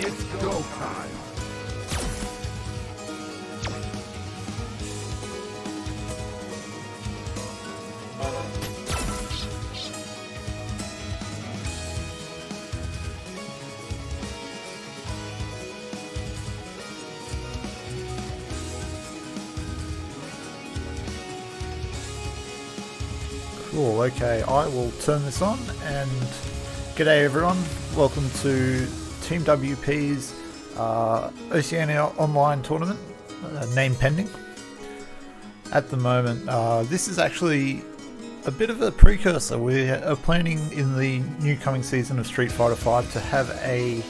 It's go time. Cool, okay, I will turn this on and g'day everyone, welcome to Team WP's Oceania online tournament, name pending. At the moment, this is actually a bit of a precursor. We are planning in the new coming season of Street Fighter V to have a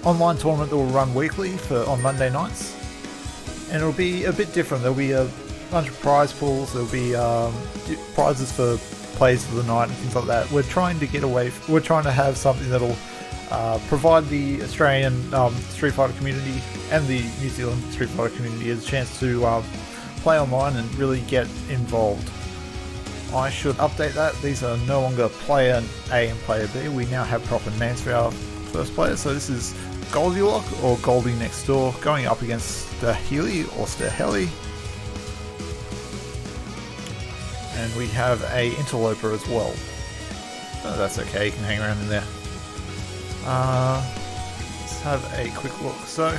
online tournament that will run weekly on Monday nights. And it'll be a bit different. There'll be a bunch of prize pools, there'll be prizes for plays for the night and things like that. We're trying to get away, we're trying to have something that'll provide the Australian Street Fighter community and the New Zealand Street Fighter community a chance to play online and really get involved. I should update that. These are no longer player A and player B. We now have proper names for our first players. So this is Gogglylock or Goldie next door going up against Healy or Sterheli. And we have a interloper as well. Oh, that's okay, you can hang around in there. Let's have a quick look. So,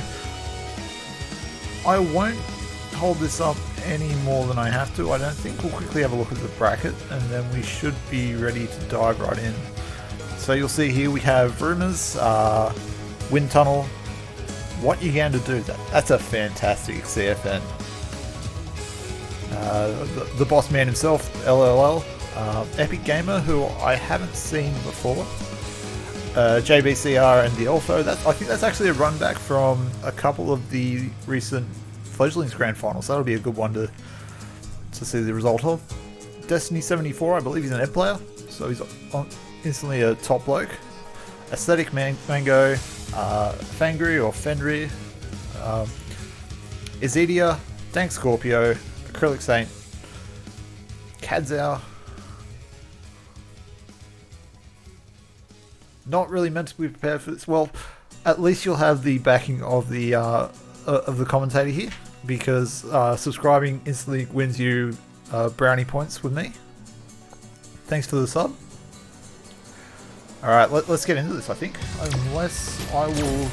I won't hold this up any more than I have to. I don't think. We'll quickly have a look at the bracket and then we should be ready to dive right in. So you'll see here we have Rumours, Wind Tunnel, What You Going to Do. That's a fantastic CFN. The boss man himself, LLL, Epic Gamer, who I haven't seen before, JBCR and the Elfo. I think that's actually a run back from a couple of the recent Fledglings Grand Finals. That'll be a good one to see the result of. Destiny 74, I believe he's an Ed player, so he's instantly a top bloke. Aesthetic Mango, Fangry or Fendry, Izidia, Dank Scorpio, Acrylic Saint, Kadzao. Not really meant to be prepared for this. Well, at least you'll have the backing of the commentator here, because subscribing instantly wins you brownie points with me. Thanks for the sub. Alright, let's get into this, I think. Unless I will...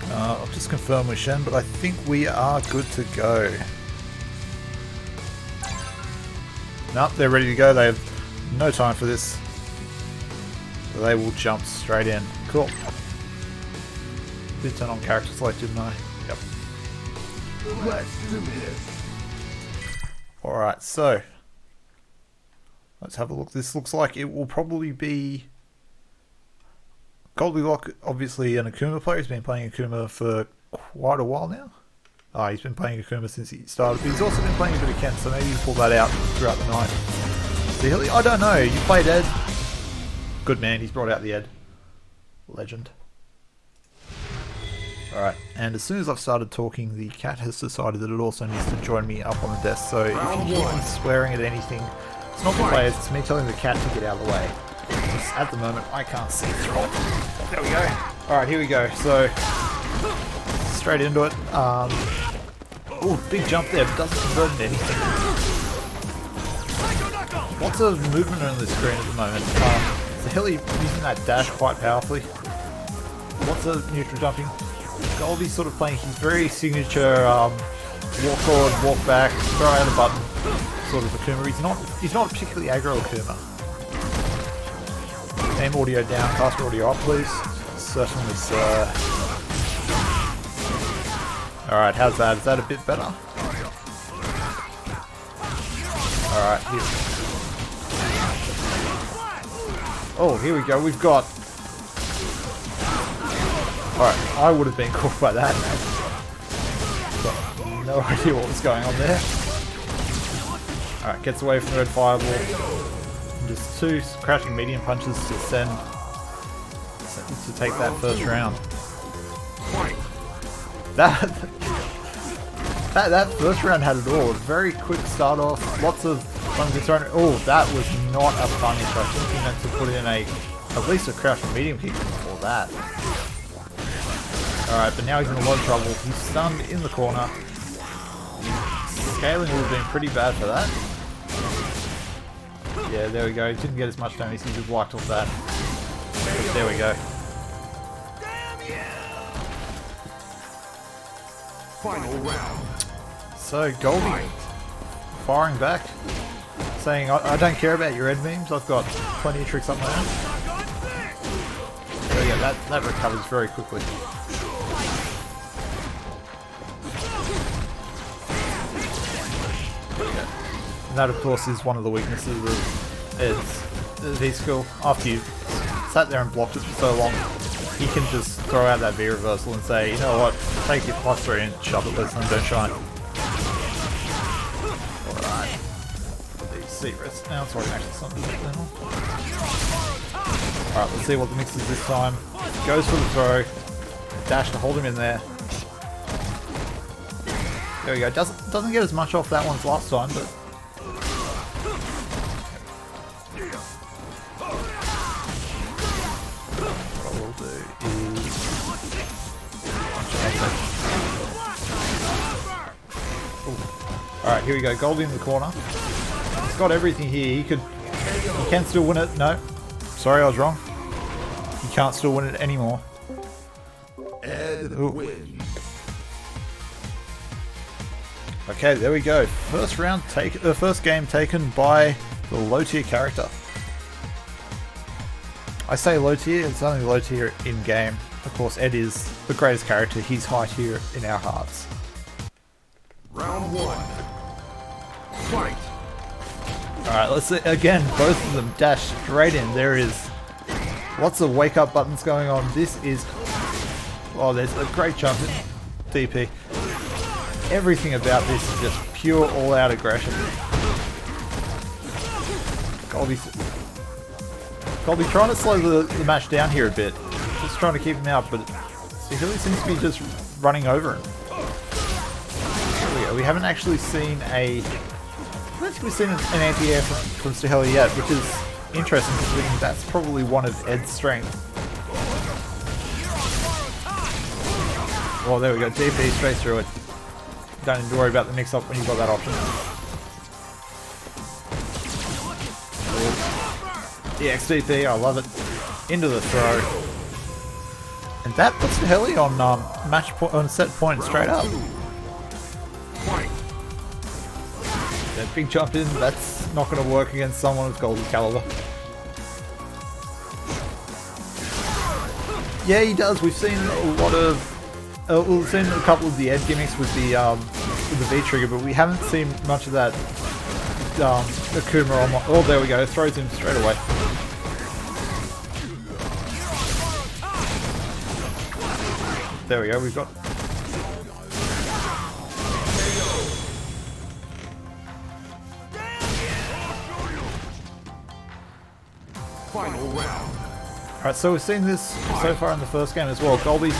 I'll just confirm with Shen, but I think we are good to go. Nope, they're ready to go. They have no time for this. So they will jump straight in. Cool. Did turn on character select, didn't I? Yep. Let's do this. Alright, so let's have a look. This looks like it will probably be Gogglylock, obviously an Akuma player. He's been playing Akuma for quite a while now. He's been playing Akuma since he started, but he's also been playing a bit of Ken, so maybe he'll pull that out throughout the night. Healy, I don't know. You played Ed? Good man, he's brought out the Ed. Legend. Alright, and as soon as I've started talking, the cat has decided that it also needs to join me up on the desk, so if you hear me swearing at anything, it's not the players, it's me telling the cat to get out of the way. Because at the moment, I can't see through it. There we go. Alright, here we go. So, straight into it. Oh, big jump there, but doesn't convert into anything. Lots of movement on the screen at the moment. So Hilly using that dash quite powerfully. Lots of neutral jumping. Goldie's sort of playing his very signature walk forward, walk back, throw out a button sort of Akuma. He's not particularly aggro Akuma. Aim audio down, caster audio up please. Certainly sir. Alright, how's that? Is that a bit better? Alright, here. Oh, here we go, we've got... Alright, I would have been caught by that. Got no idea what was going on there. Alright, gets away from the red fireball. And just two crashing medium punches to send to take that first round. That first round had it all. Very quick start off, lots of punches thrown. Oh, that was not a punish. I think he meant to put in a At least a crouching medium kick before that. Alright, but now he's in a lot of trouble. He's stunned in the corner. Scaling would have been pretty bad for that. Yeah, there we go. He didn't get as much damage. He just wiped off that. But there we go. Final round. So Goldie firing back, saying, I don't care about your end memes, I've got plenty of tricks up my own. There we go, that recovers very quickly. And that of course is one of the weaknesses of Ed's V-skill. After you've sat there and blocked it for so long, he can just throw out that V-reversal and say, you know what, take your +3 and shove it, let them don't shine. Alright. These secrets now, so I can actually summon this now. Alright, let's see what the mix is this time. Goes for the throw. Dash to hold him in there. There we go. Doesn't get as much off that one as last time, but alright, here we go. Goldie in the corner. He's got everything here. He can still win it. No. Sorry, I was wrong. He can't still win it anymore. Ed wins. Okay, there we go. First round first game taken by the low tier character. I say low tier, it's only low tier in game. Of course, Ed is the greatest character. He's high tier in our hearts. Round one. Fight. Alright, let's see. Again, both of them dash straight in. There is lots of wake up buttons going on. This is... Oh, there's a great jump in DP. Everything about this is just pure all-out aggression. Goldie trying to slow the match down here a bit. Just trying to keep him out, but Stahili seems to be just running over him. There we go. We haven't actually seen an anti-air from Stahili yet, which is interesting because that's probably one of Ed's strengths. Oh, there we go. DP straight through it. Don't need to worry about the mix-up when you've got that option. The XDP, I love it. Into the throw. And that puts the heli on on set point straight up. That big jump in, that's not going to work against someone of Goldie's caliber. Yeah, he does. We've seen a lot of... we've seen a couple of the Ed gimmicks with the V-trigger, but we haven't seen much of that Akuma on... Oh, there we go. Throws him straight away. There we go. We've got... Final round. Alright, so we've seen this so far in the first game as well. Goldie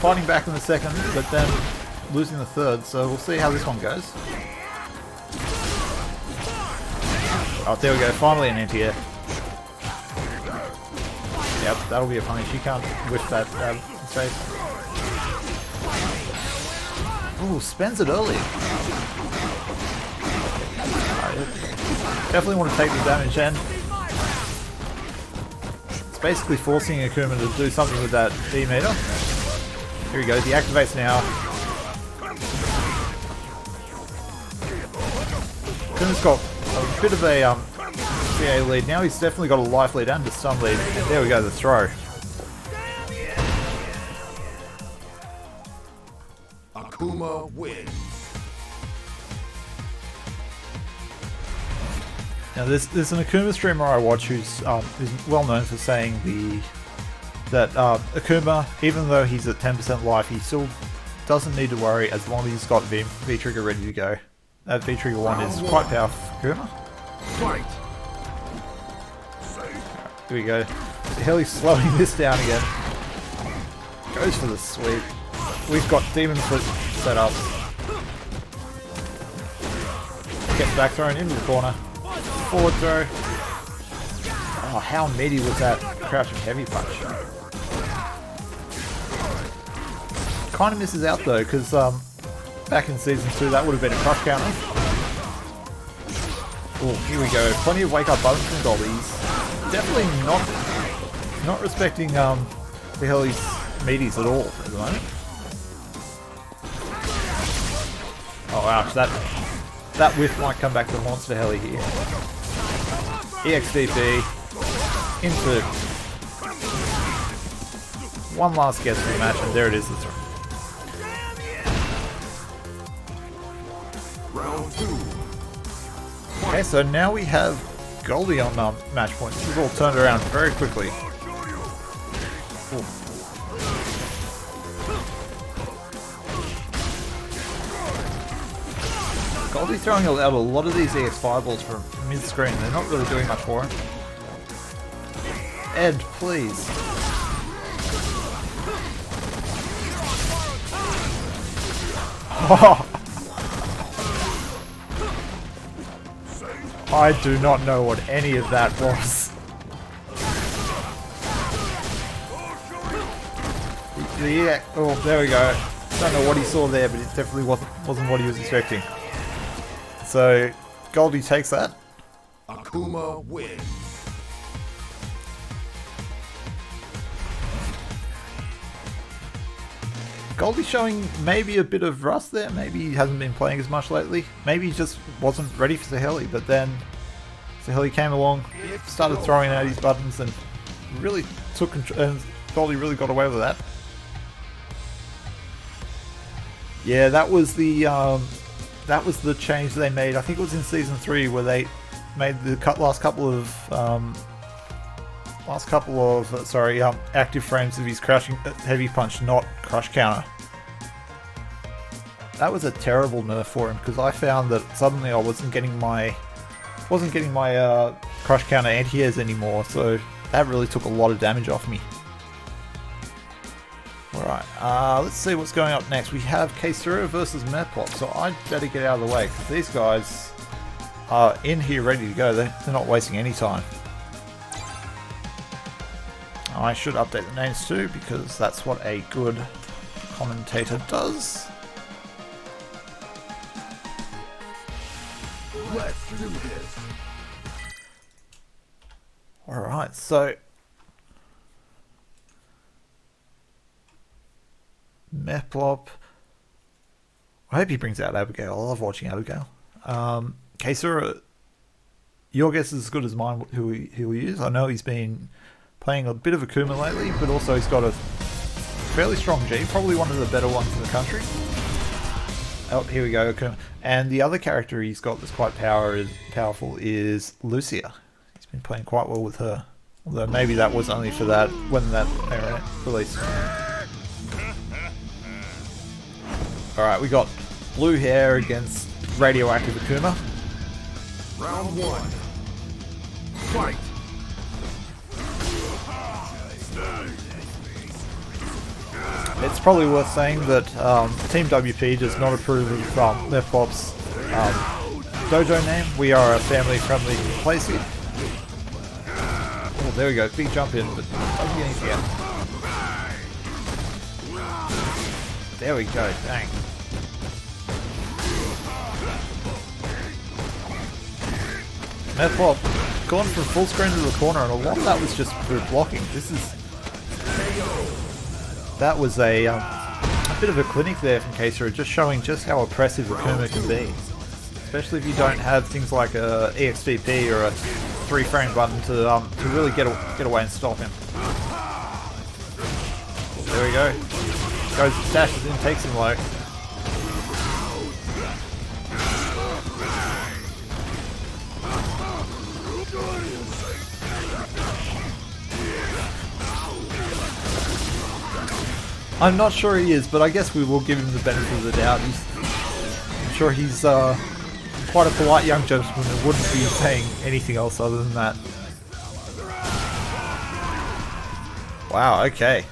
fighting back in the second, but then losing the third, so we'll see how this one goes. Oh, there we go, finally an anti-air. Yep, that'll be a punish. You can't whiff that safe. Ooh, spends it early. Right, definitely want to take the damage, and it's basically forcing Akuma to do something with that D-meter. Here he goes, he activates now. Akuma's got a bit of a CA lead. Now he's definitely got a life lead and a stun lead. And there we go, the throw. Akuma wins. Now there's an Akuma streamer I watch who's well known for saying that Akuma, even though he's at 10% life, he still doesn't need to worry as long as he's got V-trigger ready to go. That V-trigger one is quite powerful for Akuma. Fight. Here we go. The hell, he's slowing this down again. Goes for the sweep. We've got Demon Foot set up. Gets back thrown into the corner. Forward throw. Oh, how meaty was that? crouching heavy punch. Kind of misses out though, because back in season 2 that would have been a crush counter. Oh, here we go. Plenty of wake up buttons from Goldie. He's definitely not respecting the Helly's meaties at all at the moment. Oh ouch, that whiff might come back to Monster Heli here. EXDP into one last guess for the match, and there it is. That's right. Round 2. Okay, so now we have Goldie on match point. This is all turned around very quickly. Ooh. Goldie throwing out a lot of these EX fireballs from mid-screen. They're not really doing much for him. Ed, please. Oh. I do not know what any of that was. Oh, there we go. Don't know what he saw there, but it definitely wasn't what he was expecting. So, Goldie takes that. Akuma wins. Goldie showing maybe a bit of rust there. Maybe he hasn't been playing as much lately. Maybe he just wasn't ready for Saheli, but then Saheli came along, started throwing out his buttons, and really took control, and Goldie really got away with that. Yeah, that was the change they made. I think it was in season 3 where they made the last couple of active frames of his crushing heavy punch, not crush counter. That was a terrible nerf for him, because I found that suddenly I wasn't getting my crush counter anti-airs anymore, so that really took a lot of damage off me. Alright, let's see what's going up next. We have K0 versus Meplop, so I'd better get out of the way, because these guys are in here ready to go. They're not wasting any time. I should update the names too, because that's what a good commentator does. Let's do this. Alright, so Meplop. I hope he brings out Abigail. I love watching Abigail. Kaysura, your guess is as good as mine who he'll use. I know he's been playing a bit of Akuma lately, but also he's got a fairly strong G, probably one of the better ones in the country. Oh, here we go, Akuma. And the other character he's got that's quite powerful is Lucia. He's been playing quite well with her. Although maybe that was only for that, when that released. Alright, we got blue hair against radioactive Akuma. Round 1. Fight. It's probably worth saying that Team WP does not approve of Meplop's dojo name. We are a family-friendly place here. Oh, there we go. Big jump in, but doesn't get anything out. There we go. Dang. Meplop gone from full screen to the corner, and a lot of that was just through blocking. That was a bit of a clinic there from Kaysura, just showing just how oppressive Akuma can be. Especially if you don't have things like a EXDP or a 3-frame button to really get away and stop him. There we go. Goes, dashes in, takes him low. I'm not sure he is, but I guess we will give him the benefit of the doubt. I'm sure he's quite a polite young gentleman and wouldn't be saying anything else other than that. Wow, okay.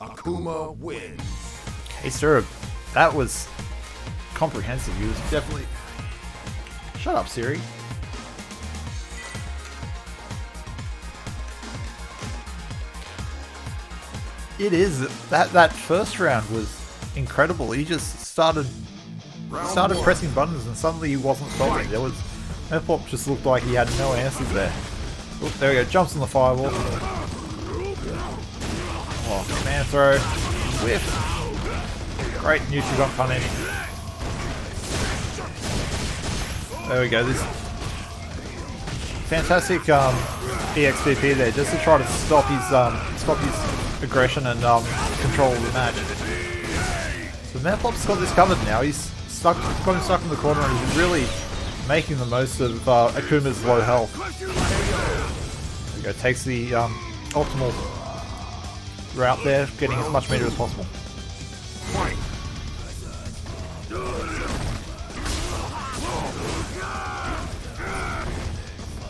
Akuma wins. Hey, sir, that was comprehensive. He was definitely... Shut up, Siri. It is. That first round was incredible. He just started pressing buttons and suddenly he wasn't stopping. There was Mepop just looked like he had no answers there. Oh, there we go. Jumps on the firewall. Oh, command throw. Whiff. Great neutral gun punch. There we go. This fantastic EXDP there, just to try to stop his aggression and control the match. So Mepop's got this covered now. He's got him stuck in the corner and he's really making the most of Akuma's low health. There we go. Takes the optimal route there, getting as much meter as possible.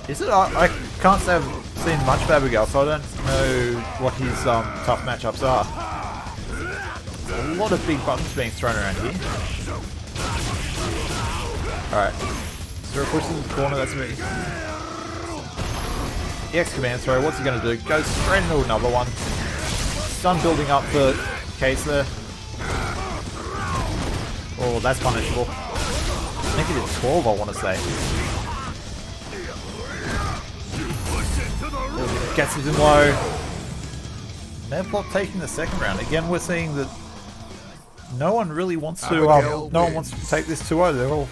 Is it? I can't say I've seen much of Abigail, so I don't know what his tough matchups are. There's a lot of big buttons being thrown around here. Alright. Zero pushes in the corner, that's me. EX command throw, what's he going to do? Goes straight into another one. Stun building up for Case there. Oh, that's punishable. I think he did 12, I want to say. Gets him low. Mepop taking the second round. Again, we're seeing that no one really wants to. No one wants to take this 2-0. They're all,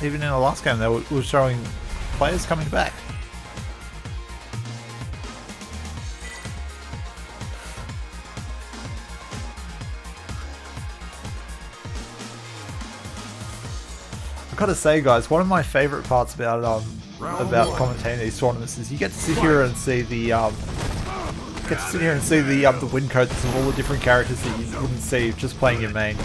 even in the last game, they were showing players coming back. I've got to say, guys, one of my favourite parts about commentating these tournaments is you get to sit here and see the win codes of all the different characters that you wouldn't see just playing your main.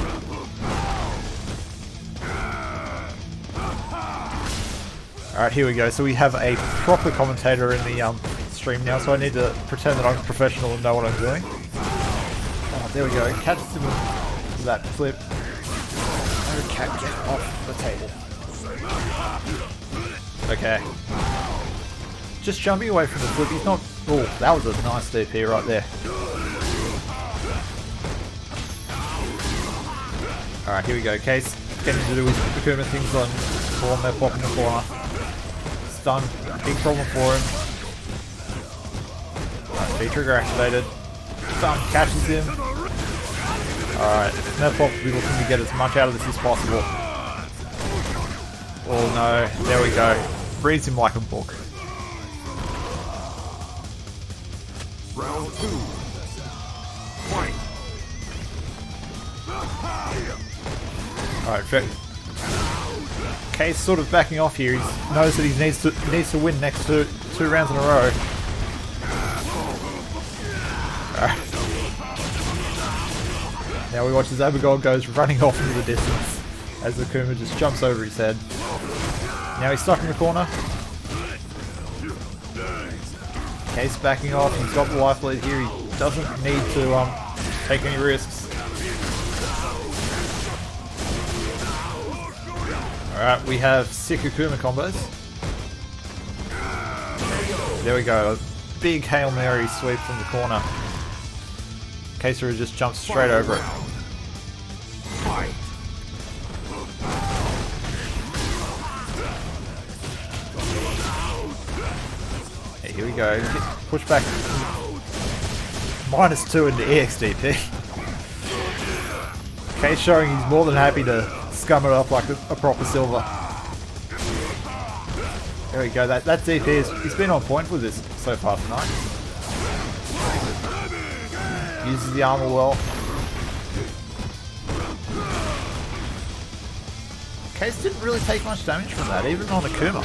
Alright, here we go. So we have a proper commentator in the stream now, so I need to pretend that I'm professional and know what I'm doing. Oh, there we go. Catches him with that flip. Oh, cat, get off the table. Okay. Just jumping away from the flip, he's not... Oh, that was a nice DP right there. Alright, here we go. Case getting to do his Akuma things on form. They're popping the corner. Stun. Big problem for him. Alright, V-trigger activated. Stun catches him. Alright, Mepop will be looking to get as much out of this as possible. Oh no, there we go. Reads him like a book. Round 2. Fight. Alright, Case sort of backing off here. He knows that he needs to win next two rounds in a row. Alright. Now we watch as Abigail goes running off into the distance as Akuma just jumps over his head. Now he's stuck in the corner. Case backing off. He's got the life lead here. He doesn't need to take any risks. Alright, we have sick Akuma combos. There we go. A big Hail Mary sweep from the corner. Kaisura just jumps straight over it. Here we go. Push back. -2 into EXDP. Case showing he's more than happy to scum it up like a proper silver. There we go. That DP he's been on point with this so far tonight. Uses the armor well. Case didn't really take much damage from that, even on Akuma.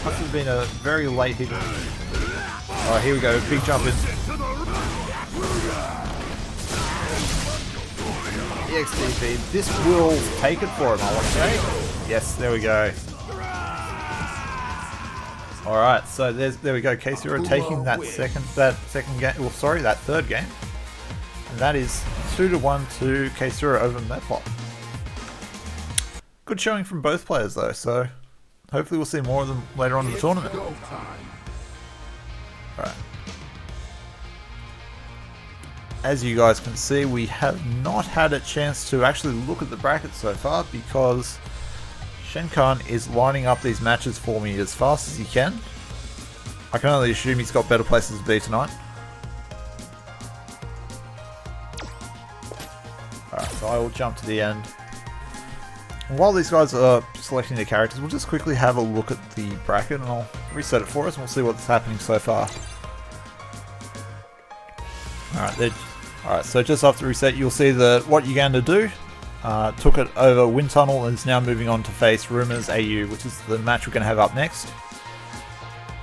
Must have been a very late hit. Alright, here we go. Big jump in. EXDP. This will take it for him, I want to say. Yes, there we go. Alright, so there we go. Kaisura taking that third game. And that is 2-1 to Kaisura over Mepop. Good showing from both players though, so hopefully we'll see more of them later on in the tournament. Alright. as you guys can see, we have not had a chance to actually look at the bracket so far because Shenkan is lining up these matches for me as fast as he can. I can only assume he's got better places to be tonight. Alright, so I will jump to the end. And while these guys are selecting their characters, we'll just quickly have a look at the bracket and I'll reset it for us and we'll see what's happening so far. Alright, so just after reset, you'll see that what Uganda do took it over Wind Tunnel and is now moving on to face Rumors AU, which is the match we're going to have up next.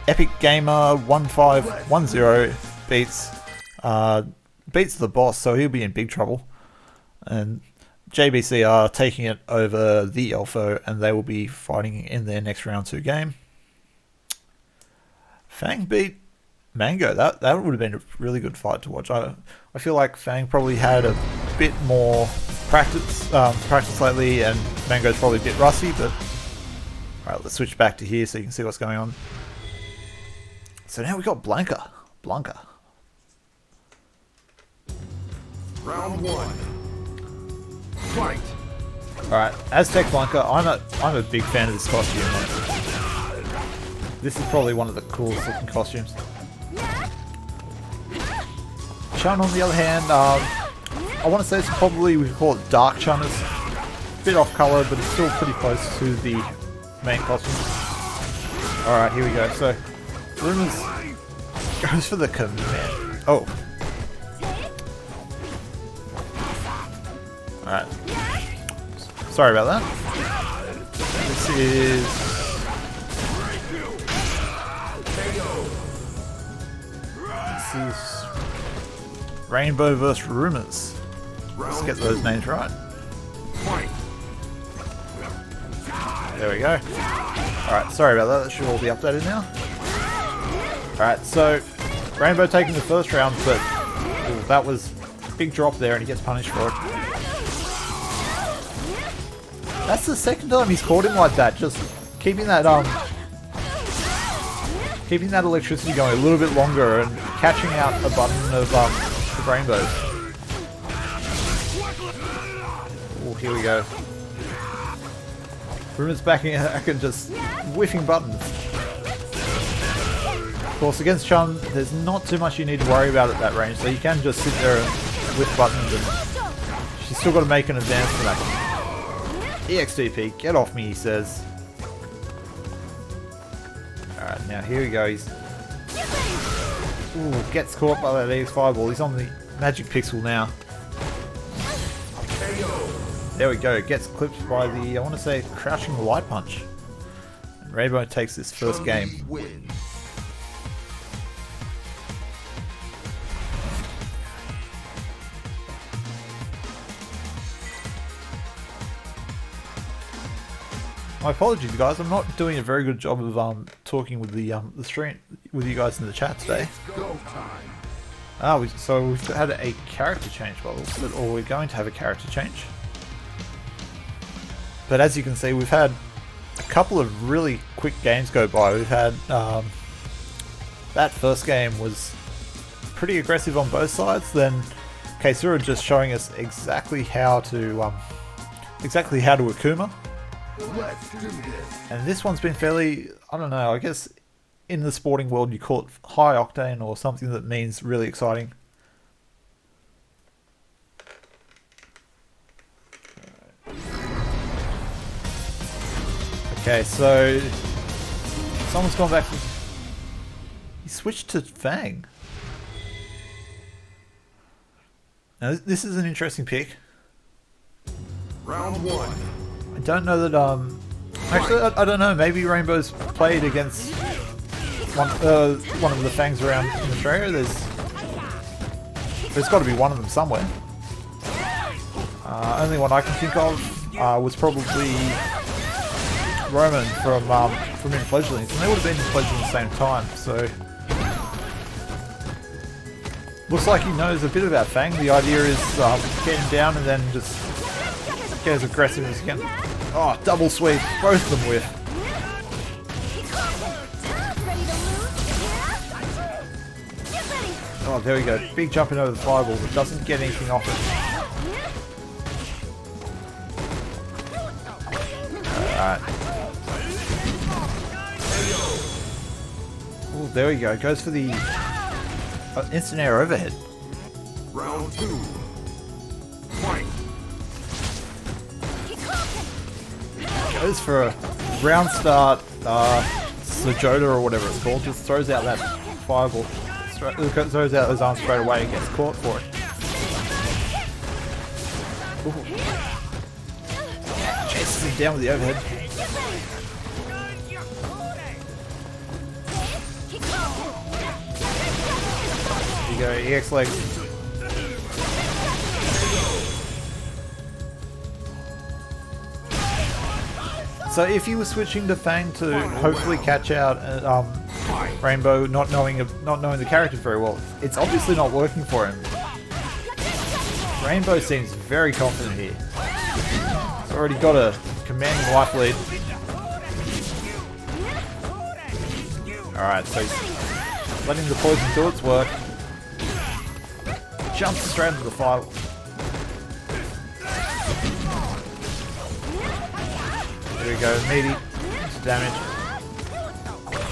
Epic Gamer 1510 beats the boss, so he'll be in big trouble. And JBC are taking it over the Elfo, and they will be fighting in their next round 2 game. Fang beat Mango. That would have been a really good fight to watch. I feel like Fang probably had a bit more practice lately, and Mango's probably a bit rusty. But alright, let's switch back to here so you can see what's going on. So now we got Blanca. Round 1. Fight. Alright, Aztec Blanca, I'm a big fan of this costume, man. This is probably one of the coolest looking costumes. Chun, on the other hand, I want to say it's probably, we call it Dark Chun. It's a bit off color, but it's still pretty close to the main costume. Alright, here we go. So, Rumors goes for the command. Oh. Alright. Sorry about that. This is Rainbow vs. Rumors. Let's get those names right. There we go. Alright, sorry about that. That should all be updated now. Alright, so Rainbow taking the first round, but that was a big drop there and he gets punished for it. That's the second time he's caught him like that, just keeping that electricity going a little bit longer and catching out a button of the Rainbow. Oh, here we go. Rumors backing out and just whiffing buttons. Of course, against Chun, there's not too much you need to worry about at that range, so you can just sit there and whiff buttons and she's still got to make an advance for that. EXDP, get off me, he says. Alright, now here he goes. Ooh, gets caught by that EX Fireball. He's on the Magic Pixel now. There we go, gets clipped by the, I want to say, Crouching Light Punch. And Rainbow takes this first game. My apologies, guys. I'm not doing a very good job of talking with the stream with you guys in the chat today. So we've had a character change by the looks of it, or we're going to have a character change. But as you can see, we've had a couple of really quick games go by. We've had that first game was pretty aggressive on both sides. Then Kaisura just showing us exactly how to Akuma. Let's do this. And this one's been fairly, I don't know, I guess in the sporting world you call it high octane or something that means really exciting. Okay, so someone's gone back to... He switched to Fang. Now this is an interesting pick. Round 1. I don't know that, actually, I don't know, maybe Rainbow's played against one of the Fangs around in Australia. There's got to be one of them somewhere. Only one I can think of was probably Roman from In Fledglings, and they would have been in Fledglings at the same time, so... Looks like he knows a bit about Fang. The idea is get him down and then just get as aggressive as he can. Oh, double sweep. Both of them whiff. Oh, there we go. Big jumping over the fireball, but doesn't get anything off it. Alright. Oh, there we go. Goes for the instant air overhead. Round 2. Fight. Goes for a round start, Sojoda or whatever it's called. Just throws out that fireball. Throws out those arms straight away and gets caught for it. Chases him down with the overhead. There you go, EX legs. So if you were switching to Fang to hopefully catch out Rainbow, not knowing the character very well, it's obviously not working for him. Rainbow seems very confident here. He's already got a commanding life lead. Alright, so he's letting the poison do its work. Jumps straight into the fireball. There we go, meaty. Damage.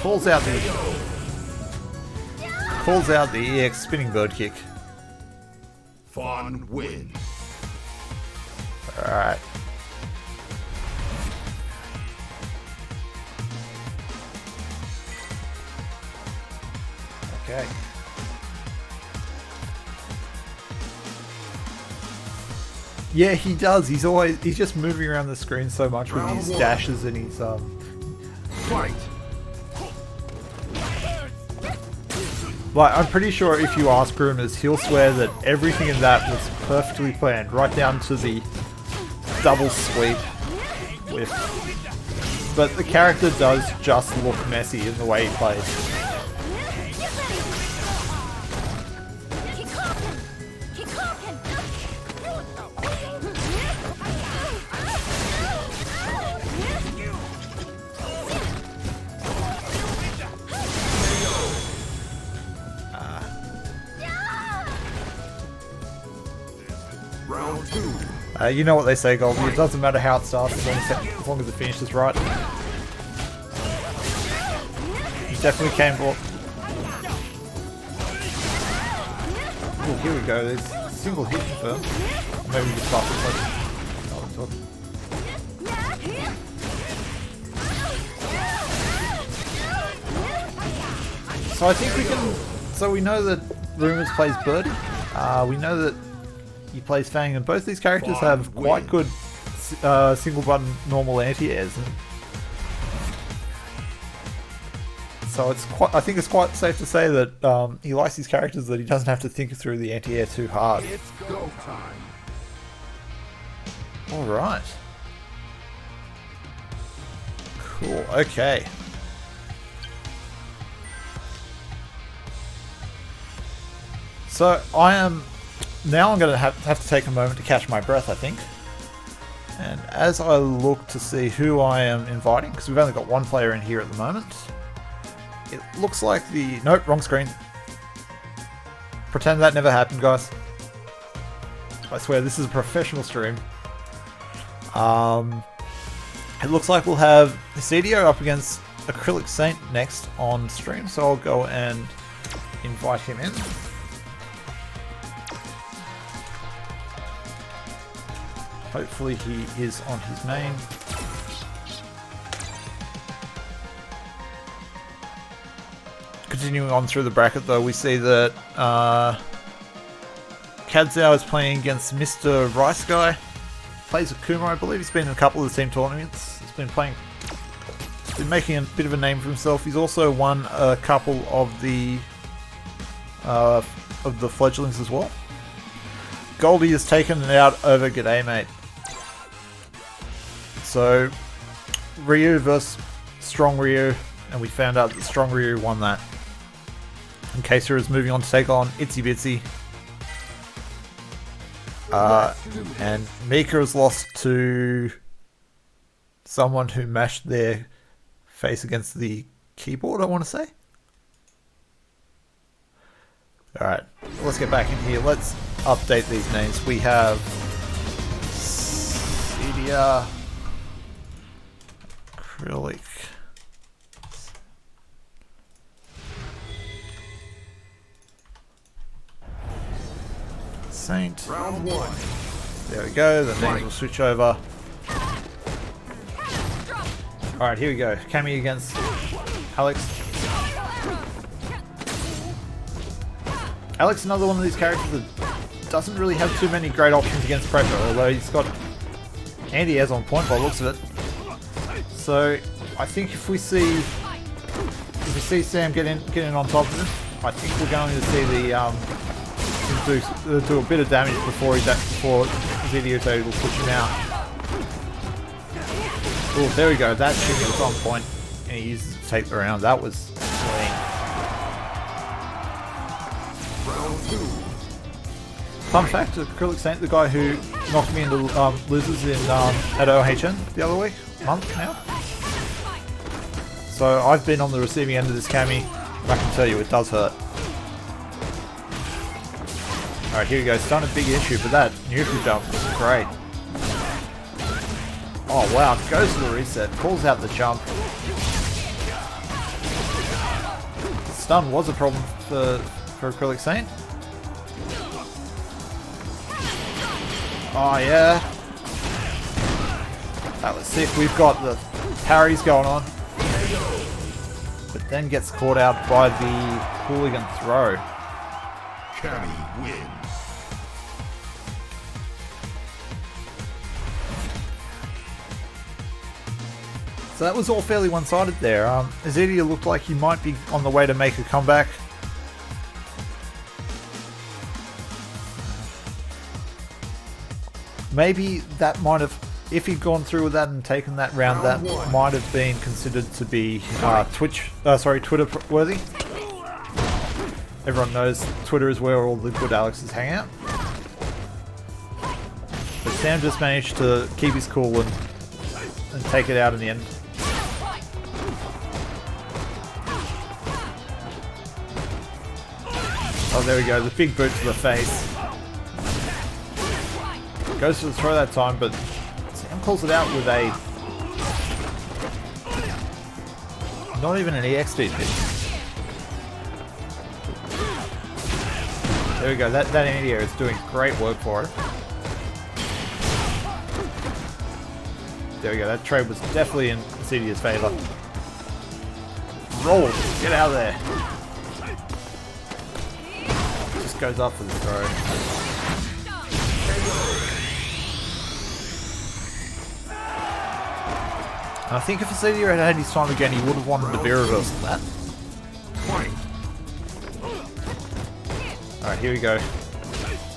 Calls out the EX spinning bird kick. Fawn win. Alright. Okay. Yeah, he does. He's just moving around the screen so much with his dashes and his Fight. Like, I'm pretty sure if you ask Groomers, he'll swear that everything in that was perfectly planned, right down to the double sweep with. But the character does just look messy in the way he plays. Round 2. You know what they say, Goldie. It doesn't matter how it starts as long as the finish is right. He definitely came for. Oh, here we go. There's a single hit confirmed. Maybe we just buff it. So I think we can. So we know that Rumors plays Birdie. We know that he plays Fang, and both these characters have quite good single button normal anti-airs. So it's quite. I think it's quite safe to say that he likes these characters that he doesn't have to think through the anti-air too hard. It's go time. All right. Cool. Okay. So I'm going to have to take a moment to catch my breath, I think. And as I look to see who I am inviting, because we've only got one player in here at the moment, it looks like nope, wrong screen. Pretend that never happened, guys. I swear this is a professional stream. It looks like we'll have CDO up against Acrylic Saint next on stream, so I'll go and invite him in. Hopefully he is on his main. Continuing on through the bracket though, we see that Kadzao is playing against Mr. Rice Guy. Plays with Kuma, I believe. He's been in a couple of the team tournaments. He's been making a bit of a name for himself. He's also won a couple of the fledglings as well. Goldie has taken it out over G'day Mate. So Ryu versus Strong Ryu, and we found out that Strong Ryu won that. And Kaser is moving on to take on Itsy Bitsy. And Mika has lost to someone who mashed their face against the keyboard, I want to say. Alright, let's get back in here. Let's update these names. We have Cedia, Acrylic, Saint. Round 1. There we go, the names will switch over. Alright, here we go. Cammy against Alex. Alex, another one of these characters that doesn't really have too many great options against pressure, although he's got anti-airs on point by the looks of it. So I think if we see Sam get in on top of him, I think we're going to see the do a bit of damage before Zidio's will push him out. Oh, there we go. That shooting was on point, and he uses it to take the round. That was clean. Round 2. Fun fact: Acrylic Saint, the guy who knocked me into losers at OHN the other month now. So I've been on the receiving end of this Cammy. I can tell you, it does hurt. Alright, here we go. It's done a big issue, but that neutral jump was great. Oh wow, goes to the reset, calls out the jump. Stun was a problem for Acrylic Saint. Oh yeah. That was sick. We've got the parries going on. But then gets caught out by the hooligan throw. Cammy wins. So that was all fairly one-sided there. Azedia looked like he might be on the way to make a comeback. Maybe that might have, if he'd gone through with that and taken that round, that might have been considered to be Twitter worthy. Everyone knows Twitter is where all the good Alexes hang out. But Sam just managed to keep his cool and take it out in the end. Oh, there we go, the big boot to the face. Goes for the throw that time, but Sam calls it out with a... not even an EXD pitch. There we go, that anti-air is doing great work for it. There we go, that trade was definitely in Cedia's favour. Roll! Get out of there! Just goes up for the throw. And I think if Cedia had had his time again, he would have wanted the beer reverse of that. Alright, here we go.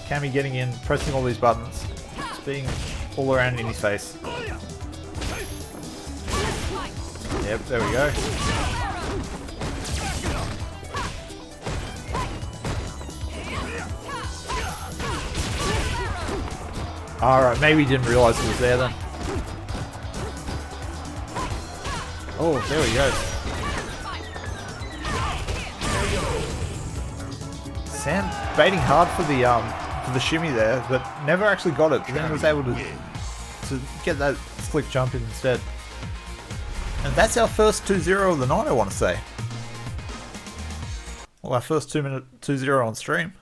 Cammy getting in, pressing all these buttons. Just being all around in his face. Yep, there we go. Alright, maybe he didn't realise it was there then. Oh, there we go. Sam baiting hard for the shimmy there, but never actually got it. But then he was able to get that slick jump in instead. And that's our first 2-0 of the night, I want to say. Well, our first 2-minute 2-0 on stream.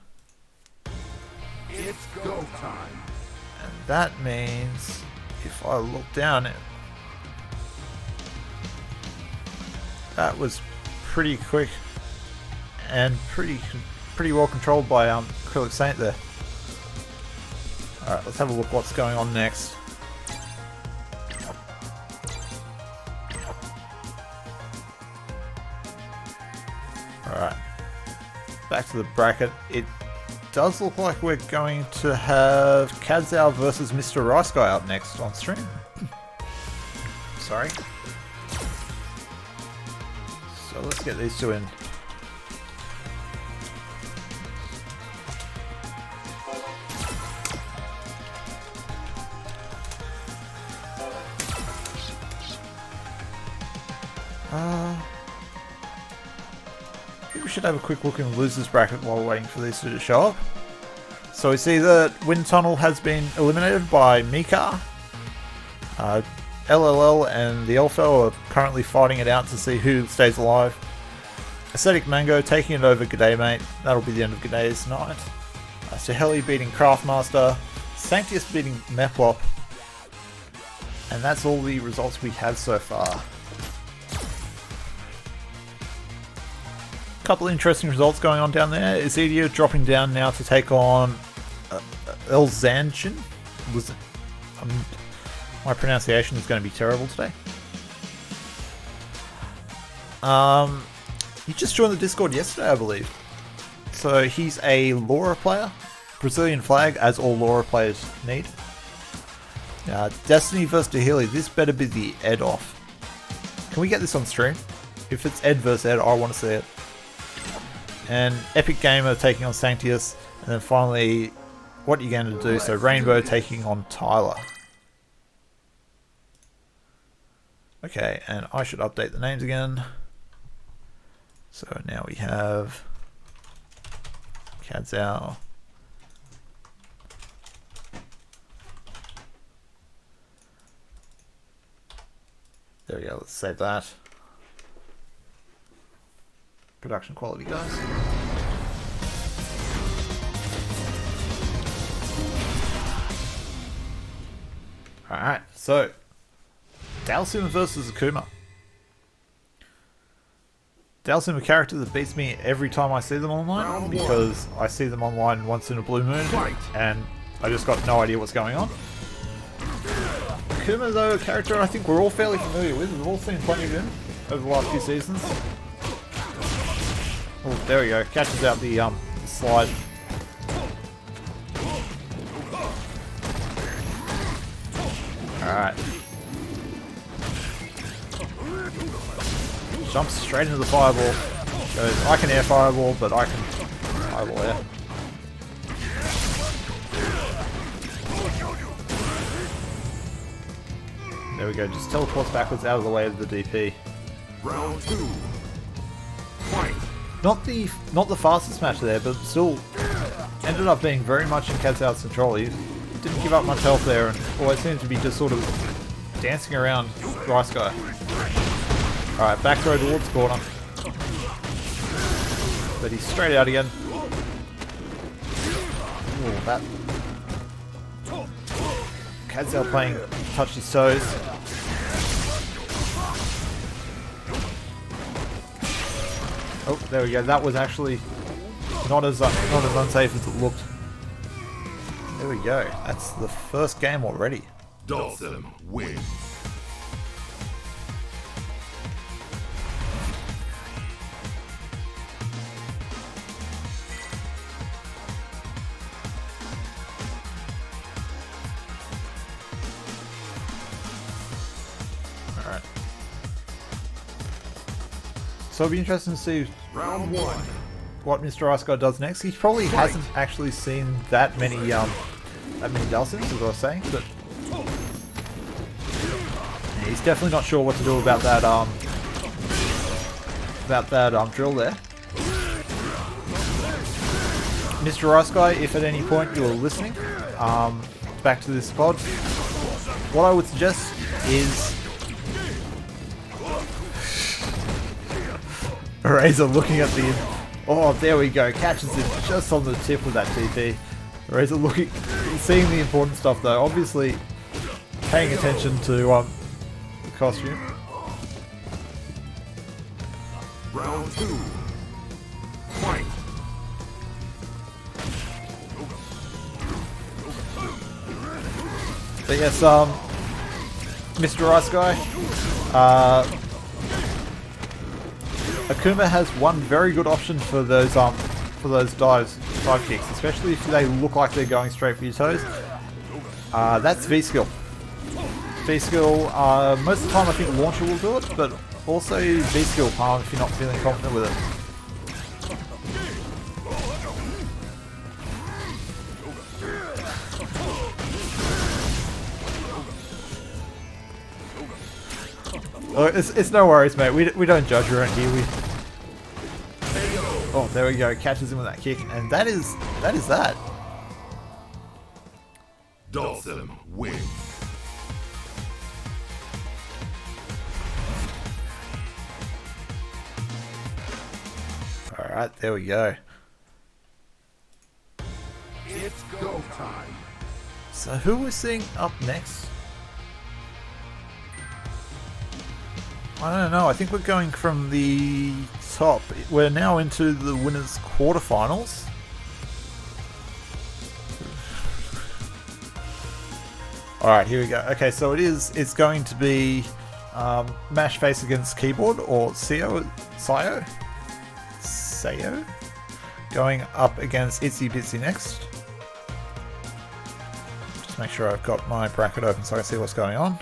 It's go time. And that means if I look down it, that was pretty quick and pretty well controlled by Acrylic Saint there. Alright, let's have a look what's going on next. Alright, back to the bracket. It does look like we're going to have Kadzao versus Mr. Rice Guy up next on stream. Sorry. So let's get these two in. we should have a quick look in the losers bracket while we're waiting for these two to show up. So we see that Wind Tunnel has been eliminated by Mika. LLL and the Elfo are currently fighting it out to see who stays alive. Aesthetic Mango taking it over G'day Mate. That'll be the end of G'day's night. Saheli beating Craftmaster. Sanctius beating Meplop. And that's all the results we have so far. Couple of interesting results going on down there. Izidia dropping down now to take on Elzanchin. My pronunciation is going to be terrible today. He just joined the Discord yesterday, I believe. So he's a Laura player. Brazilian flag, as all Laura players need. Destiny vs. Dahili. This better be the Ed off. Can we get this on stream? If it's Ed vs. Ed, I want to see it. And Epic Gamer taking on Sanctius. And then finally, what are you going to do? So Rainbow taking on Tyler. Okay, and I should update the names again. So now we have Kadzao. There we go, let's save that. Production quality, guys. Alright, so Dalsim versus Akuma. Dalsim, a character that beats me every time I see them online, because I see them online once in a blue moon, and I just got no idea what's going on. Akuma, though, a character I think we're all fairly familiar with. We've all seen plenty of him over the last few seasons. Oh, there we go. Catches out the slide. Alright. Jumps straight into the fireball. Goes, I can air fireball, but I can fireball air. There we go, just teleports backwards out of the way of the DP. Round 2. Fight. Not the fastest match there, but still ended up being very much in Kadzau's control. He didn't give up much health there, and always seemed to be just sort of dancing around Dry Sky. Alright, back throw towards the corner. But he's straight out again. Ooh, that. Kadzau playing touch his toes. Oh, there we go. That was actually not as unsafe as it looked. There we go. That's the first game already. Dalsim wins. Alright. So it'll be interesting to see Round 1. what Mr. Ice God does next. He probably hasn't actually seen that many Dalsims, as I was saying, but he's definitely not sure what to do about that drill there. Mr. Ice Guy, if at any point you're listening, back to this pod, what I would suggest is Razor looking at the... Oh, there we go. Catches it just on the tip of that TP. Razor looking... Seeing the important stuff, though. Obviously, paying attention to the costume. Round 2. Fight. But yes, Mr. Ice Guy, Akuma has one very good option for those dive kicks, especially if they look like they're going straight for your toes. That's V-Skill. V-Skill, most of the time I think Launcher will do it, but also V-Skill palm if you're not feeling confident with it. Oh, it's no worries, mate. We don't judge around here. there we go. Catches him with that kick, and that is that. Dawson wins. All right, there we go. It's go time. So who we're seeing up next? I don't know. I think we're going from the top. We're now into the winners' quarterfinals. All right, here we go. Okay, so it's going to be mash face against keyboard or Sayo, going up against Itsy Bitsy next. Just make sure I've got my bracket open so I can see what's going on.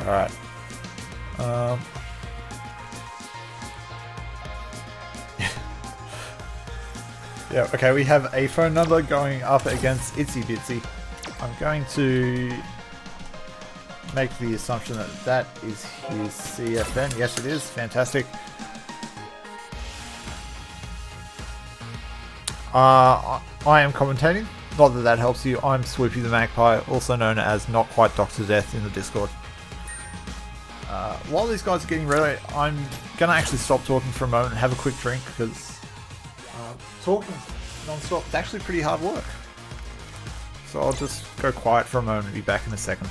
Alright. Yeah, okay, we have a phone number going up against Itsy Bitsy. I'm going to make the assumption that that is his CFN. Yes, it is. Fantastic. I am commentating. Not that that helps you. I'm Swoopy the Magpie, also known as Not Quite Dr. Death in the Discord. While these guys are getting ready, I'm going to actually stop talking for a moment and have a quick drink, because talking non-stop is actually pretty hard work. So I'll just go quiet for a moment and be back in a second.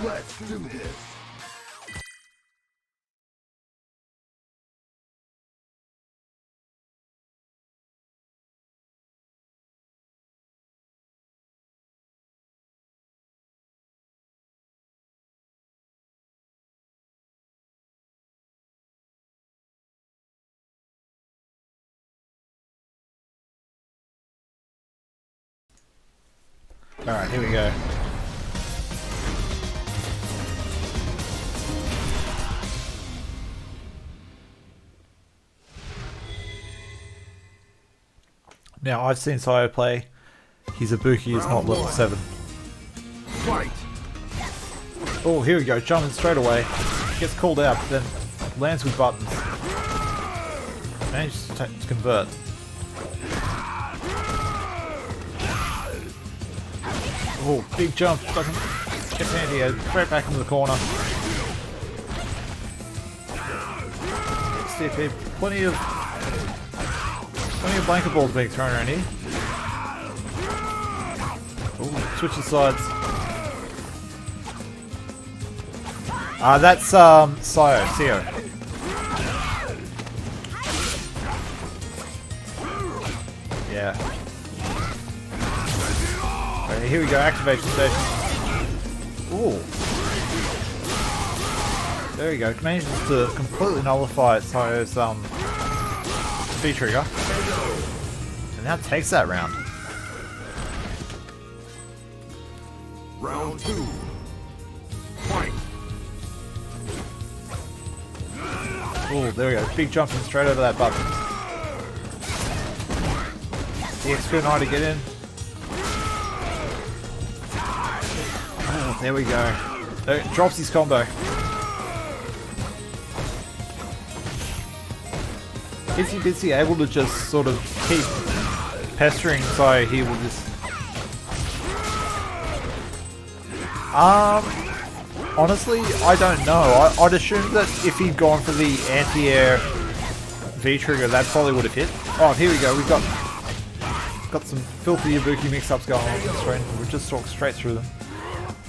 Let's do this. Alright, here we go. Now, I've seen Sayo play. His Ibuki is not level 7. Fight. Oh, here we go. Jumping straight away. Gets called out, but then lands with buttons. Manages to convert. Oh, big jump. Gets anti-air. Straight back into the corner. Stiff hit. Plenty of Blanca balls being thrown around here. Ooh, switches sides. That's Sayo. Yeah. Okay, here we go, activation station. Ooh. There we go. Manages to completely nullify Sayo's V trigger. And now takes that round. Round 2. Fight. Oh, there we go. Big jumping straight over that button. The extra 9 to get in. Oh, there we go. There, drops his combo. Itsy Bitsy able to just sort of keep pestering Sayo here will just... honestly, I don't know. I'd assume that if he'd gone for the anti-air V-trigger, that probably would have hit. Oh, here we go. We've got some filthy Ibuki mix-ups going on the screen. We've just talked straight through them.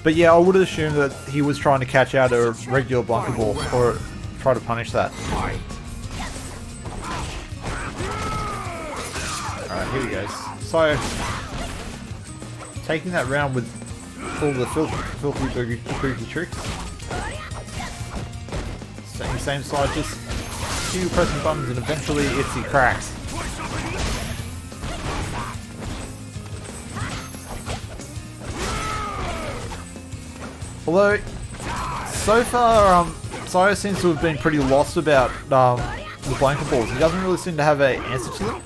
But yeah, I would have assumed that he was trying to catch out a regular Blanca ball or try to punish that. Alright, here we go. So, taking that round with all the filthy boogie tricks. Same side, just few pressing buttons and eventually Itsy cracks. Although, so far, Sayo seems to have been pretty lost about the Blanca balls. He doesn't really seem to have an answer to them.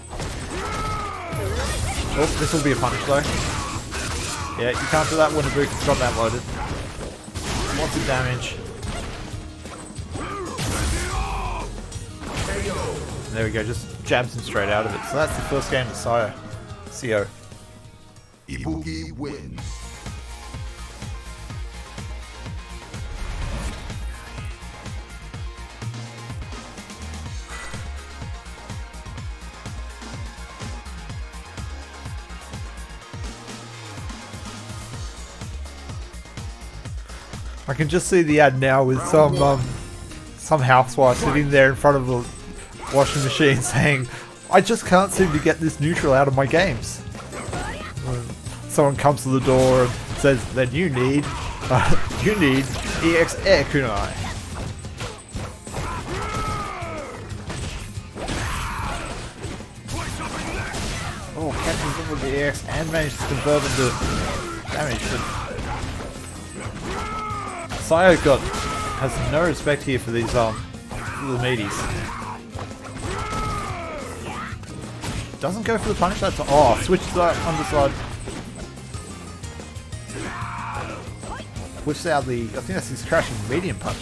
Oh, this will be a punish though. Yeah, you can't do that when the Buka's got that loaded. Lots of damage. And there we go, just jabs him straight out of it. So that's the first game of Sayo. CO. Ibuki wins. I can just see the ad now with some housewife sitting there in front of the washing machine saying, "I just can't seem to get this neutral out of my games." Someone comes to the door and says, "Then you need EX Air Kunai." Oh, catches him with the EX and manages to convert into damage. But Sayo has no respect here for these little meaties. Doesn't go for the punish. That's switch to that underside. Whips out the. I think that's his crashing medium punch.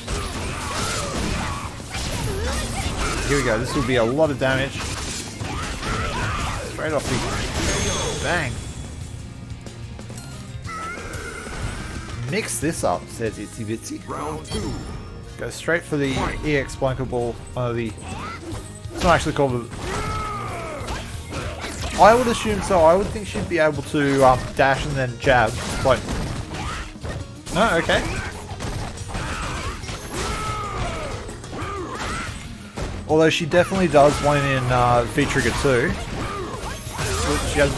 Here we go. This will be a lot of damage. Straight off the bang. Mix this up, says Itsy Bitsy. Round 2. Go straight for the EX Blanca ball. It's not actually called a... I would assume so. I would think she'd be able to dash and then jab. Like... No, okay. Although she definitely does one in V-Trigger too. She has...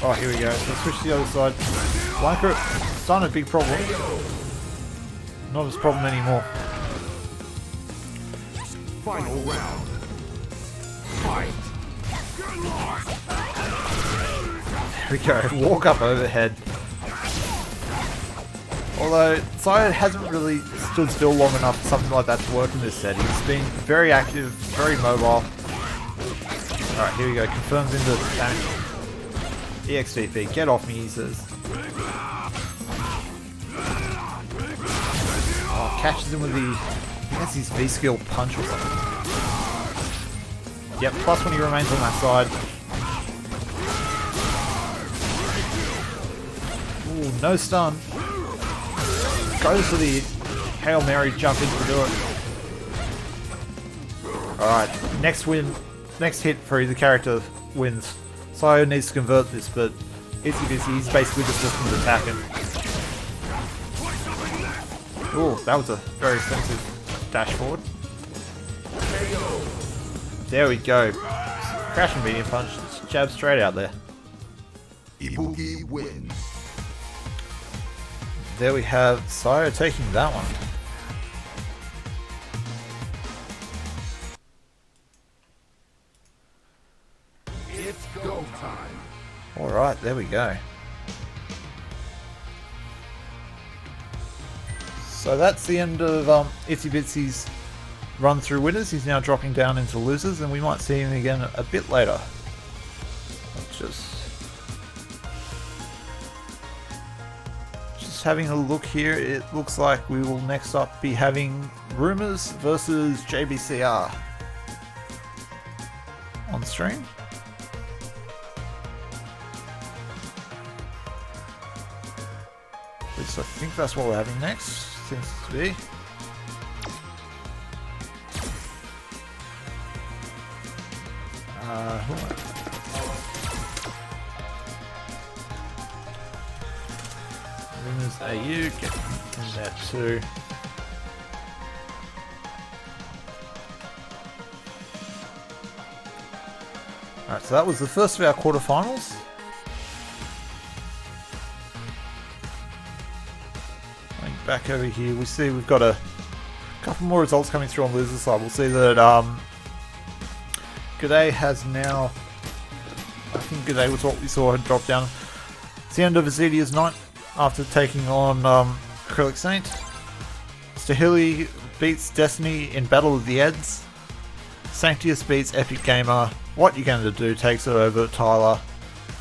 Oh, here we go. So switch to the other side. Blanca, it's not a big problem. Not as problem anymore. Final round. Fight. There we go. Walk up overhead. Although Sayo hasn't really stood still long enough for something like that to work in this set. He's been very active, very mobile. Alright, here we go. Confirms into damage. EXVP, get off me, he says. Oh, catches him with the... I think that's his V-skill punch or something. Yep, plus when he remains on that side. Ooh, no stun. Goes for the Hail Mary jump in to do it. Alright, next hit for either character wins. Sayo needs to convert this, but he's basically just looking to attack him. Oh, that was a very expensive dash forward. There we go. Crashing medium punch, just jab straight out there. Ibuki wins. There we have Sayo taking that one. It's go time. Alright, there we go. So that's the end of Itsy Bitsy's run through winners. He's now dropping down into losers, and we might see him again a bit later. Just having a look here, it looks like we will next up be having Rumors versus JBCR on stream. At least I think that's what we're having next, seems to be. Who am I? Rumors AU, get in there too. Alright, so that was the first of our quarterfinals. Going back over here, we see we've got a couple more results coming through on losers side. We'll see that G'day has now, I think good day was what we saw had dropped down. It's the end of Azedia's night after taking on Acrylic Saint. Stahili beats Destiny in Battle of the Eds. Sanctius beats Epic Gamer. What You Gonna Do takes it over Tyler,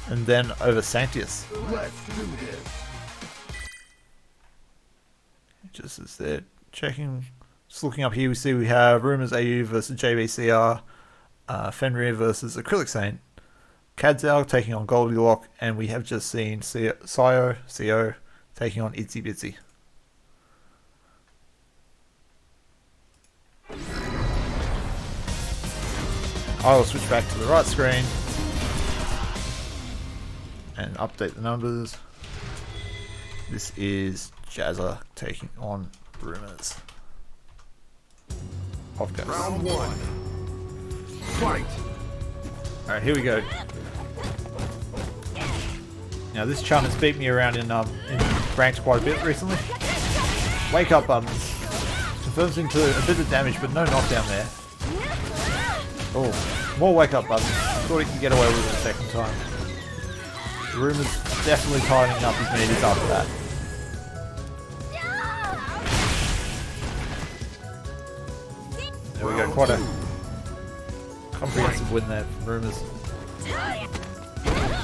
and then over Sanctius. Let's do this. Just as they're checking, just looking up here, we see we have Rumors AU versus JBCR, Fenrir versus Acrylic Saint, Kadzal taking on Gogglylock, and we have just seen CO taking on Itsy Bitsy. I will switch back to the right screen and update the numbers. This is Jezza taking on Rumors. Off goes. Round 1. Fight. Alright, here we go. Now this chum has beat me around in ranked quite a bit recently. Wake up buttons. Confirms into a bit of damage, but no knockdown there. Oh, more wake up buttons. Thought he could get away with it a second time. Rumors definitely tightening up his meters after that. There we go, quite a comprehensive win there from Rumors.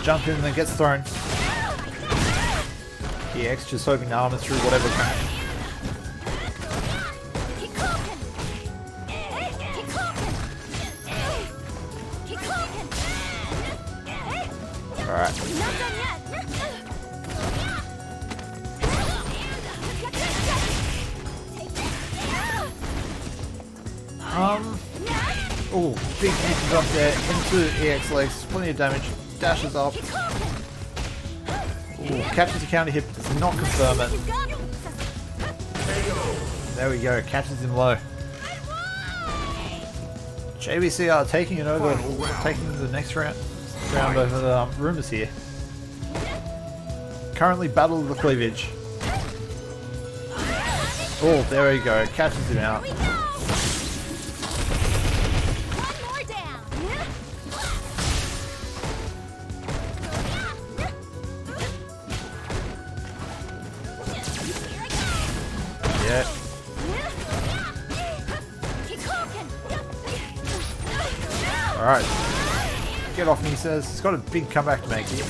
Jump in and then gets thrown. EX just hoping to armor through whatever can. Alright. Oh, big action jump there into EX legs, plenty of damage, dashes up. Ooh, catches a counter hit, but does not confirm it. There we go, catches him low. JBCR taking it over, taking the next round over the Rumors here. Currently Battle of the Cleavage. Oh, there we go, catches him out. Yeah. Alright. Get off me, he says. He's got a big comeback to make here.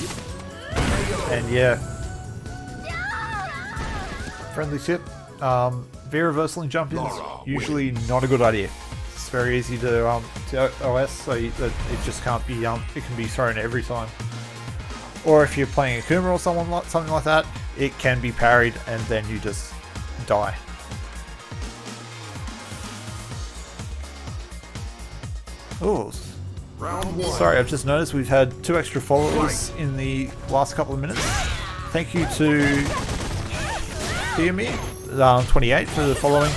And yeah. Friendly tip. V-reversaling jump-ins, usually not a good idea. It's very easy to OS, so it just can't be, it can be thrown every time. Or if you're playing Akuma or something like that, it can be parried and then you just die. Oh, sorry, I've just noticed we've had 2 extra followers in the last couple of minutes. Thank you to Theomir28 for the following,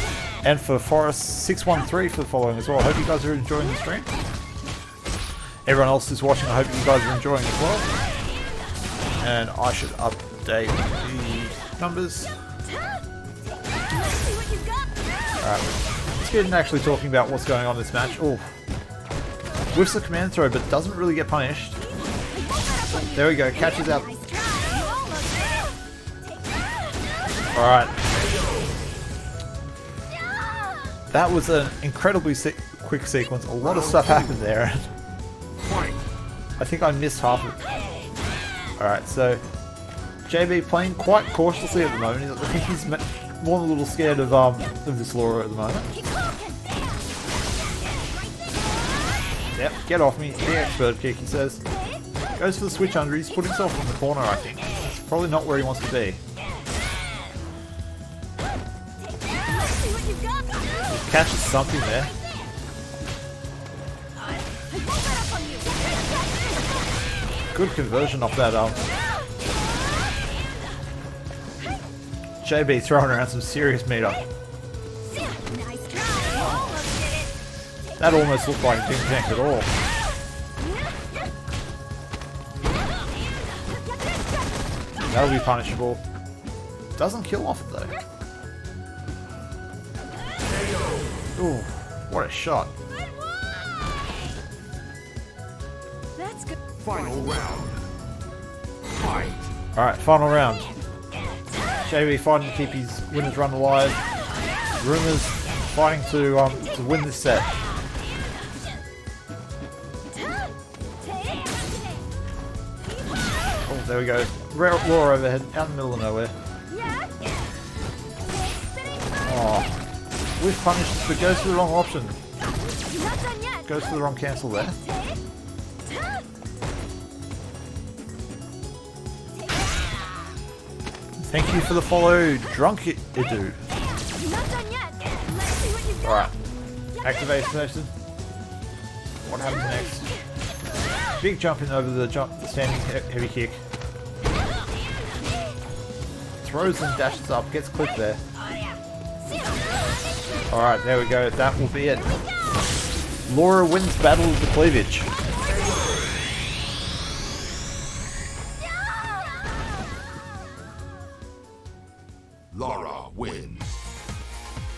and for Forest613 for the following as well. I hope you guys are enjoying the stream. Everyone else who's watching, I hope you guys are enjoying as well. And I should update the numbers. Alright, let's get into actually talking about what's going on in this match. Oh. Whiffs the command throw, but doesn't really get punished. There we go, catches out. Alright. That was an incredibly quick sequence. A lot of stuff happened there. I think I missed half of it. Alright, so JB playing quite cautiously at the moment. I think he's more than a little scared of this Laura at the moment. Yep, get off me. The expert kick, he says. Goes for the switch under. He's put himself in the corner, I think. It's probably not where he wants to be. He catches something there. Good conversion off that JB throwing around some serious meter. That almost looked like it didn't connect at all. That'll be punishable. Doesn't kill off it though. Ooh, what a shot. That's good. Final round. Fight. Alright, final round. JB fighting to keep his winner's run alive. Rumors fighting to win this set. Oh, there we go. Roar overhead, out in the middle of nowhere. Oh, we've punished, but goes for the wrong option. Goes for the wrong cancel there. Thank you for the follow, Drunk Idu. Alright, activate station. What happens next? Big jumping over the standing heavy kick. Throws and dashes up, gets clipped there. Alright, there we go, that will be it. Laura wins Battle of the Cleavage. Laura wins.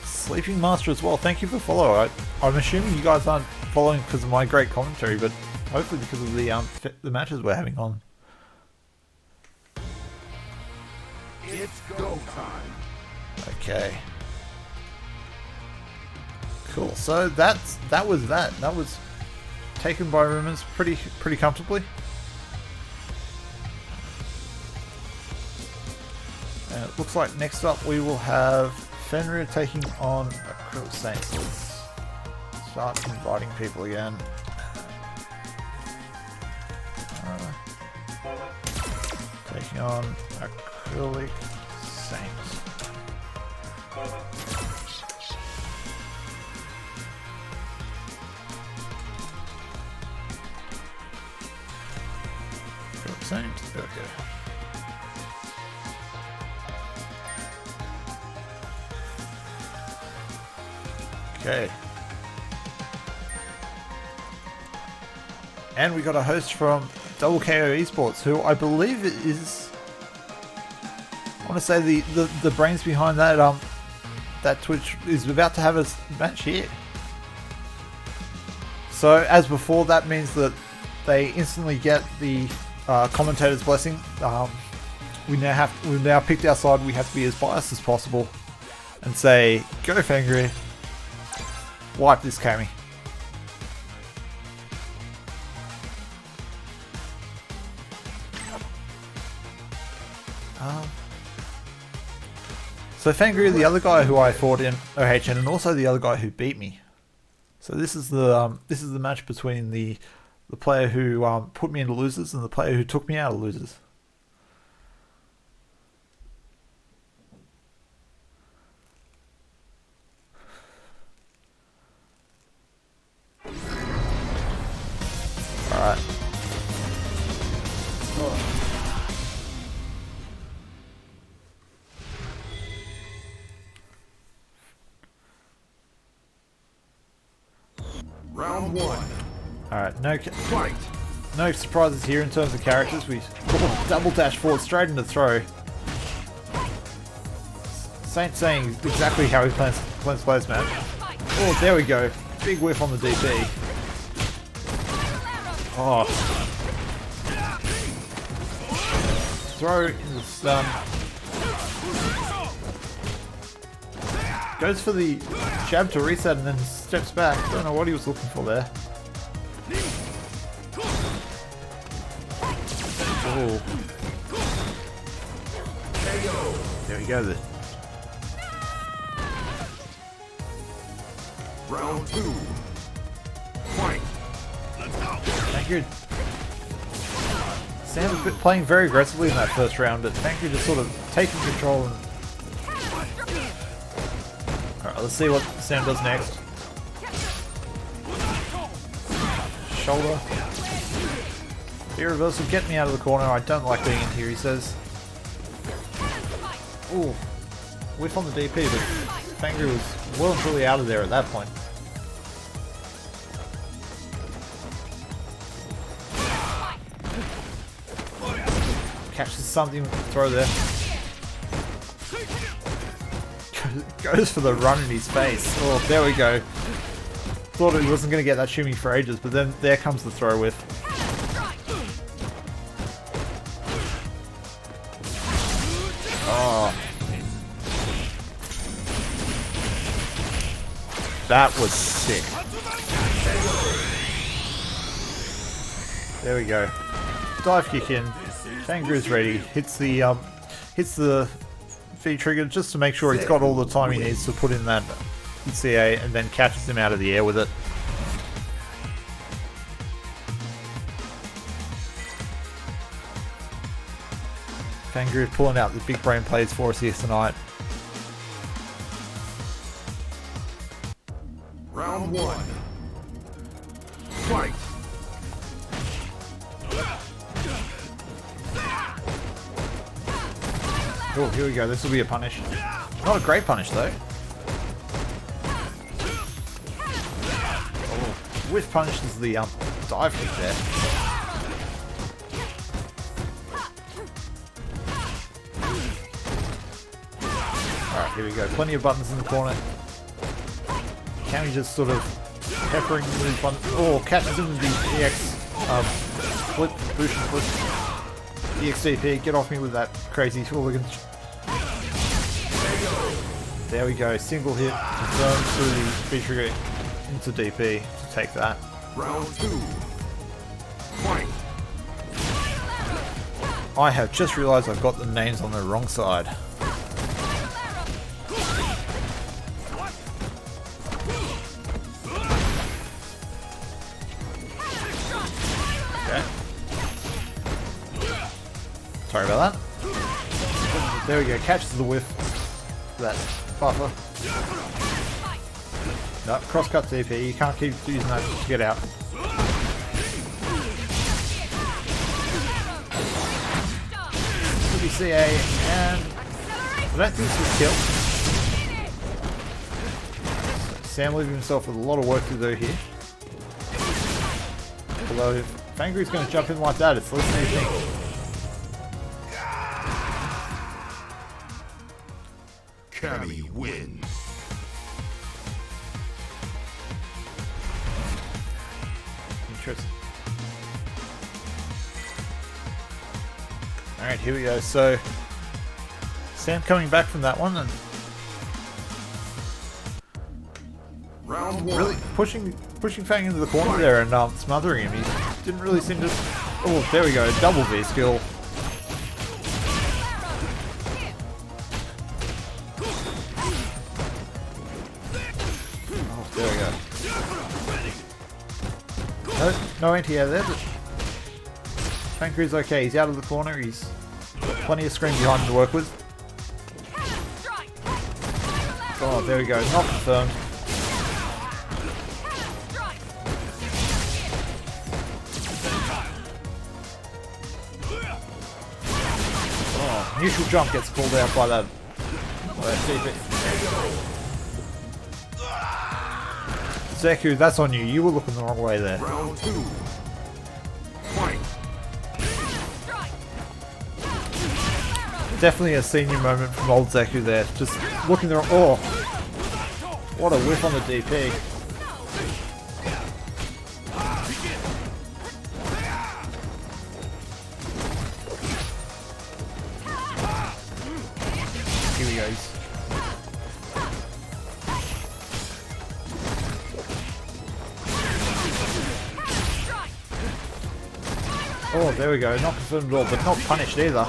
Sleeping Master as well, thank you for follow. I'm assuming you guys aren't following because of my great commentary, but hopefully because of the matches we're having on. It's go time. Okay. Cool. So that was that. That was taken by Rumors pretty comfortably. And it looks like next up we will have Fenrir taking on Acrylic Saints. Let's start inviting people again. Taking on Acrylic Saints. Acrylic Saints. Okay. Okay. And we got a host from Double KO Esports, who I believe is, I want to say the brains behind that that Twitch is about to have a match here. So as before, that means that they instantly get the commentator's blessing. We've now picked our side. We have to be as biased as possible and say, "Go Fangry, wipe this Cammy." So Fangry, the other guy who I fought in OHN, and also the other guy who beat me. So this is the match between the player who put me into losers and the player who took me out of losers. All right. Round one. Alright, Fight. no surprises here in terms of characters. We double dash forward straight into throw. Saint saying exactly how he plans to play this match. Oh, there we go. Big whiff on the DP. Oh. Throw in the stun. Goes for the jab to reset and then steps back. Don't know what he was looking for there. Oh. There we go then. Round two. Fight. Thank you. Sam was playing very aggressively in that first round, but thank you just sort of taking control and... Alright, let's see what Sam does next. Shoulder. Fear reversal, get me out of the corner. I don't like being in here, he says. Ooh. Whiff on the DP, but Fangry was well and truly out of there at that point. Catches something, throw there. Goes for the run in his face. Oh, there we go. Thought he wasn't going to get that shimmy for ages, but then there comes the throw with. That was sick. There we go. Dive kick in. Fangru's ready. Hits the V trigger just to make sure he's got all the time he needs to put in that CA, and then catches him out of the air with it. Fangru pulling out the big brain plays for us here tonight. Round 1. Fight. Oh, here we go. This will be a punish. Not a great punish though. Oh, whiff punishes the dive kick there. Alright, here we go. Plenty of buttons in the corner. Can we just sort of peppering these buttons? Oh, catches him with the EX flip, boost and flip. EXDP, get off me with that crazy hooligan. There we go, single hit, confirmed through the V-trigger into DP to take that. Round 2. Fight. I have just realised I've got the names on the wrong side. Okay. Sorry about that. There we go, catches the whiff. That buffer. No, cross-cut DP, you can't keep using that to get out. Could be CA, and I don't think this was killed. So Sam leaving himself with a lot of work to do here. Although if Fangru's going to jump in like that, it's less than anything. Cammy wins. Interesting. Alright, here we go. So, Sam coming back from that one and Round 1. really pushing Fang into the corner there and smothering him. He didn't really seem to... Oh, there we go. Double V skill. There we go. No anti-air there, but Fangru's okay. He's out of the corner. He's got plenty of screen behind him to work with. Oh, there we go. Not confirmed. Oh, neutral jump gets pulled out by that. Zeku, that's on you. You were looking the wrong way there. Round 2. Fight. Definitely a senior moment from old Zeku there. Just looking the wrong... Oh! What a whiff on the DP. Here he goes. Oh, there we go. Not confirmed at all, but not punished either.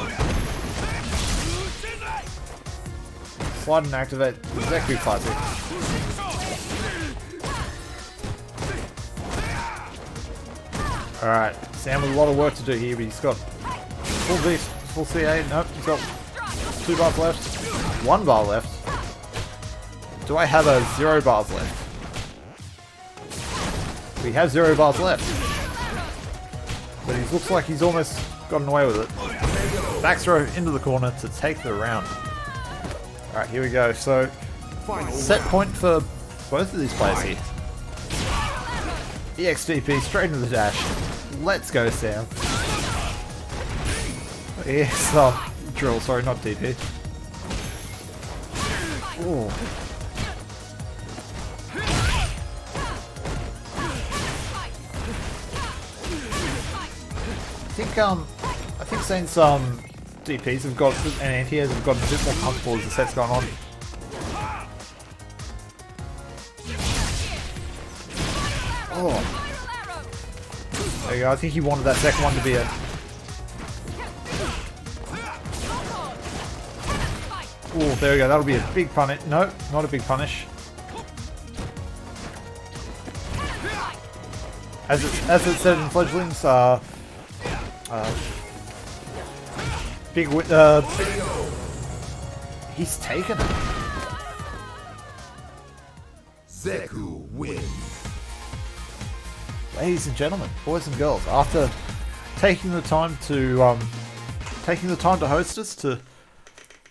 Slide and activate the Zeku classic. Alright, Sam with a lot of work to do here, but he's got full CA. Nope, he's got 2 bars left. 1 bar left. Do I have a 0 bars left? We have 0 bars left. But he looks like he's almost gotten away with it. Back throw into the corner to take the round. Alright, here we go. So, set point for both of these players here. EXDP straight into the dash. Let's go, Sam. Yes, drill, sorry, not DP. Ooh. I think since DPs have got and anti-airs have gotten a bit more comfortable as the set's gone on. Oh. There you go. I think he wanted that second one to be a... Oh, there we go. That'll be a big punish. No, not a big punish. As it said in Fledglings, big he's taken it. Zeku wins. Ladies and gentlemen, boys and girls, after taking the time to host us, to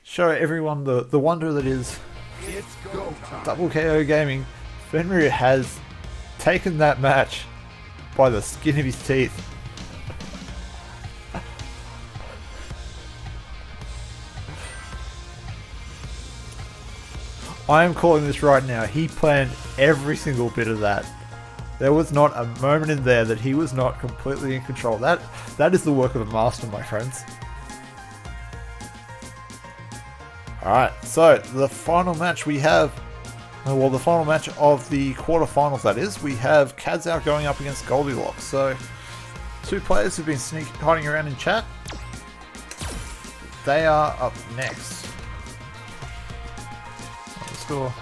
show everyone the wonder that is It's go time. Double KO Gaming, Fenrir has taken that match by the skin of his teeth. I am calling this right now. He planned every single bit of that. There was not a moment in there that he was not completely in control. That is the work of a master, my friends. Alright, so the final match we have, well, the final match of the quarterfinals, that is, we have Kadzao going up against Gogglylock. So, two players who've been hiding around in chat. They are up next. Score.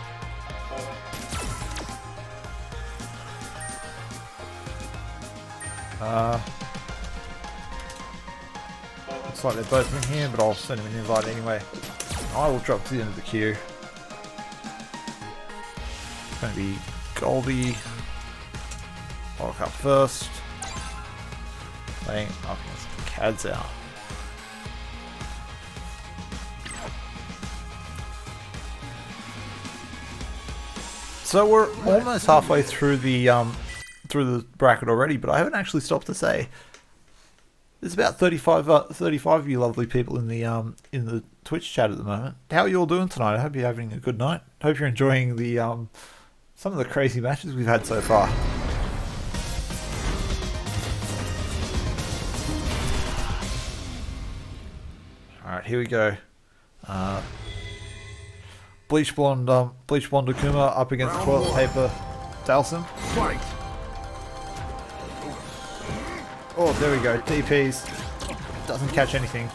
Looks like they're both in here, but I'll send him an invite anyway. I will drop to the end of the queue. It's going to be Goldie. Lock up first. Playing up against Kadzao. So we're almost halfway through the bracket already, but I haven't actually stopped to say there's about 35 of you lovely people in the Twitch chat at the moment. How are you all doing tonight? I hope you're having a good night. Hope you're enjoying the some of the crazy matches we've had so far. All right, here we go. Bleach blonde Akuma up against toilet paper Alison. Fight. Oh, there we go. DPs. Doesn't catch anything.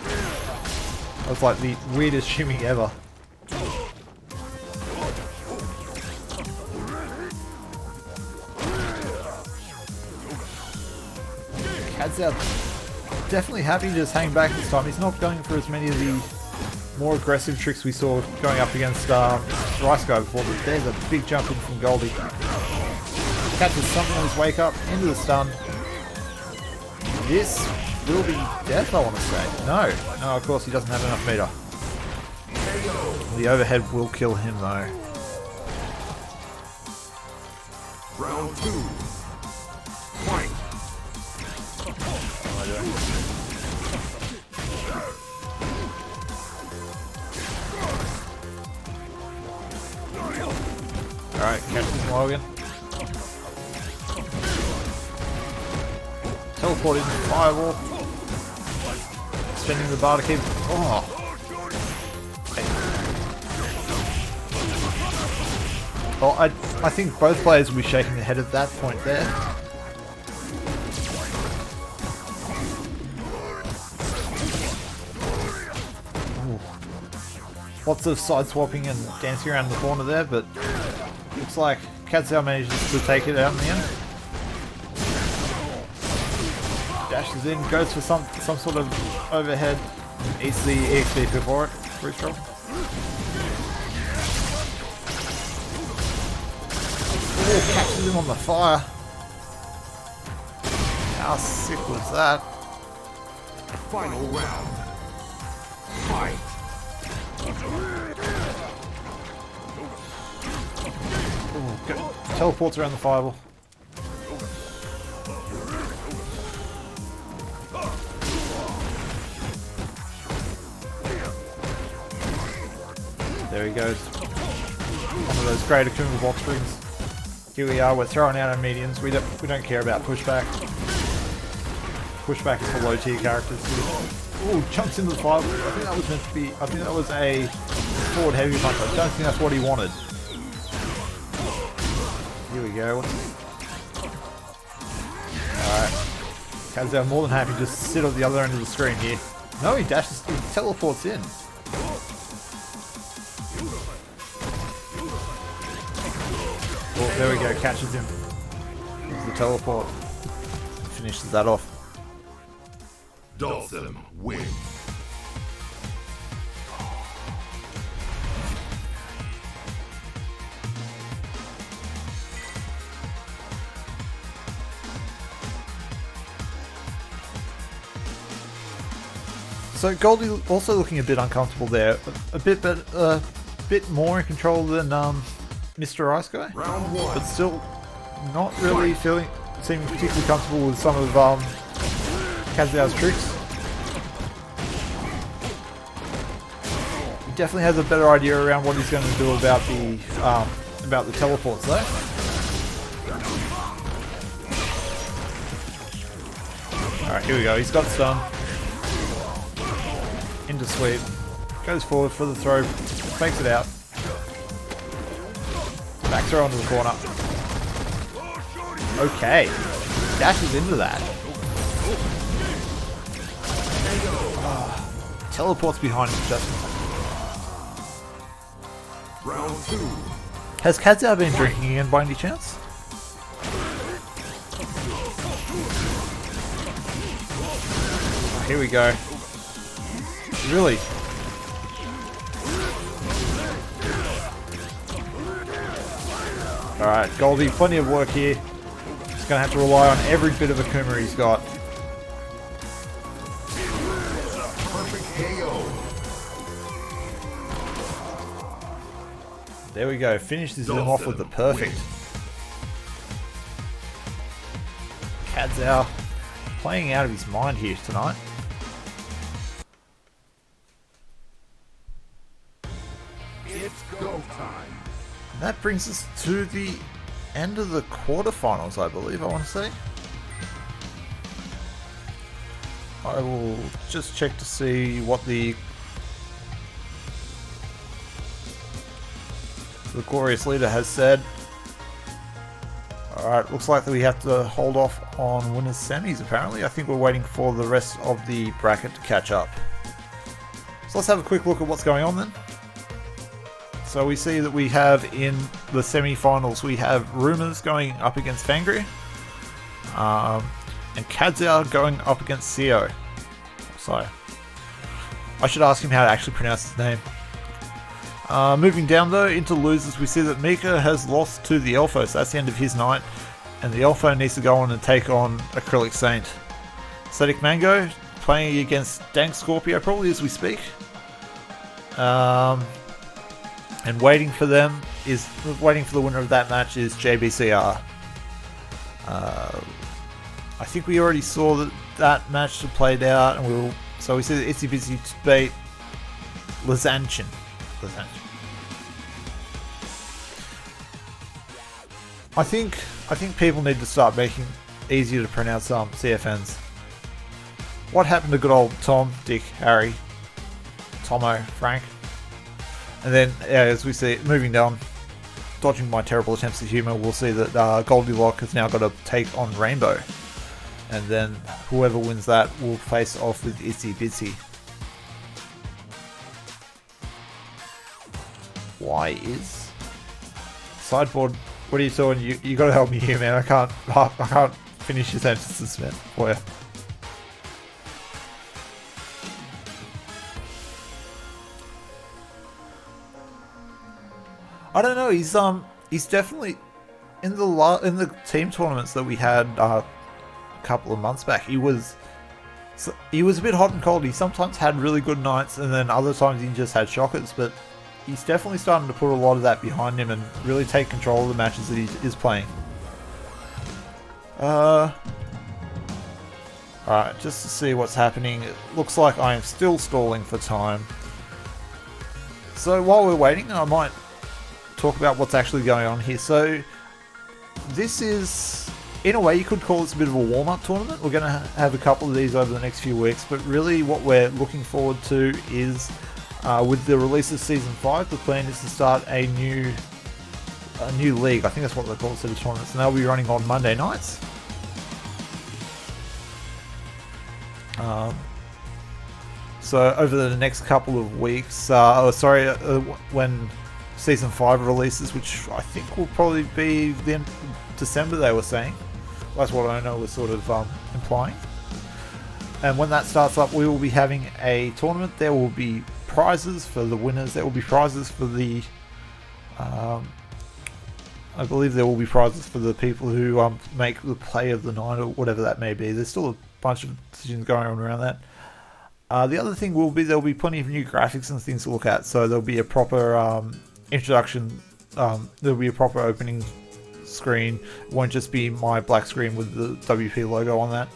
That was like the weirdest shimmy ever. Kadzao definitely happy to just hang back this time. He's not going for as many of the more aggressive tricks we saw going up against Rice Guy before, but there's a big jump in from Goldie. Catches something on his wake up, into the stun. This will be death, I want to say. No, of course he doesn't have enough meter. The overhead will kill him though. Round 2. Fight. What am I doing? Alright, catch this Logan. Teleport into the fireball. Spending the bar to keep. Oh! Well, I think both players will be shaking their head at that point there. Ooh. Lots of side swapping and dancing around the corner there, but looks like Kadzao manages to take it out in the end. Dashes in, goes for some sort of overhead, eats the EXP before it. Pretty strong. Oh, catches him on the fire. How sick was that? Final round. Fight. Ooh, teleports around the fireball. There he goes. One of those great Akuma box rings. Here we are, we're throwing out our medians. We don't care about pushback. Pushback is for low tier characters. Ooh, jumps into the fireball. I think that was meant to be, I think that was a forward heavy punch. I don't think that's what he wanted. Here we we go. Alright. Kazao more than happy to just sit on the other end of the screen here. No, he dashes, he teleports in. Oh, there we go, catches him. There's the teleport. Finishes that off. Dawson win. So Goldie also looking a bit uncomfortable there, a bit more in control than Mr. Ice Guy, Round one. but still not really seeming particularly comfortable with some of Kazuya's tricks. He definitely has a better idea around what he's going to do about the teleports though. Alright, here we go, he's got stun. Into sweep. Goes forward for the throw. Fakes it out. Back throw onto the corner. Okay. Dashes into that. Teleports behind him just. Round two. Has Kazuya been drinking again by any chance? Oh, here we go. Really? Alright, Goldie, plenty of work here. He's going to have to rely on every bit of Akuma he's got. Perfect KO. There we go, finishes him off with the perfect. Kazuya playing out of his mind here tonight. It's go time. And that brings us to the end of the quarterfinals, I believe, I want to say. I will just check to see what the glorious leader has said. Alright, looks like that we have to hold off on winners semis apparently. I think we're waiting for the rest of the bracket to catch up. So let's have a quick look at what's going on then. So we see that we have in the semi-finals, we have Rumors going up against Fangry, and Kazuya going up against Seo. So I should ask him how to actually pronounce his name. Moving down though, into losers, we see that Mika has lost to the Elfo, so that's the end of his night, and the Elfo needs to go on and take on Acrylic Saint. Static Mango playing against Dank Scorpio probably as we speak. And waiting for the winner of that match is JBCR. I think we already saw that match played out, and so we see that Itsy Bitsy beat Lazanchin. I think people need to start making it easier to pronounce CFNs. What happened to good old Tom, Dick, Harry, Tomo, Frank? And then, as we see, moving down, dodging my terrible attempts at humour, we'll see that Gogglylock has now got to take on Rainbow. And then whoever wins that will face off with Itsy Bitsy. Why is sideboard? What are you doing? You got to help me here, man. I can't finish your sentences, man. For you. I don't know. He's definitely in the team tournaments that we had a couple of months back. He was a bit hot and cold. He sometimes had really good nights, and then other times he just had shockers. But he's definitely starting to put a lot of that behind him and really take control of the matches that he is playing. Alright, just to see what's happening. It looks like I am still stalling for time. So while we're waiting, I might talk about what's actually going on here. So this is, in a way, you could call this a bit of a warm-up tournament. We're going to have a couple of these over the next few weeks, but really what we're looking forward to is with the release of Season 5, the plan is to start a new a new league. I think that's what they call it, instead of tournaments. And they'll be running on Monday nights. So over the next couple of weeks, when Season 5 releases, which I think will probably be the end of December, they were saying. That's what I know was sort of implying. And when that starts up, we will be having a tournament. There will be prizes for the winners. There will be prizes for the... I believe there will be prizes for the people who make the play of the night, or whatever that may be. There's still a bunch of decisions going on around that. The other thing will be there'll be plenty of new graphics and things to look at. So there'll be a proper introduction. There'll be a proper opening screen. It won't just be my black screen with the WP logo on that.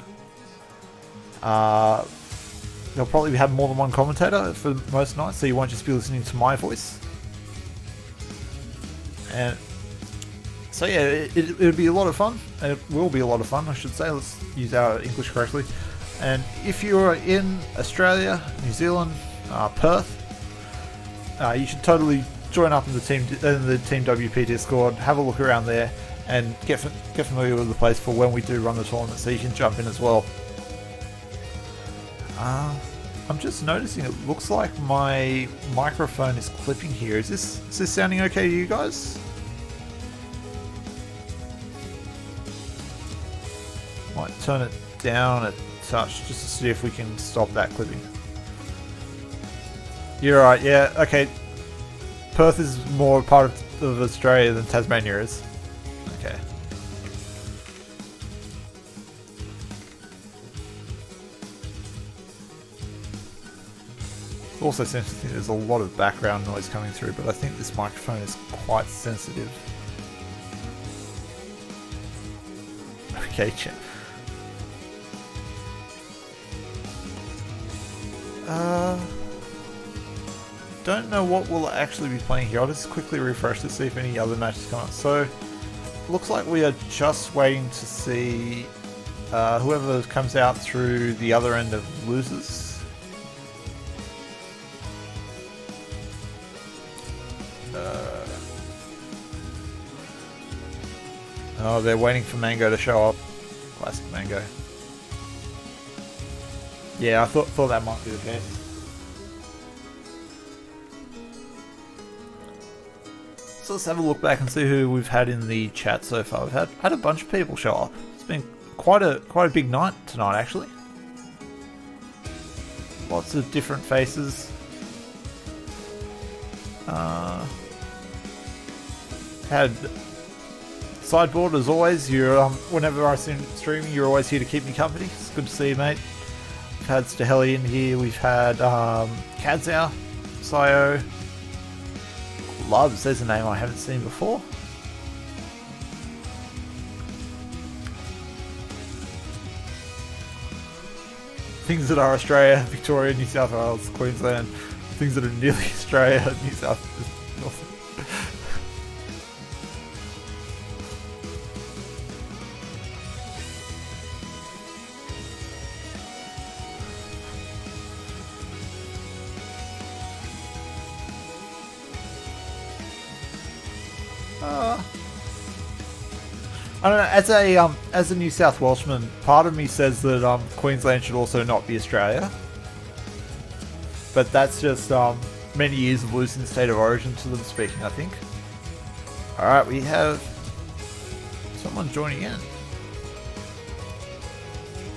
They'll probably have more than one commentator for most nights, so you won't just be listening to my voice. And so yeah, it'll be a lot of fun. It will be a lot of fun, I should say. Let's use our English correctly. And if you're in Australia, New Zealand, Perth, you should totally join up in the Team WP Discord. Have a look around there and get familiar with the place for when we do run the tournament, so you can jump in as well. I'm just noticing it looks like my microphone is clipping here. Is this sounding okay to you guys? Might turn it down a touch just to see if we can stop that clipping. You're right, yeah, okay. Perth is more part of Australia than Tasmania is. Okay. Also seems to think there's a lot of background noise coming through, but I think this microphone is quite sensitive. Okay, chat. Don't know what we'll actually be playing here. I'll just quickly refresh to see if any other matches come up. So, looks like we are just waiting to see whoever comes out through the other end of losers. Oh, they're waiting for Mango to show up. Classic Mango. Yeah, I thought that might be the case. So let's have a look back and see who we've had in the chat so far. We've had a bunch of people show up. It's been quite a big night tonight, actually. Lots of different faces. Had Sideboard as always. You're whenever I see streaming, you're always here to keep me company. It's good to see you, mate. We've had Staheli in here. We've had Kadzau, Sayo, Loves. There's a name I haven't seen before. Things that are Australia, Victoria, New South Wales, Queensland. Things that are nearly Australia, New South Wales. I don't know, as a New South Welshman, part of me says that Queensland should also not be Australia. But that's just many years of losing state of origin to them speaking, I think. Alright, we have someone joining in.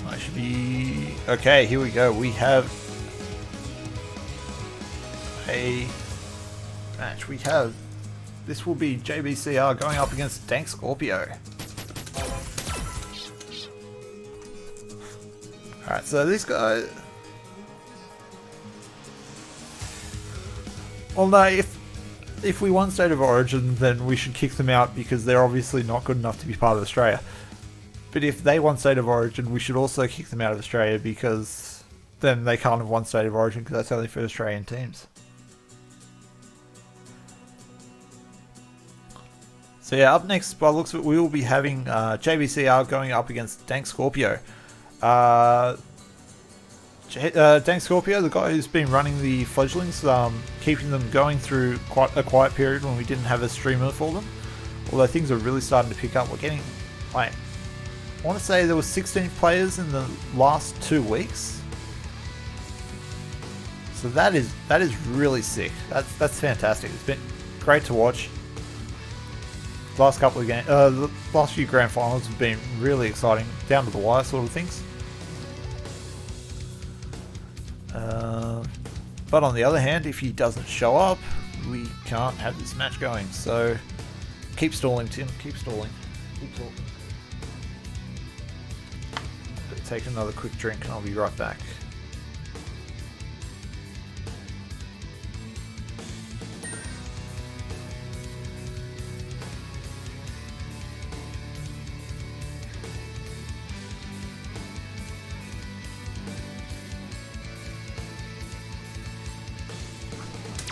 I should be... Okay, here we go. We have a match. We have... This will be JBCR going up against Dank Scorpio. Alright, so this guy... Well, no, if we won State of Origin, then we should kick them out because they're obviously not good enough to be part of Australia. But if they won State of Origin, we should also kick them out of Australia because then they can't have won State of Origin because that's only for Australian teams. So yeah, up next, by the looks of it, we will be having JBCR going up against Dank Scorpio. Dank Scorpio, the guy who's been running the fledglings, keeping them going through quite a quiet period when we didn't have a streamer for them. Although things are really starting to pick up. We're getting, like, I want to say there were 16 players in the last 2 weeks. So that is really sick. That's fantastic. It's been great to watch. Last couple of games, the last few grand finals have been really exciting, down to the wire sort of things. But on the other hand, if he doesn't show up, we can't have this match going. So keep stalling, Tim. Keep stalling. Keep talking. Take another quick drink and I'll be right back.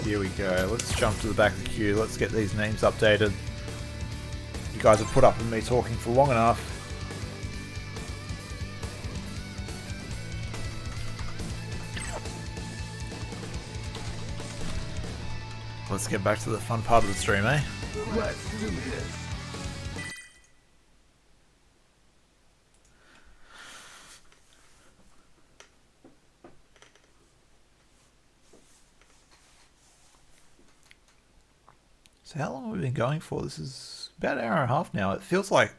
Here we go. Let's jump to the back of the queue. Let's get these names updated. You guys have put up with me talking for long enough. Let's get back to the fun part of the stream, eh? Let's do this. So how long have we been going for? This is about an hour and a half now. It feels like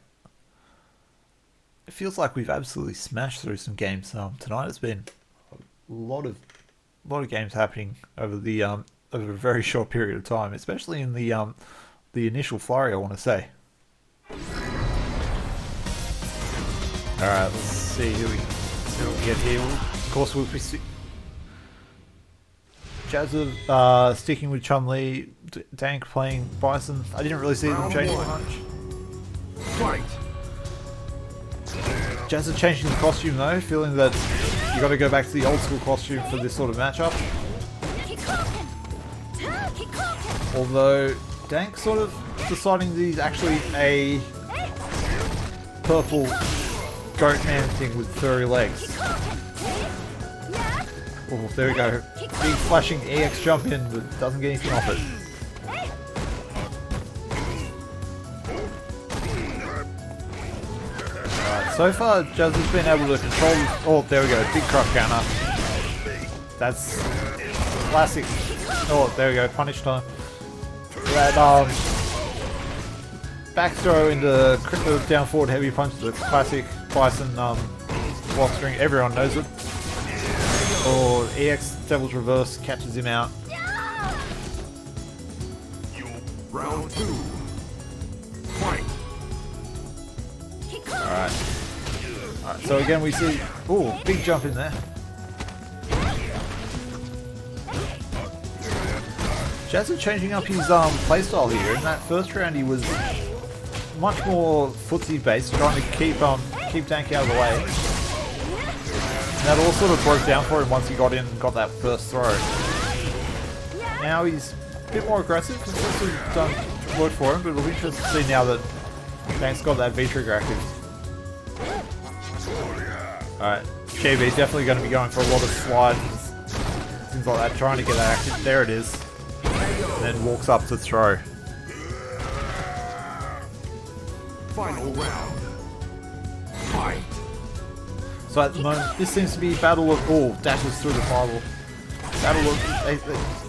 we've absolutely smashed through some games tonight. It's been a lot of games happening over the over a very short period of time, especially in the initial flurry, I want to say. All right, let's see who we get here. Of course, we'll be Jezza sticking with Chun-Li, Dank playing Bison. I didn't really see them changing much. Fight. Jezza changing the costume though, feeling that you got to go back to the old school costume for this sort of matchup. Although Dank sort of deciding that he's actually a purple goat man thing with furry legs. Oh, there we go. Big flashing EX jump in, but doesn't get anything off it. Alright, so far Jezza's been able to control. Oh, there we go. Big crush counter. That's classic. Oh, there we go. Punish time. That back throw into down forward heavy punch, the classic Bison block string. Everyone knows it. Or EX Devil's Reverse catches him out. Round 2. Fight. Alright, so again we see, ooh, big jump in there. Jezza changing up his playstyle here. In that first round he was much more footsie based, trying to keep Dank out of the way. And that all sort of broke down for him once he got in and got that first throw. Now he's a bit more aggressive. It's also done work for him, but it'll be interesting to see now that Dank's got that V-trigger active. Alright, JB's definitely going to be going for a lot of slides, things like that, trying to get that active. There it is. And then walks up to throw. Final round. Fight. So at the moment, this seems to be battle of... Oh, dashes through the firewall. Battle of... They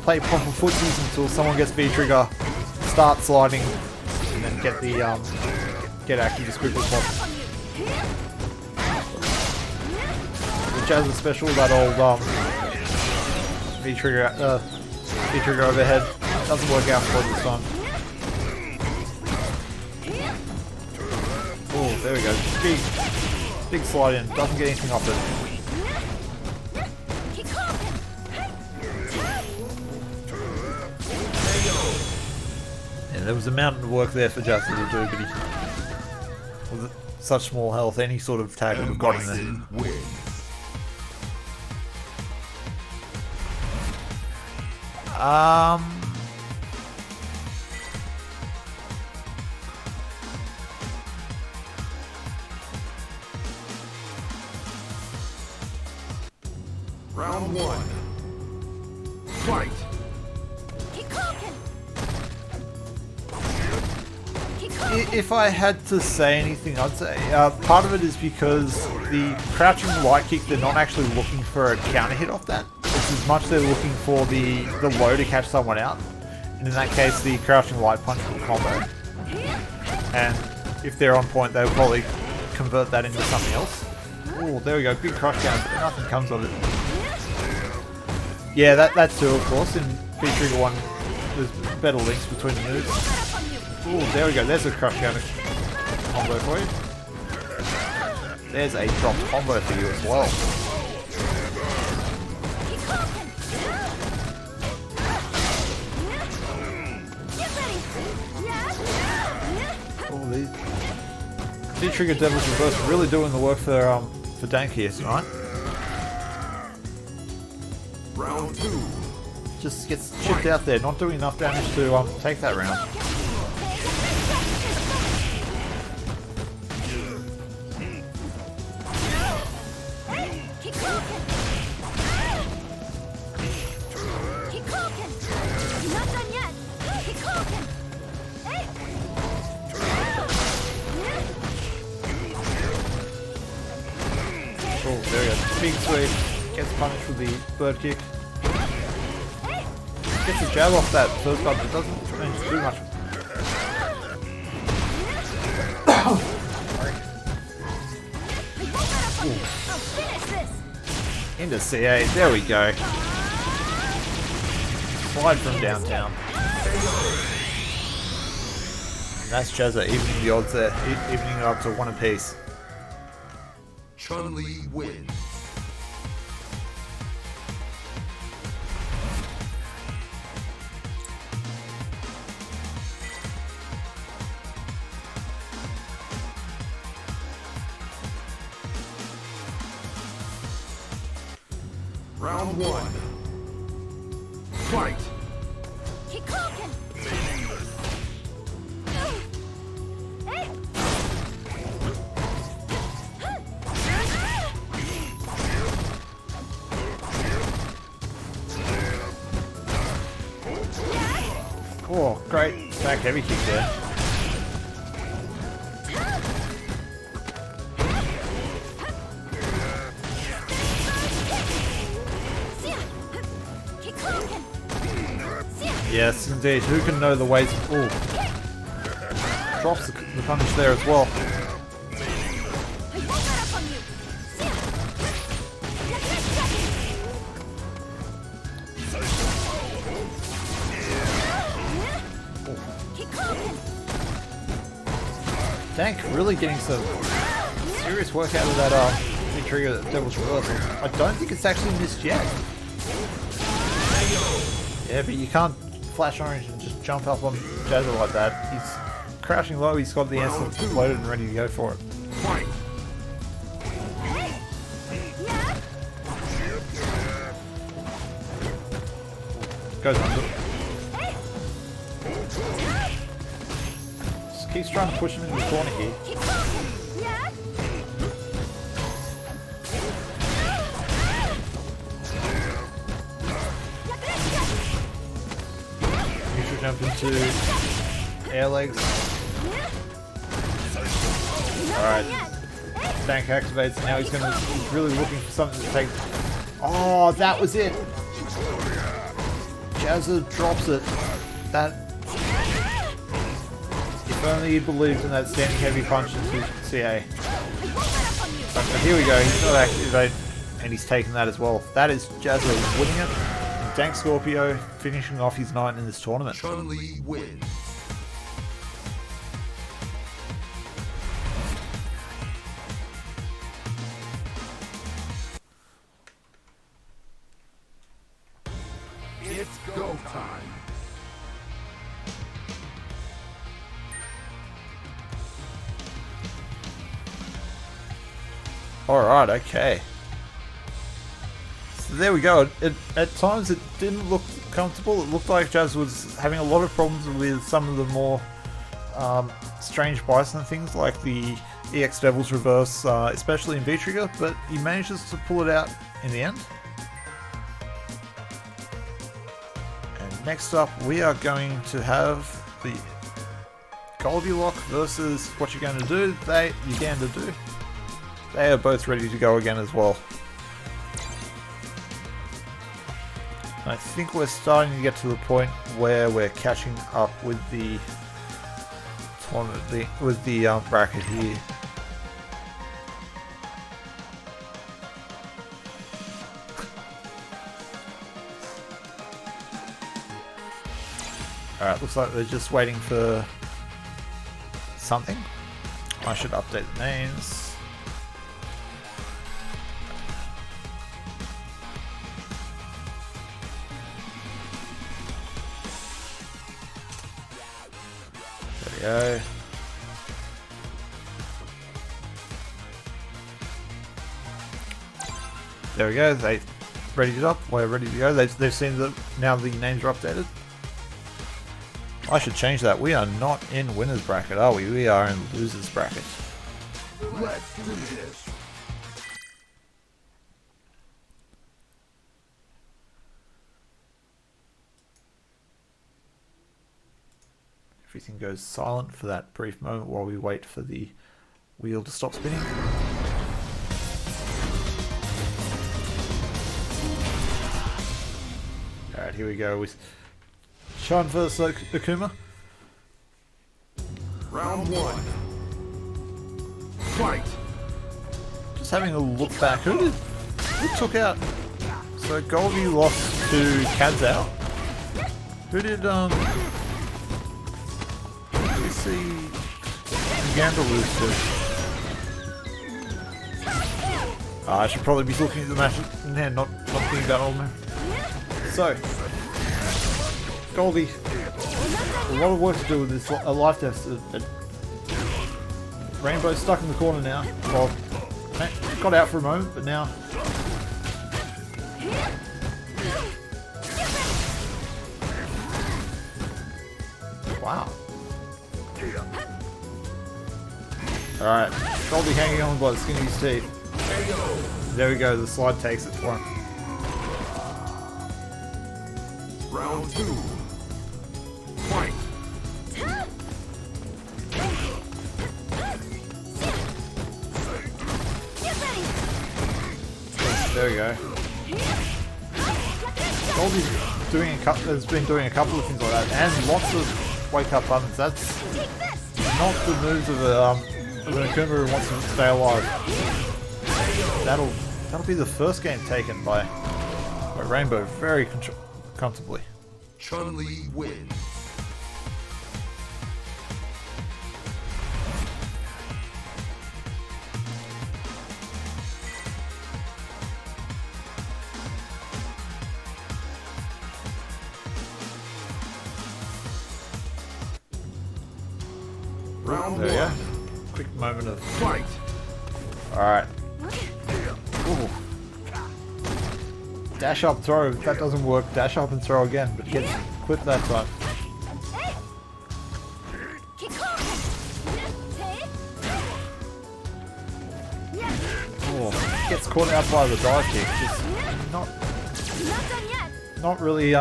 play proper footsies until someone gets V-trigger, start sliding, and then get the get active as quickly as possible. The Jezza special, that old V-trigger overhead, doesn't work out for this time. Oh, there we go. Big slide in, doesn't get anything off it. Yeah, there was a mountain of work there for Jezza to do, but he, with such small health, any sort of tag would have got him there. Round 1. Fight. If I had to say anything, I'd say part of it is because the crouching light kick, they're not actually looking for a counter hit off that. It's as much they're looking for the low to catch someone out. And in that case, the crouching light punch will combo. And if they're on point, they'll probably convert that into something else. Oh, there we go, big crush down, but nothing comes of it. Yeah, that's too, of course. In V-Trigger 1, there's better links between the moves. Oh, there we go, there's a crush down combo for you. There's a dropped combo for you as well. Oh, these V-Trigger Devil's Reverse really doing the work for Dank here tonight. Round 2. Just gets chipped out there, not doing enough damage to take that round. Oh, there we go. Big sweep. Gets punished with the bird kick. Gets a jab off that first bump, but doesn't manage to do much. Into CA. There we go. Slide from downtown. And that's Jezza evening the odds there, evening it up to 1 apiece. Chun-Li wins. Round 1. Fight! Oh, great back heavy kick there. Yes, indeed. Who can know the ways? Oh, drops the punish there as well. Dank really getting some serious work out of that V-Trigger Devil's Reversal. I don't think it's actually missed yet. Yeah, but you can't flash orange and just jump up on Jezza like that. He's crouching low, he's got the answer loaded and ready to go for it. Fight! Goes under. Just keeps trying to push him into the corner here. Neutral jump into air legs. Alright. Dank activates, now he's really looking for something to take. Oh, that was it! Jezza drops it. That. If only he believed in that standing heavy punch into CA. But here we go, he's not activated and he's taken that as well. That is Jezza winning it. And Dank Scorpio finishing off his night in this tournament. Chun-Li wins. It's go time. Alright, okay. So there we go. At times it didn't look comfortable. It looked like Jazz was having a lot of problems with some of the more strange Bison things like the EX Devil's Reverse, especially in V-Trigger, but he manages to pull it out in the end. And next up we are going to have the Gogglylock versus what you're going to do. You're going to do. They are both ready to go again as well. I think we're starting to get to the point where we're catching up with the tournament, with the bracket here. Alright, looks like they're just waiting for something. I should update the names. There we go. There we go. They readied it up. We're ready to go. They've seen that now the names are updated. I should change that. We are not in winners bracket, are we? We are in losers bracket. Let's do this. Everything goes silent for that brief moment while we wait for the wheel to stop spinning. Alright, here we go with Sean versus Akuma. Round 1. Fight. Just having a look back, who took out? So Goldie lost to Kazao. Who did we see Uganda lose to? I should probably be looking at the match in hand, not thinking about old man. So Goldie, a lot of work to do with this life deficit. Rainbow's stuck in the corner now. Well, got out for a moment, but now. Wow. Alright, Goldie hanging on by the skin of his teeth. There we go, the slide takes it for him. Round 2. Fight. There we go. Goldie's has been doing a couple of things like that, and lots of wake up buttons. That's not the moves of an Akuma who wants to stay alive. That'll be the first game taken by Rainbow very comfortably. Chun-Li wins. Round 1. There we go. Quick moment of Fight. Alright. Ooh. Dash up throw, if that doesn't work, dash up and throw again, but gets clipped that time. Oh, gets caught out by the dive kick, just not really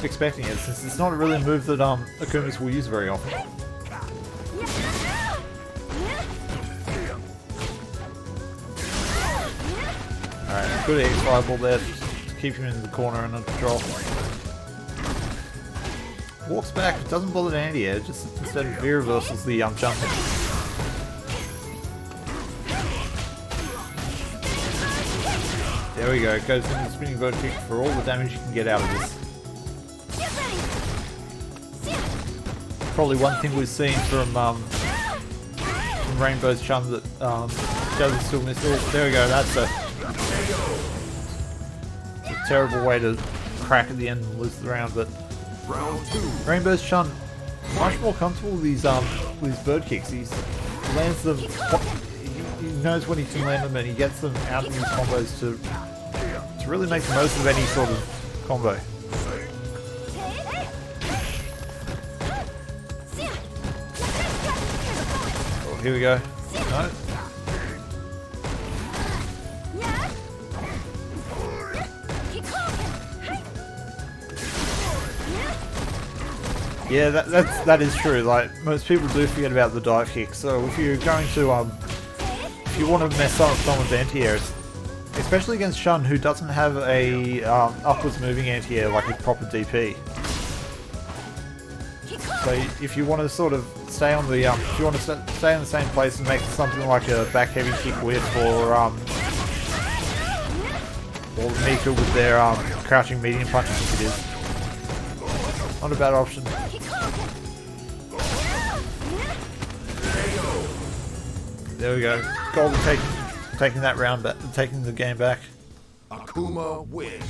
expecting it, since it's not really a move that Akumas will use very often. Alright, good X fireball there to keep him in the corner and under control. Walks back, doesn't bother to anti-air, just instead of V-reversals the jumping. There we go, goes into the spinning bird kick for all the damage you can get out of this. Probably one thing we've seen from Rainbow's Chum that Jezza still missed. Oh, there we go, that's a terrible way to crack at the end and lose the round, but Round 2. Rainbow's Chun much more comfortable with these bird kicks. He lands them. He knows when he can land them, and he gets them out of these combos to really make the most of any sort of combo. Oh, here we go. No. Yeah, that is true. Like, most people do forget about the dive kick. So if you're going to if you want to mess up someone's anti-airs, especially against Shun, who doesn't have a upwards moving anti-air like a proper DP. So if you want to sort of stay on the if you want to stay in the same place and make something like a back heavy kick whip or Mika with their crouching medium punch, I think it is. Not a bad option. There we go. Golden taking that round back, taking the game back. Akuma wins.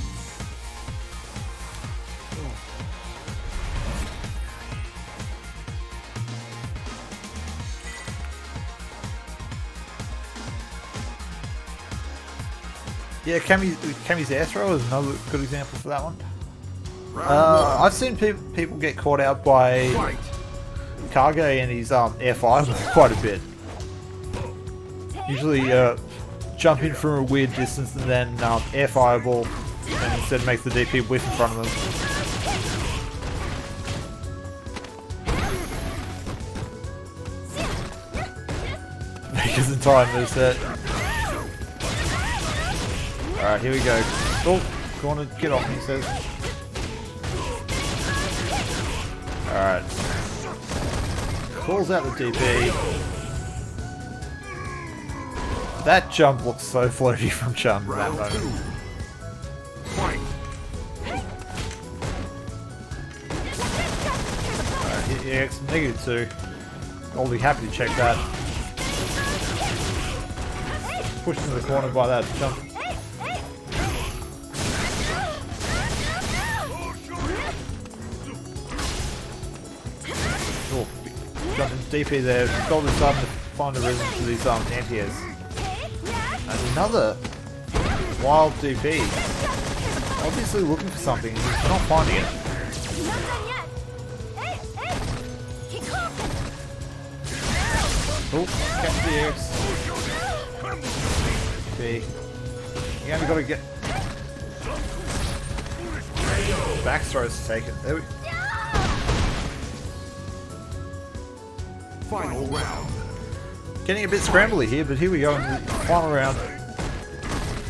Yeah, Kami's air throw is another good example for that one. Round I've seen people get caught out by one. Fight. Kage and his air fireball quite a bit. Usually jump in from a weird distance and then air fireball, and instead make the DP whiff in front of them. Because in time moveset. Alright, here we go. Oh, want to get off me, he says. Alright. Calls out the DP. That jump looks so floaty from Chum in that moment. Fight. Alright, EX -2. I'll be happy to check that. Pushed into the corner by that jump. Oh, jumping DP there. Gold is starting to find a rhythm to these anti-airs. And another wild DP. Obviously looking for something, and he's not finding it. Oh, catch the X. DP. You only got to get back throws to take it. There we Final round. Getting a bit scrambly here, but here we go in the final round.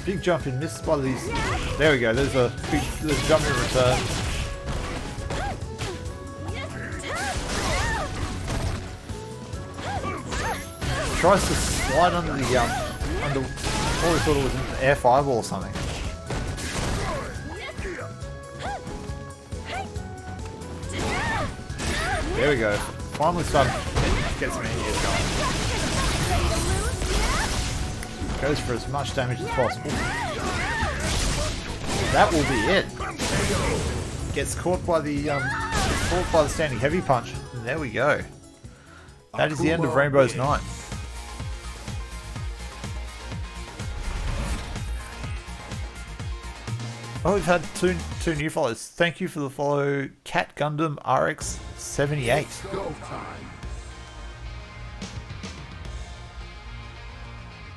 Big jump in, missed by these. There we go. There's a jump in return. Tries to slide under the under what we thought it was an air fireball or something. There we go. Finally starting to get some anti-airs going. Goes for as much damage as possible. That will be it. Gets caught by the standing heavy punch. And there we go. That is the end of Rainbow's night. Oh, we've had two new follows. Thank you for the follow, Cat Gundam RX78. Go time.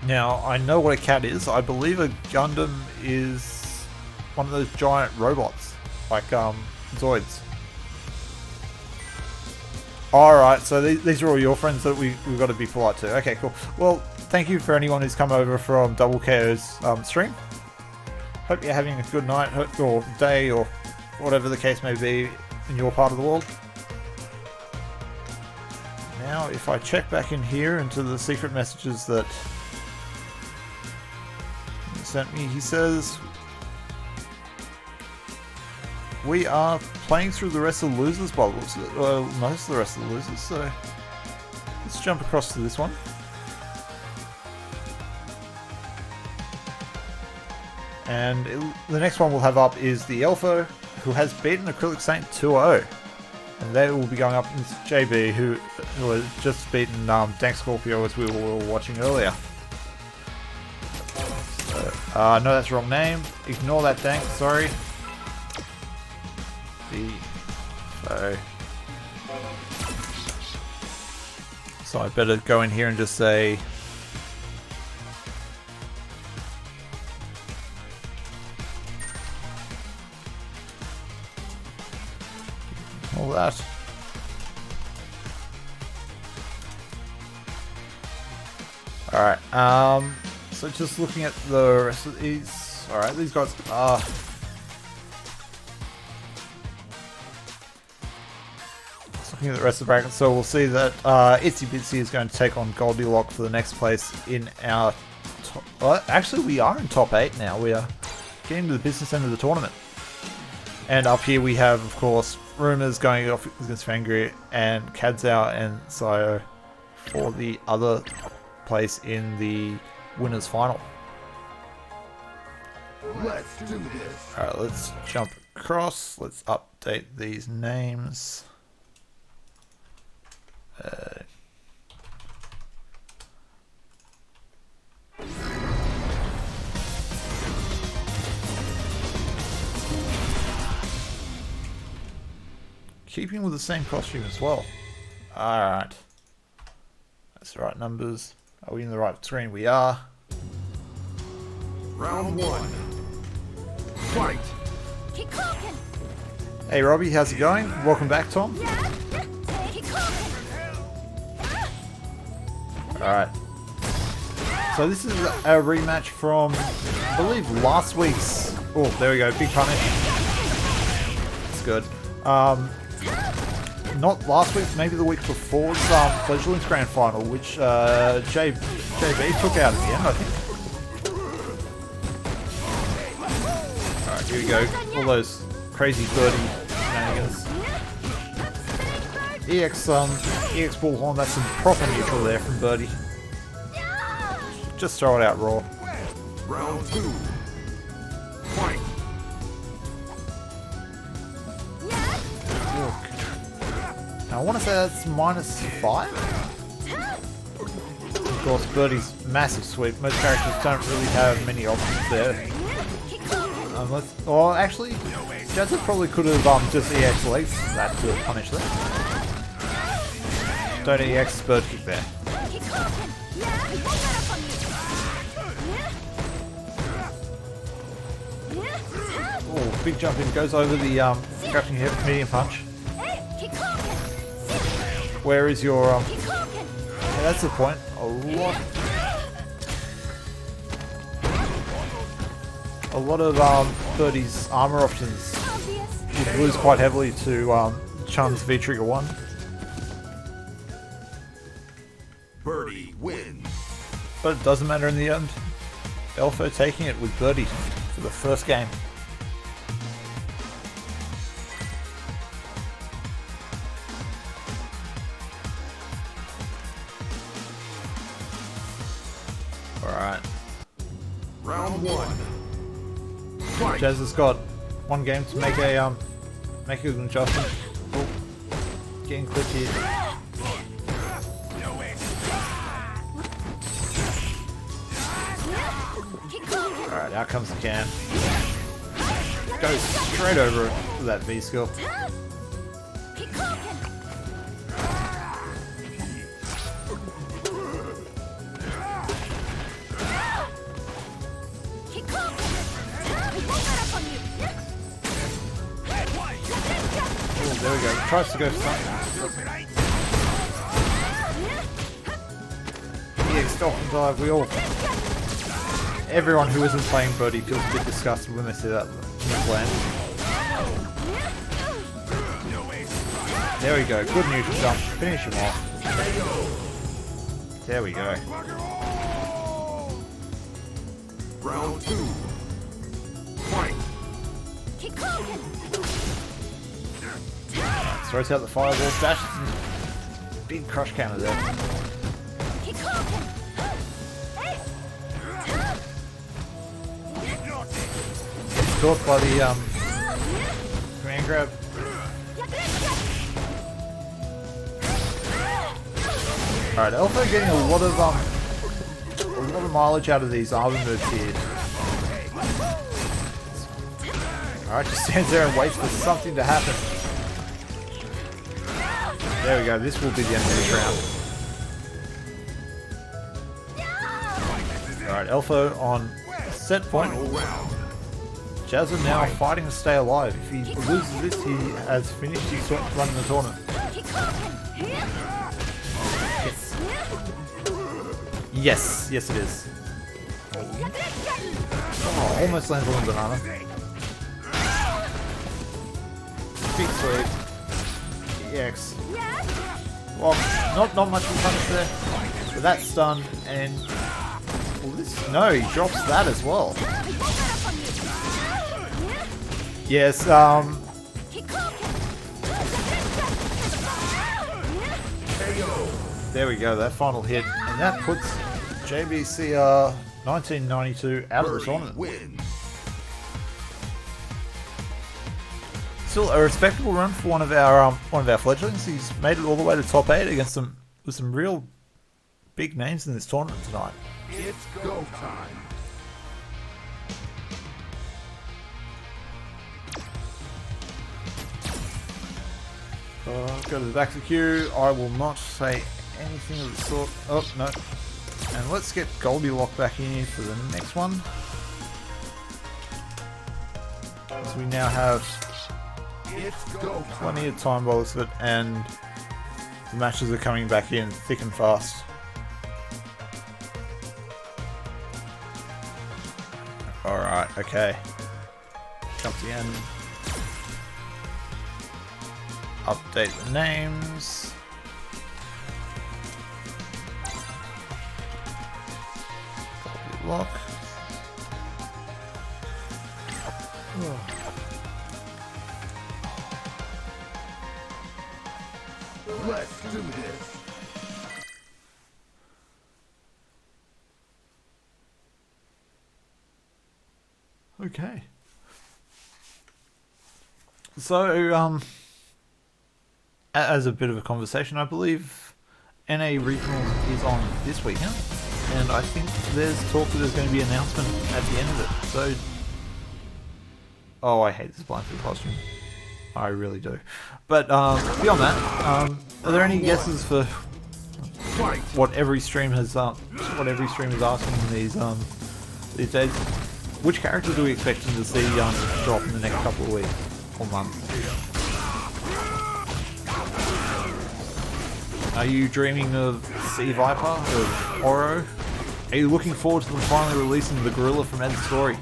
Now, I know what a cat is. I believe a Gundam is one of those giant robots, like Zoids. Alright, so these are all your friends that we've got to be polite to. Okay, cool. Well, thank you for anyone who's come over from Double KO's stream. Hope you're having a good night or day or whatever the case may be in your part of the world. Now, if I check back in here into the secret messages that he sent me, he says we are playing through the rest of the losers bubbles, well, most of the rest of the losers, so let's jump across to this one. And the next one we'll have up is the Elfo, who has beaten Acrylic Saint 2-0. And they will be going up against JB, who has just beaten Dank Scorpio, as we were watching earlier. So, no, that's the wrong name. Ignore that, Dank, sorry. So I better go in here and just say... all that. Alright, so just looking at the rest of these. Alright, these guys are... Just looking at the rest of the bracket, so we'll see that Itsy Bitsy is going to take on Gogglylock for the next place in our top... Well, actually, we are in top 8 now. We are getting to the business end of the tournament. And up here we have, of course, Rumours going off against Fang and Kadzao and Sayo for the other place in the winners final. Let's do this. Alright, let's jump across. Let's update these names. Keeping with the same costume as well. Alright. That's the right numbers. Are we in the right screen? We are. Round 1. Fight. Hey Robbie, how's it going? Welcome back, Tom. Alright. So this is a rematch from, I believe, last week's... Oh, there we go. Big punish. That's good. Not last week, maybe the week before's Fledgling's Grand Final, which JB took out at the end, I think. Alright, here we go. All those crazy birdie shenanigans. EX Bullhorn, that's some proper neutral there from Birdie. Just throw it out raw. Round 2. Fight. Now, I want to say that's -5. Of course, Birdie's massive sweep. Most characters don't really have many options there. Unless, or actually, Jezza probably could have just EX legs that to punish them. Don't EX Bird Kick there. Oh, big jump in, goes over the crouching hip, medium punch. Where is your yeah, that's the point. A lot of Birdie's armor options would lose quite heavily to Chun's V-Trigger 1. Birdie wins. But it doesn't matter in the end. Elfo taking it with Birdie for the first game. Alright. Round 1. Fight. Jezza's got one game to make a an adjustment. Oh, getting clipped here. Alright, out comes the can. Goes straight over it for that V skill. Oh, there we go. Tries to go for something. EX Dolphin Dive, we all... Everyone who isn't playing Birdie feels a bit disgusted when they see that land. There we go, good neutral jump, finish him off. There we go. Round 2. Fight. Throws out the fireball, dashes, big crush counter there. Gets caught by the command grab. Alright, Elfo getting a lot of mileage out of these armor moves here. Alright, just stands there and waits for something to happen. There we go, this will be the end of this round. Alright, Elfo on set point. Jezza now fighting to stay alive. If he loses this, he has finished his run in the tournament. Yes, yes it is. Oh, almost lands on the banana. Big sweep. EX. Well, not much of a punish there. But that's stunned and well, no, he drops that as well. Yes, there we go, that final hit, and that puts JBCR 1992 out of the tournament. Still a respectable run for one of our fledglings. He's made it all the way to top 8 against some real big names in this tournament tonight. It's go time. Go to the back of the queue. I will not say anything of the sort. Oh, no. And let's get Gogglylock back in here for the next one. So we now have plenty of time by the looks of it, and the matches are coming back in thick and fast. Alright, okay. Jump to the end. Update the names. Lock. Let's do this. Okay. So, as a bit of a conversation, I believe NA Regional is on this weekend, and I think there's talk that there's going to be an announcement at the end of it. So, oh, I hate this Blanca costume. I really do. But beyond that, are there any guesses for what every stream is asking these days? Which character do we expect them to see drop in the next couple of weeks or months? Are you dreaming of Sea Viper, of Oro? Are you looking forward to them finally releasing the gorilla from Ed's story?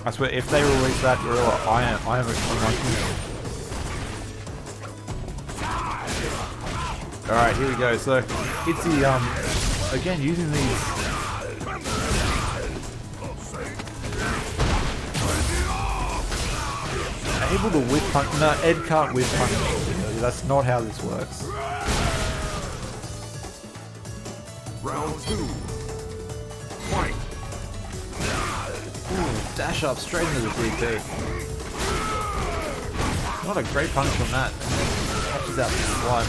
I swear, if they release that gorilla, I am a monkey. Alright, here we go. So, it's the, again, using these... able to whip punch. No, Ed can't whip punch. That's not how this works. Round 2. Fight. Ooh, dash up straight into the DP. Not a great punish on that. Catches out the slide.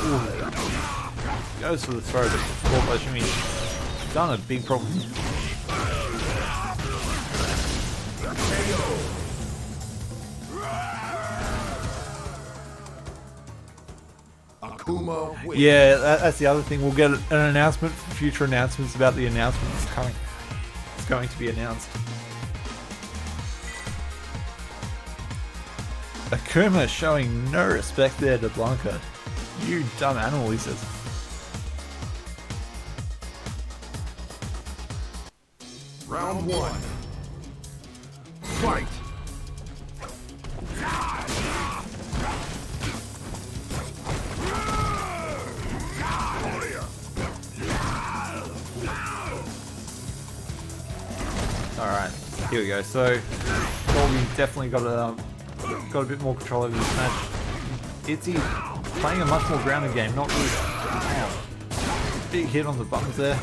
Ooh. Goes for the throw, but before by Jimmy. Done a big problem. Yeah, that's the other thing. We'll get an announcement, future announcements about the announcement that's coming. It's going to be announced. Akuma showing no respect there to Blanca. You dumb animal, he says. Round 1. Fight. Alright, here we go. So, Goldie definitely got a bit more control over this match. Itzy playing a much more grounded game, not really. Wow. Big hit on the buttons there.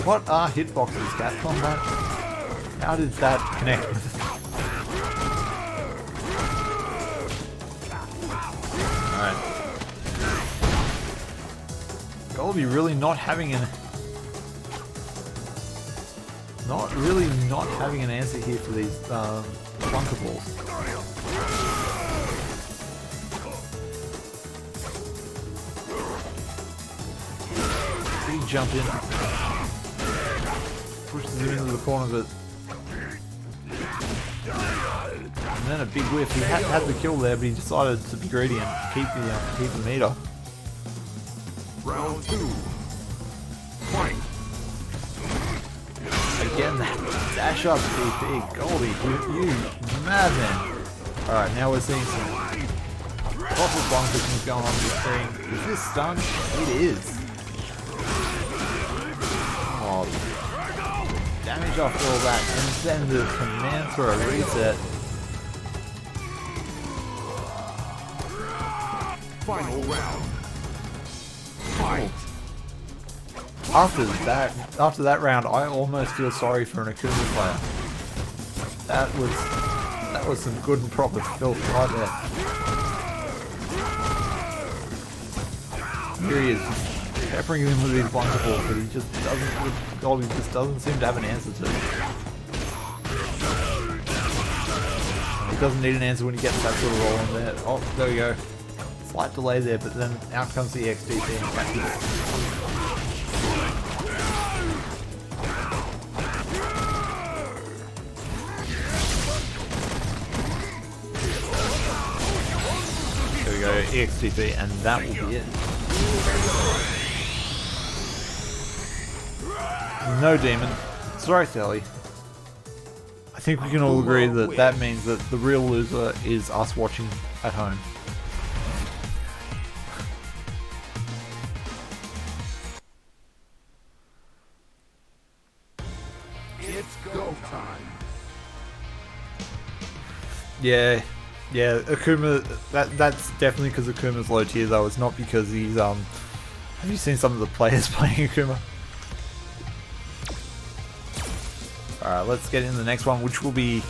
What are hitboxes, Capcom? How did that connect with it? Alright. Goldie really not having an answer here for these Blanca balls. Big jump in. Pushes him into the corner, but And then a big whiff. He had the kill there, but he decided to be greedy and keep the meter. Round 2. Fight. Again, that dash up DP. Goldie, you madman. Alright, now we're seeing some proper Blanca things going on the screen. Is this stun? It is. Oh, damage after all that, and then the command for a reset. Final round. Fight. After that round, I almost feel sorry for an Akuma player. That was some good and proper filth right there. Here he is, peppering him with these Blanca balls, but he just doesn't. Goldie just doesn't seem to have an answer to it. He doesn't need an answer when he gets that sort of roll on there. Oh, there we go. Slight delay there, but then out comes the XDP and catches. There we go, EXTP, and that will be it. No demon. Sorry, Sally. I think we can all agree that that means that the real loser is us watching at home. It's go time. Yeah, Akuma, that's definitely because Akuma's low tier though, it's not because he's, have you seen some of the players playing Akuma? Alright, let's get into the next one, which will be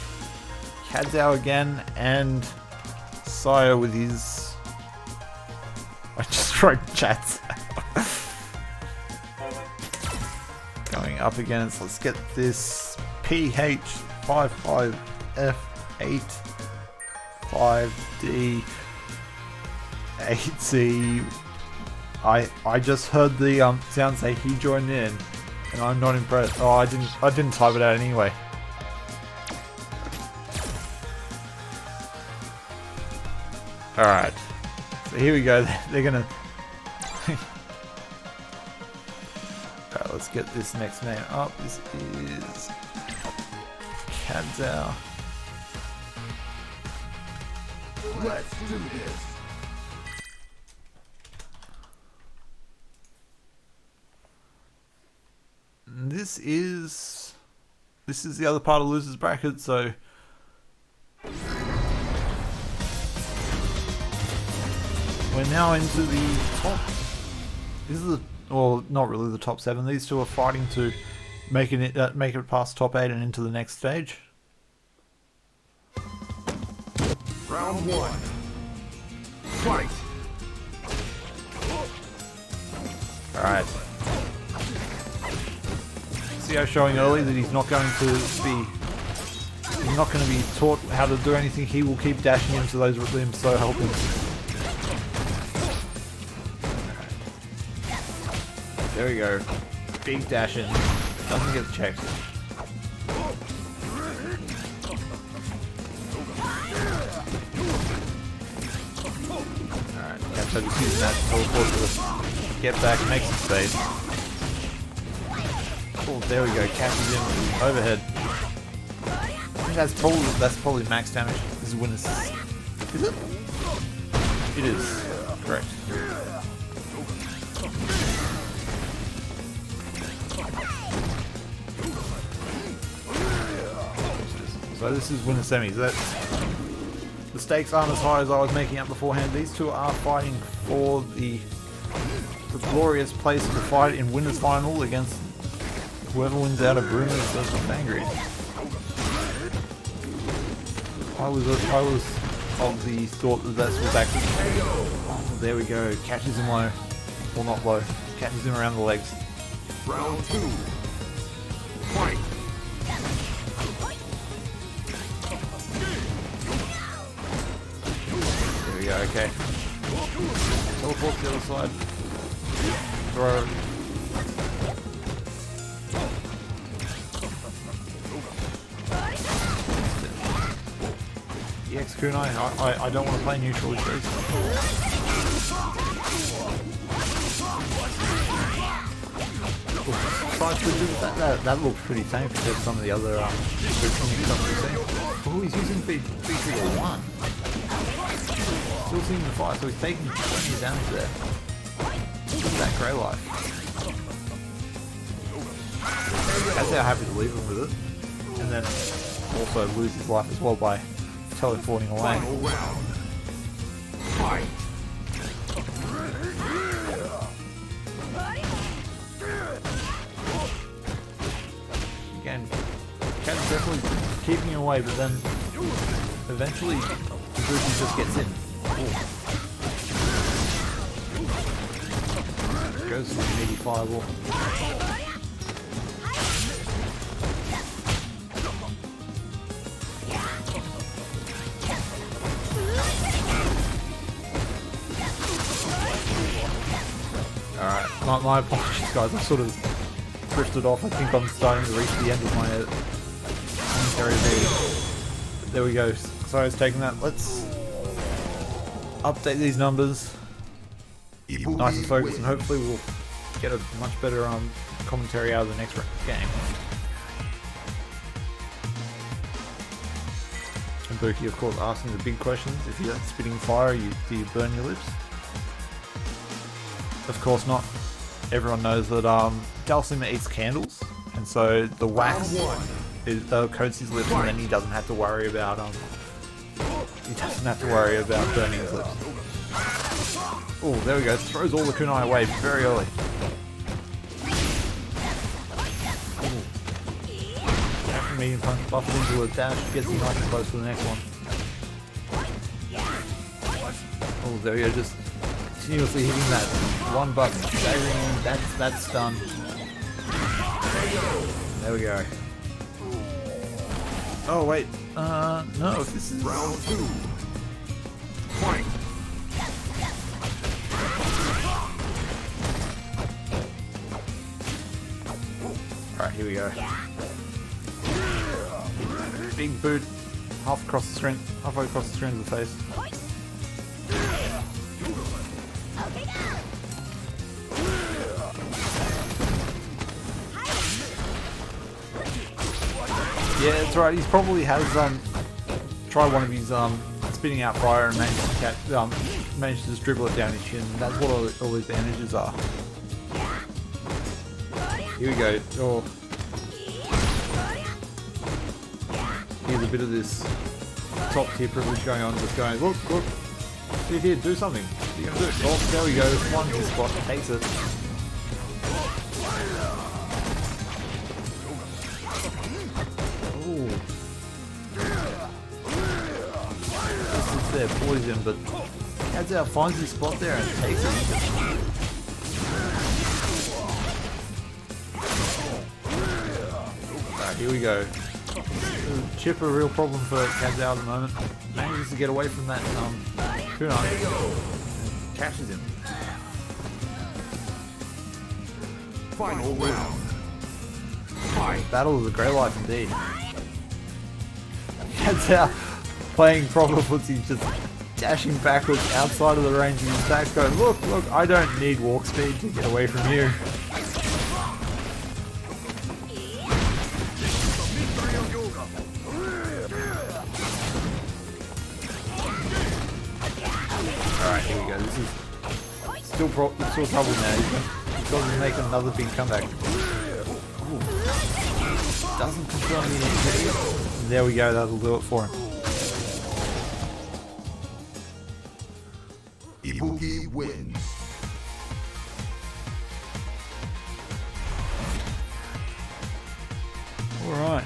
Kadzao again, and Sayo with his... I just wrote chats. Going up again, so let's get this PH55F8 5D8C. I just heard the sound say he joined in, and I'm not impressed. Oh, I didn't type it out anyway. All right, so here we go. They're gonna. Alright, let's get this next name up. This is Kadzao. Let's do this. And this is the other part of losers bracket, so we're now into the top. This is the, well, not really the top 7. These two are fighting to make it past top 8 and into the next stage. Round 1. Fight. Alright. Cio showing early that he's not going to be taught how to do anything. He will keep dashing into those limbs, so help him. There we go. Big dash in. Doesn't get checked. Alright, Kadzao just using that teleport to get back, make some space. Oh, there we go, catches him overhead. I think that's probably max damage. This is winners. Is it? It is. Correct. So this is winner semis. The stakes aren't as high as I was making out beforehand. These two are fighting for the glorious place to fight in winners final against whoever wins out of Bruno versus Fang. I was of the thought that that's what back. Oh, there we go. Catches him low. Well, not low. Catches him around the legs. Round 2. Fight. There we go. Okay. Teleport to the other side. Throw. kunai. I don't want to play neutral with these. Side switches, that looks pretty tame compared to some of the other stuff we've seen. Oh, he's using B301. Still seeing the fire, so he's taking plenty of damage there. Look at that grey life. That's how happy to leave him with it. And then also lose his life as well by teleporting away. Final round. Fight. Again, Cat's definitely keeping him away, but then eventually Ibuki just gets in. Ooh. Goes for the meaty fireball. Alright, my apologies guys, I sort of drifted off. I think I'm starting to reach the end of my commentary video. There we go, sorry I was taking that. Let's update these numbers. Nice and focused, and hopefully we'll get a much better commentary out of the next game. And Buki, of course, asking the big questions. If you're spitting fire, do you burn your lips? Of course not. Everyone knows that Dalsima eats candles, and so the wax coats his lips, and then he doesn't have to worry about burning his lips. Oh, there we go. Throws all the kunai away very early. After medium punch, buffs into a dash, gets him nice and close to the next one. Oh, there we go. Just continuously hitting that one button, staggering in. That's done. There we go. Oh wait, no, this is Round 2. Fight. Alright, here we go. Big boot, halfway across the screen of the face. Yeah, that's right. He's probably has tried one of his spitting out fire and managed to just dribble it down his chin. That's what all his bandages are. Here we go. Oh. Here's a bit of this top tier privilege going on. Just going, look, see here, do something. What are you gonna do? Oh, there we go. One hit spot, takes it. There, poison, but Jezza finds his spot there and takes it. Alright, here we go. Chip a real problem for Jezza at the moment. Manages to get away from that kunai. Catches him. Final round. Fight. Battle of the Grey Life indeed. Jezza playing proper footsie, just dashing backwards outside of the range of his attacks, going, look, I don't need walk speed to get away from you. Alright, here we go. This is still trouble now. He's got to make another big comeback. Ooh. Doesn't confirm the injury. There we go, that'll do it for him. Ibuki wins. Alright.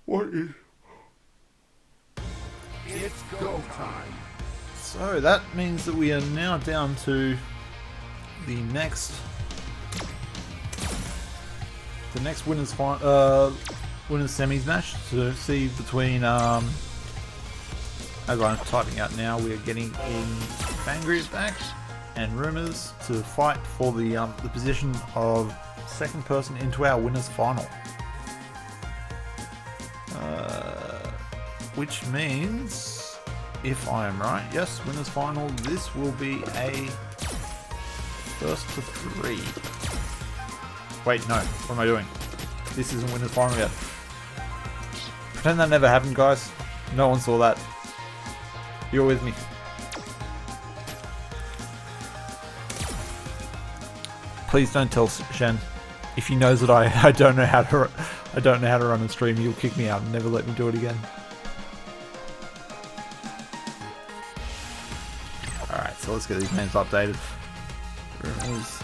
What is... It's go time. So that means that we are now down to the next winners semis match to see between as I'm typing out now, we are getting in Fang back and Rumors to fight for the position of second person into our winners final. which means, if I am right, yes, winners final. This will be a first to 3. Wait, no. What am I doing? This isn't winners final yet. Pretend that never happened, guys. No one saw that. You're with me. Please don't tell Shen. If he knows that I don't know how to run a stream, he'll kick me out and never let me do it again. All right, so let's get these names updated. Rumors.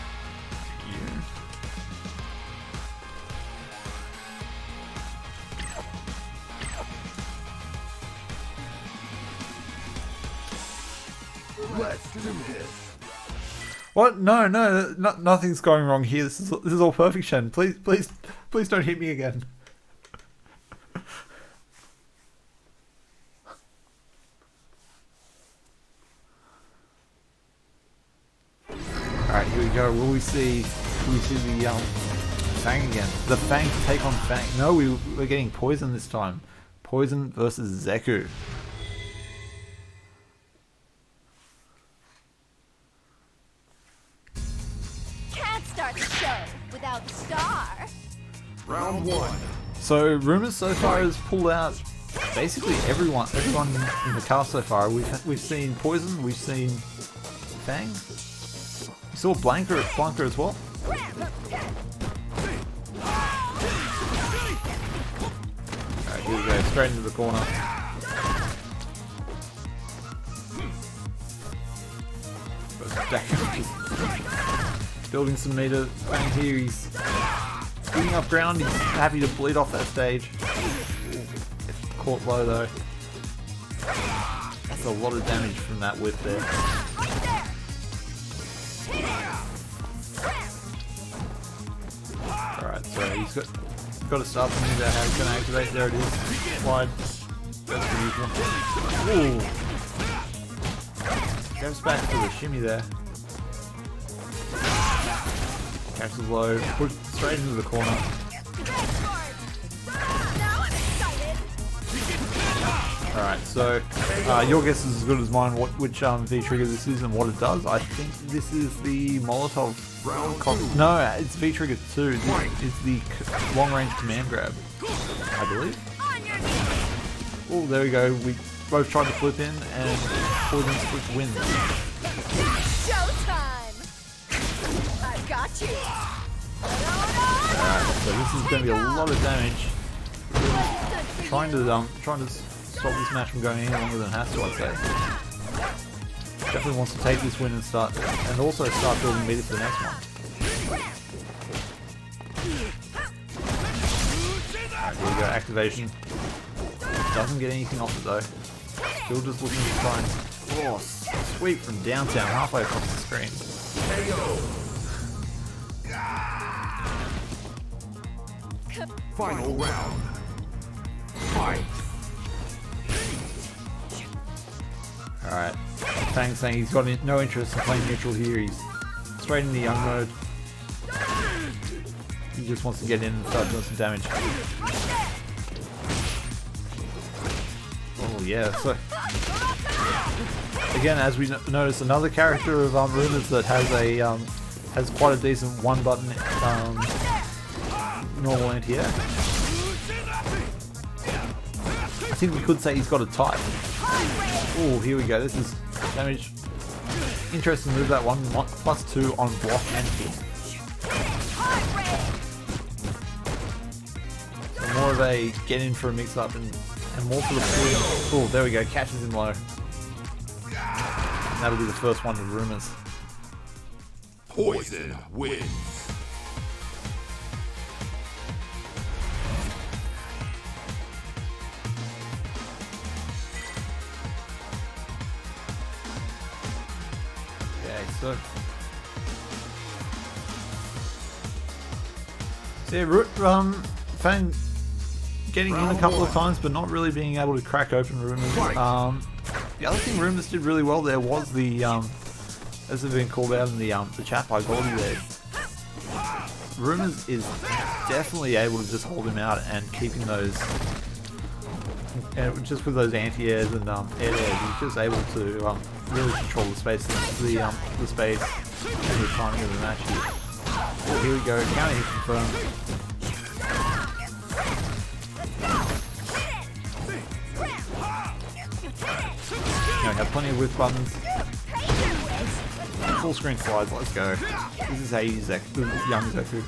Let's do this. What? No, nothing's going wrong here. This is all perfect, Shen. Please don't hit me again. All right, here we go. Will we see the Fang again? The Fang to take on Fang. No, we're getting Poison this time. Poison versus Zeku. Start the show without Star. Round 1. So Rumors so far has pulled out basically everyone in the cast so far. We've seen Poison, we've seen Fang. We saw Blanca as well. Alright, here we go, straight into the corner. Building some meter. Fang here, he's getting up ground, he's happy to bleed off that stage. It's caught low though. That's a lot of damage from that whip there. Alright, so he's got to start thinking about how he's going to activate. There it is. Slide. That's the usual. Ooh. Goes back to the shimmy there. Catches low, push straight into the corner. Alright, so your guess is as good as mine which V trigger this is and what it does. I think this is the Molotov. No, it's V trigger 2. This is the long range command grab, I believe. Oh, there we go. We both tried to flip in and Poison Switch wins. Showtime! I've got you. Alright, so this is going to be a lot of damage. Trying to stop this match from going any longer than it has to, I'd say. Definitely wants to take this win and also start building meter for the next one. Alright, here we go, activation. Doesn't get anything off it though. Still just looking to try and sweep from downtown halfway across the screen. Final round. Fight. Alright, Fang saying he's got no interest in playing neutral here. He's straight in the young mode. He just wants to get in and start doing some damage. Oh yeah, so again, as we notice, another character of Rumors that has quite a decent one button normal anti-air. I think we could say he's got a type. Oh, here we go. This is damage. Interesting move, that one. +2 on block and hit. So more of a get in for a mix up and more for the pulling. Oh, there we go. Catches him low. And that'll be the first one to Rumors. Poison wins. So yeah, Fang getting in a couple of times, but not really being able to crack open Rumors. The other thing Rumors did really well there was the, as have been called out in the chat by Goldie there. Rumors is definitely able to just hold him out and keeping those and just with those anti-airs and air he's just able to really control the space, the space and the timing of the match here. Well, here we go, counter hit confirmed. Now we have plenty of whiff buttons. Full screen slides, let's go. This is how you use young Zeku.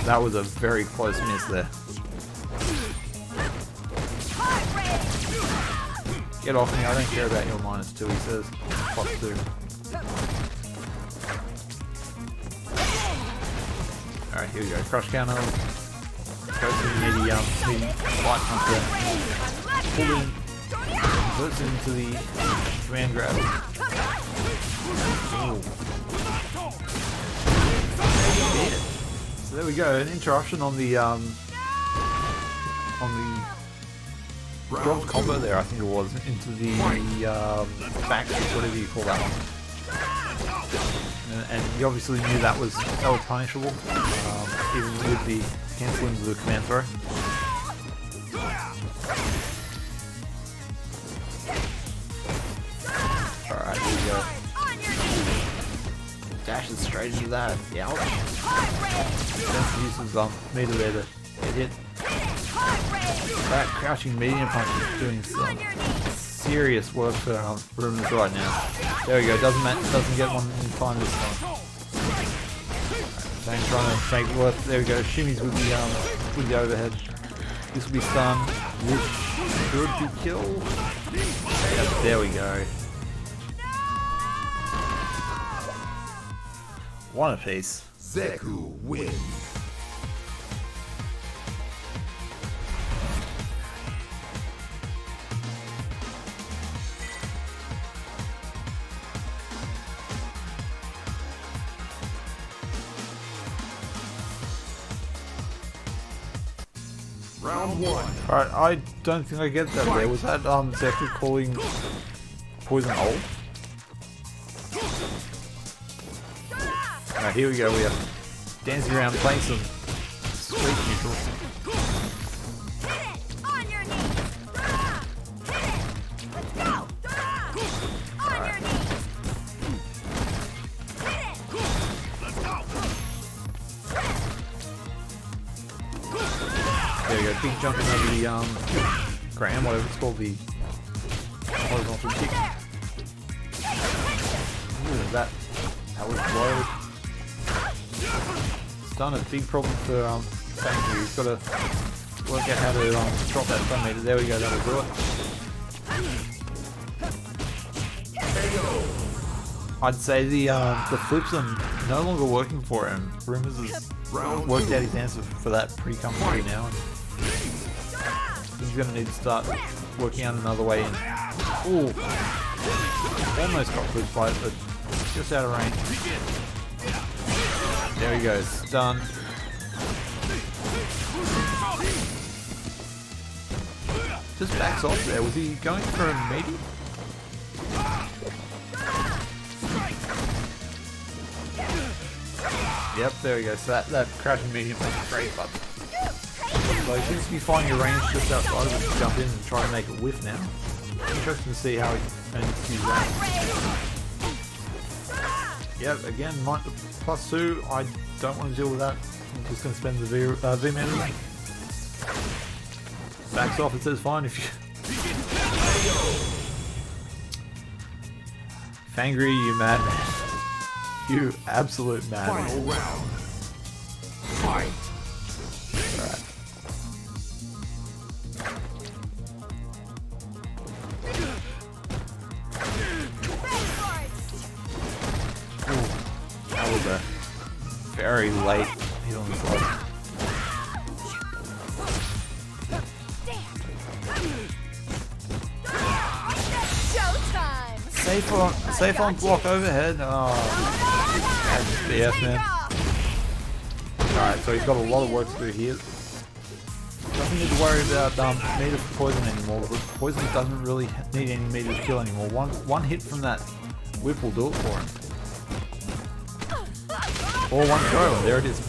That was a very close miss there. Get off me, I don't care about your -2, he says. +2. Alright, here we go. Crush counter. Go to the meaty light punch there. Pull in. Converts into the command grab. Ooh. Yeah. So there we go, an interruption on the drop combo there, I think it was, into the back, whatever you call that one. And you obviously knew that was punishable, even with the cancel into the command throw. Alright, here we go. Dashes straight into that. Yeah. Then uses meter there to get hit. That crouching medium punch is doing some serious work for Rumors right now. There we go. Doesn't get one in time this time. Fang trying to make it work. There we go. Shimmies with the overhead. This will be stun, which should be killed. Yep, there we go. One apiece. Zeku wins. Round 1. Alright, I don't think I get that there. Was that Zeku calling poison old? Alright, here we go. We are dancing around playing some sweet neutral. Alright. There we go, big jumping over the Graham, whatever it's called, the horizontal kick. Ooh, that was low. Stun a big problem for Fang here. He's got to work out how to drop that stun meter. There we go, that'll do it. I'd say the flips are no longer working for him. Rumors has worked out his answer for that pretty comfortably now. He's going to need to start working out another way in. Ooh, almost got flipped by it, but just out of range. There he goes, stun. Just backs off there. Was he going for a meaty? Yep, there we go. So that crashing medium was great, but so he seems to be finding a range just outside of it to jump in and try and make it whiff now. Interesting to see how he manages to use that. Yep, again, +2. I don't want to deal with that. I'm just going to spend the V mana. Backs off, it says fine if you... Fangry, you madman. You absolute madman. Final round. Fight. Alright. That was a very late hit on the slot. Safe on block overhead. Oh, that's BS, man. Alright, so he's got a lot of work to do here. Doesn't need to worry about meter for poison anymore. But poison doesn't really need any meter to kill anymore. One hit from that whip will do it for him. Or one throw, and there it is.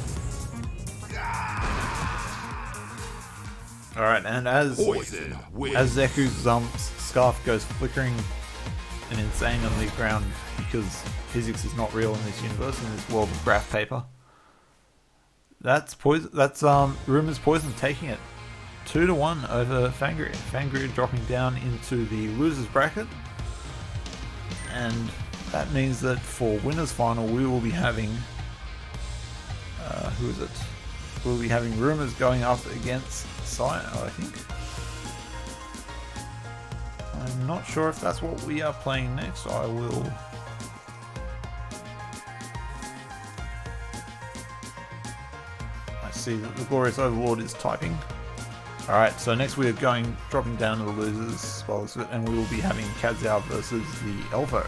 Alright, and as Poison wins. Zeku's scarf goes flickering and insane on the ground because physics is not real in this universe, in this world of graph paper. That's poison. That's Rumor's Poison taking it 2-1 over Fangria. Fangria dropping down into the losers bracket, and that means that for winners final we will be having who is it? We'll be having Rumors going up against Cyano, I think. I'm not sure if that's what we are playing next. I see that the Glorious Overlord is typing. Alright, so next we are dropping down to the losers, and we will be having Kazao versus the Elvo.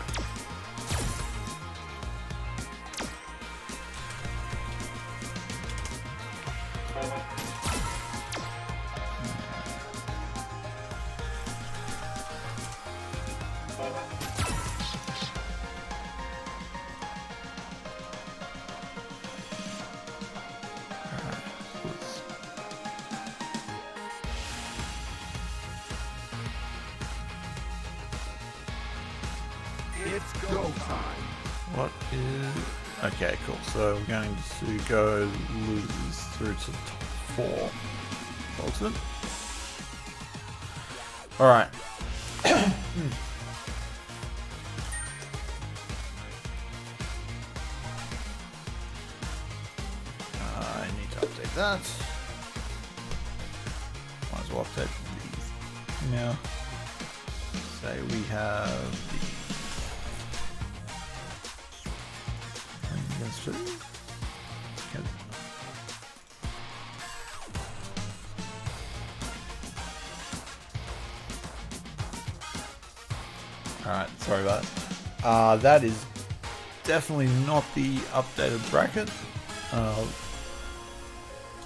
It's go time. What is... Okay, cool. So we're going to go losers through to the top 4. Ultimate. Alright. I need to update that. Might as well update these now. Say we have the Alright, sorry about that. That is definitely not the updated bracket.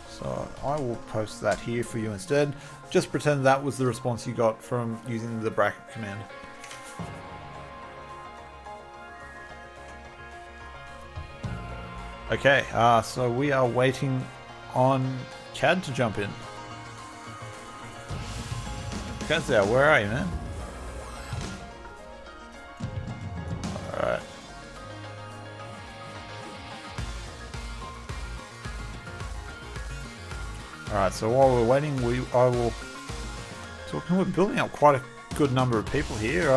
So I will post that here for you instead. Just pretend that was the response you got from using the bracket command. Okay, so we are waiting on Cad to jump in. Kazao, where are you, man? Alright. Alright, so while we're waiting, I will... So we're building up quite a good number of people here.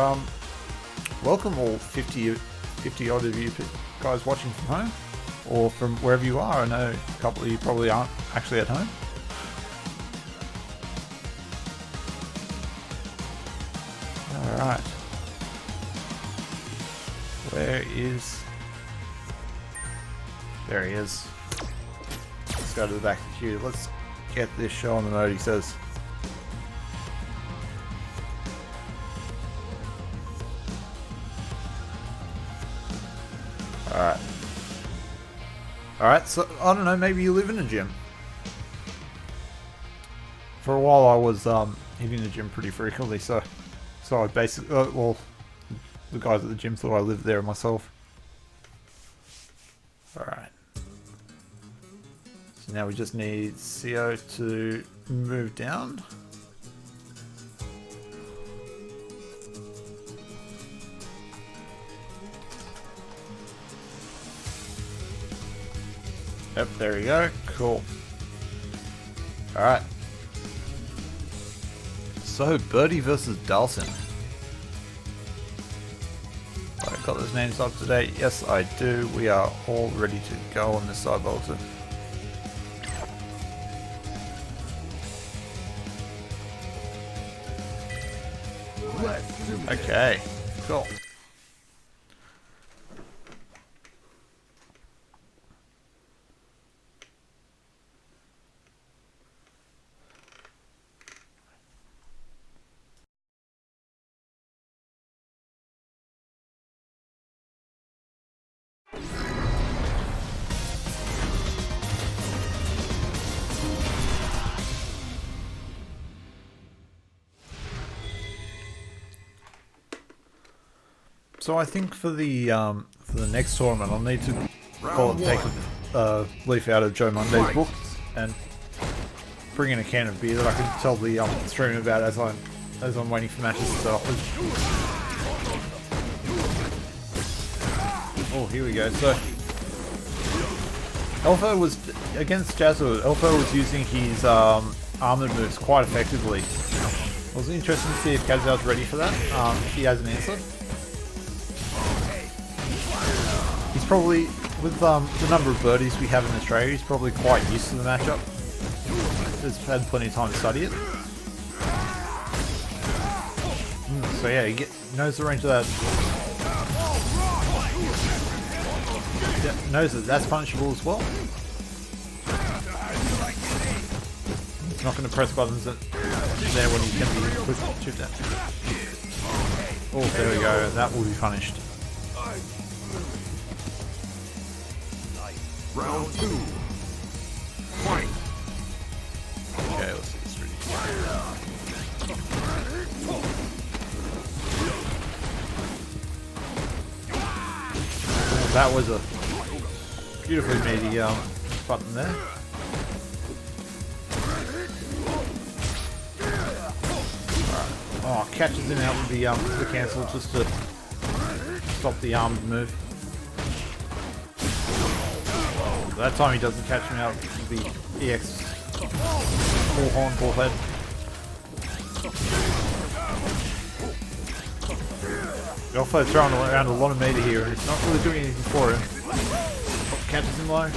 Welcome all 50 odd of you guys watching from home. Or from wherever you are. I know a couple of you probably aren't actually at home. Alright. Where is... There he is. Let's go to the back of the queue. Let's get this show on the mode, he says. Alright. Alright, so, I don't know, maybe you live in a gym. For a while I was hitting the gym pretty frequently, so I basically, well, the guys at the gym thought I lived there myself. Alright. So now we just need CO to move down. Yep, there we go. Cool. Alright. So, Birdie versus Dalsin. I got those names up to date. Yes, I do. We are all ready to go on this side, Bolton. Okay, cool. So I think for the next tournament, I'll need to take a leaf out of Joe Monday's book and bring in a can of beer that I can tell the stream about as I'm waiting for matches to start off. Oh, here we go. So Elfo was against Jezza. Elfo was using his armored moves quite effectively. It was interesting to see if Kazal's ready for that. If he has an answer. He's probably, with the number of birdies we have in Australia, he's probably quite used to the matchup. He's had plenty of time to study it. So yeah, he knows the range of that. Knows that that's punishable as well. He's not going to press buttons that there when he can be quick chipped at. Oh, there we go. That will be punished. Round 2. Fight. Okay, let's see this ready. That was a beautifully meaty button there. Alright. Oh, catches him out with the cancel just to stop the armed move. That time he doesn't catch him out with the EX full horn, full head. Alpha's throwing around a lot of meter here and it's not really doing anything for him. Oh, catches him low.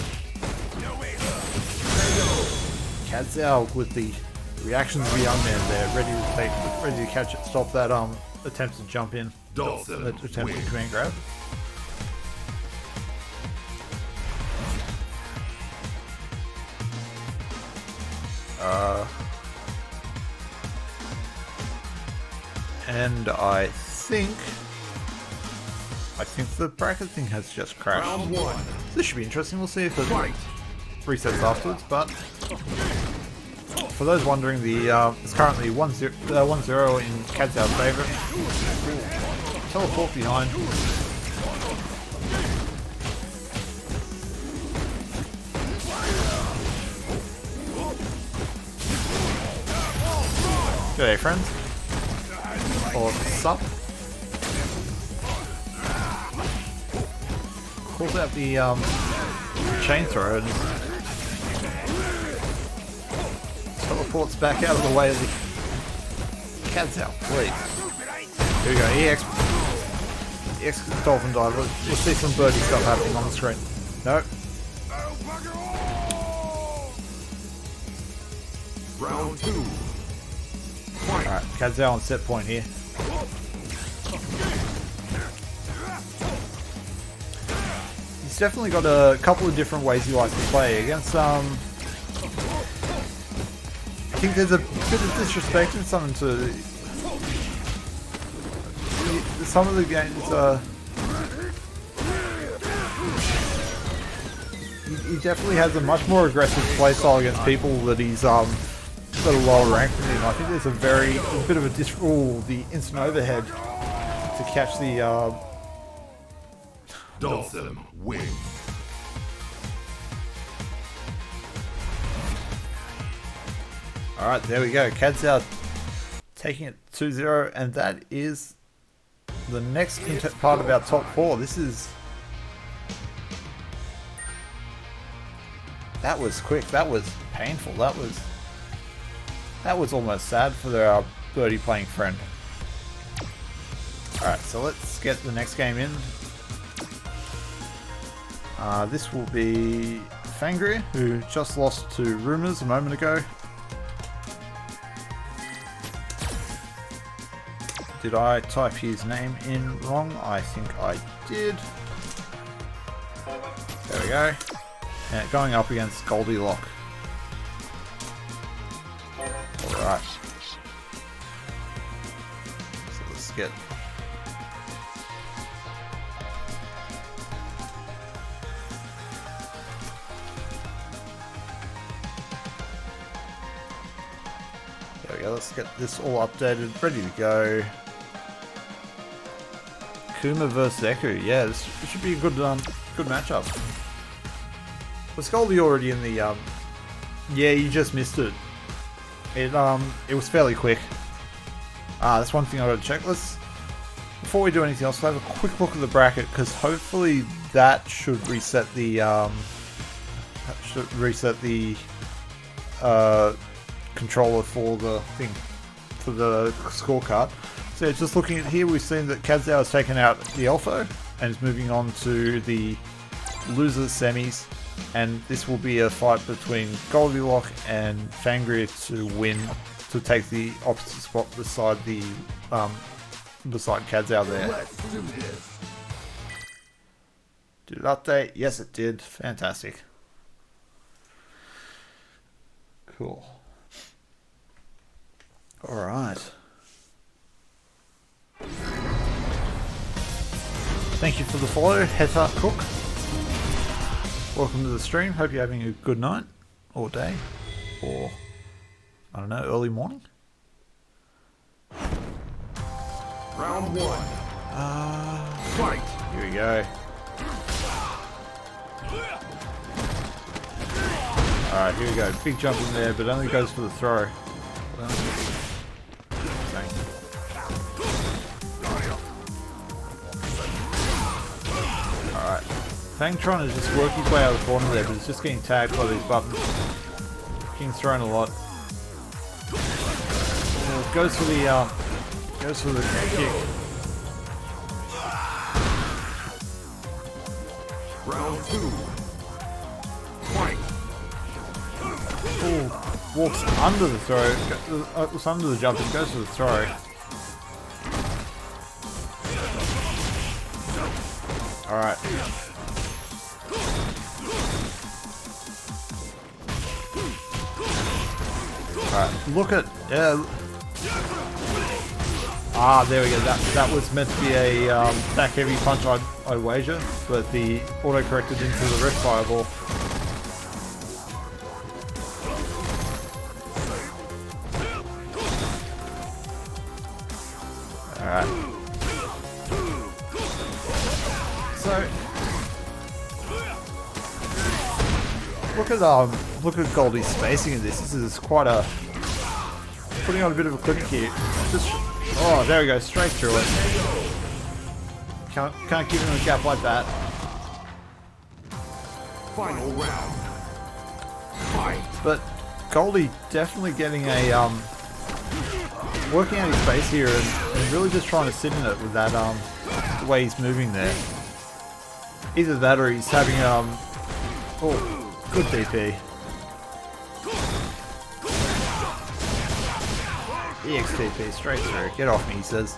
Kazal with the reactions of the young man there, ready to catch it, stop that attempt to jump in. That attempt to command grab. And I think the bracket thing has just crashed. Round 1. This should be interesting. We'll see if it resets afterwards. But for those wondering, it's currently 1-0 in Kazal's favour. Teleport behind. G'day, friends. Or sup. Pulls out the chain thrower and teleports back out of the way of the Kazal, please. Here we go, EX Dolphin Dive. We'll see some birdie stuff happening on the screen. Nope. Round 2. Alright, Kazal on set point here. He's definitely got a couple of different ways he likes to play. Against I think there's a bit of disrespect in some of the games. He definitely has a much more aggressive playstyle against people that he's got a lower rank than him. I think there's a bit of a the instant overhead to catch the Dolphin win. Alright, there we go. Kazal taking it 2-0, and that is the next part of our top 4. That was quick. That was painful. That was almost sad for our birdie playing friend. Alright, so let's get the next game in. This will be Fangria, who just lost to Rumors a moment ago. Did I type his name in wrong? I think I did. There we go. And going up against Gogglylock. Alright. So let's get... There we go, let's get this all updated, ready to go. Kuma versus Echo, yeah, this should be a good matchup. Was Goldie already in the, yeah, you just missed it. It was fairly quick. That's one thing I gotta check. Before we do anything else, we'll have a quick look at the bracket, because hopefully that should reset the controller for the thing, for the scorecard. So yeah, just looking at here, we've seen that Kadzao has taken out the Elfo and is moving on to the losers semis, and this will be a fight between Gogglylock and Fang to win, to take the opposite spot beside Kadzao there. Let's do this. Did it update? Yes, it did. Fantastic. Cool. Alright. Thank you for the follow, Heta Cook. Welcome to the stream. Hope you're having a good night, or day, or, I don't know, early morning. Round 1. Fight. Here we go. Alright, here we go. Big jump in there, but only goes for the throw. Bang. Alright. Fang trying to just work his way out of the corner there, but he's just getting tagged by these buttons. Getting thrown a lot. Goes for the kick. Round 2. Fight. Ooh, walks under the throw. It's under the jump and goes for the throw. Alright. Alright, look at... there we go. That was meant to be a back heavy punch, I wager, but the auto corrected into the ref fireball. Alright. So look at Goldie's spacing in this. This is quite a putting on a bit of a clinic here. Oh, there we go, straight through it. Can't give him a gap like that. Final round. Fight. But Goldie definitely getting a working out his space here and really just trying to sit in it with that the way he's moving there. Either that or he's having oh, good DP. EXTP straight through. Get off me, he says.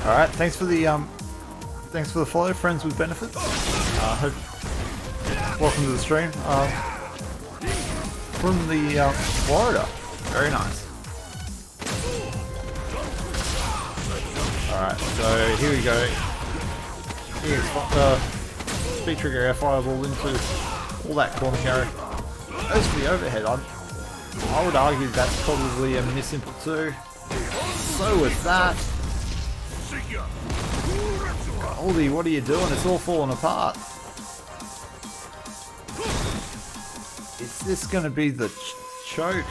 Alright, thanks for the follow, friends with benefits. Welcome to the stream. From the Florida. Very nice. Alright, so here we go. Speed trigger air fireball into all that corner carry. As for the overhead, I would argue that's probably a misinput too. So with that, Goldie, what are you doing? It's all falling apart. Is this going to be the choke?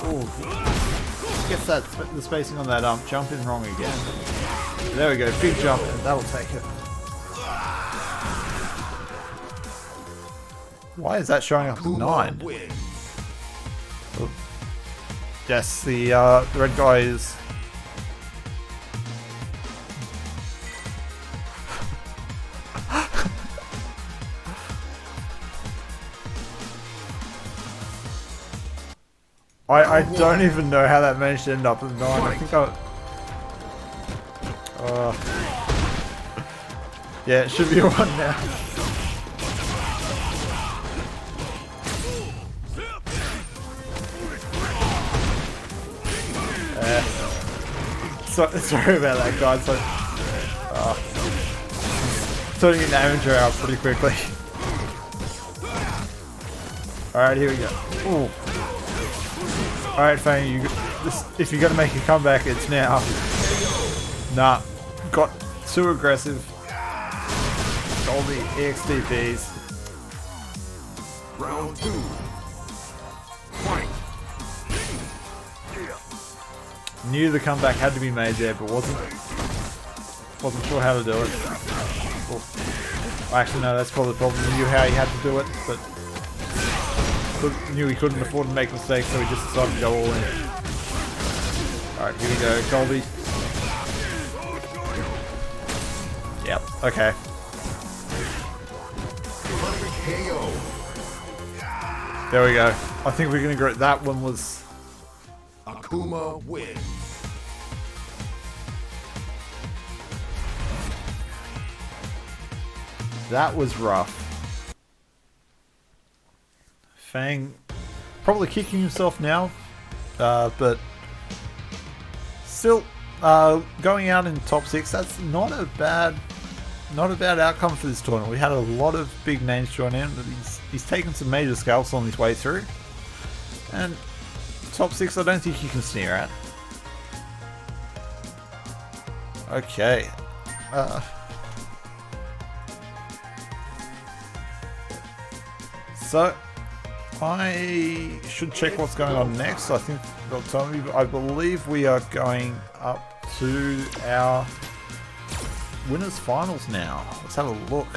Ooh. Gets the spacing on that jump in wrong again. There we go, big jump, and that'll take it. Why is that showing up as 9? Oh. Yes, the red guy is... I don't even know how that managed to end up as 9. I think yeah, it should be a 1 now. Sorry about that, guys. Turning an amateur out pretty quickly. Alright, here we go. Ooh. Alright, Fang, if you're gonna make a comeback, it's now. Nah, got too aggressive. Goldie, EXTPs. Round 2. Fight. Knew the comeback had to be made there, but wasn't sure how to do it. Well, actually, no, that's probably the problem. Knew how he had to do it, but knew he couldn't afford to make mistakes, so he just decided to go all in. Alright, here we go, Goldie. Yep, okay. KO. There we go. I think we're gonna go. That one was. Akuma wins. That was rough. Fang probably kicking himself now, but still going out in top 6. That's not a bad outcome for this tournament. We had a lot of big names join in, but he's taken some major scalps on his way through. And top 6, I don't think you can sneer at. Okay. So I should check what's going on next. I think they'll tell me. I believe we are going up to our winners finals now. Let's have a look.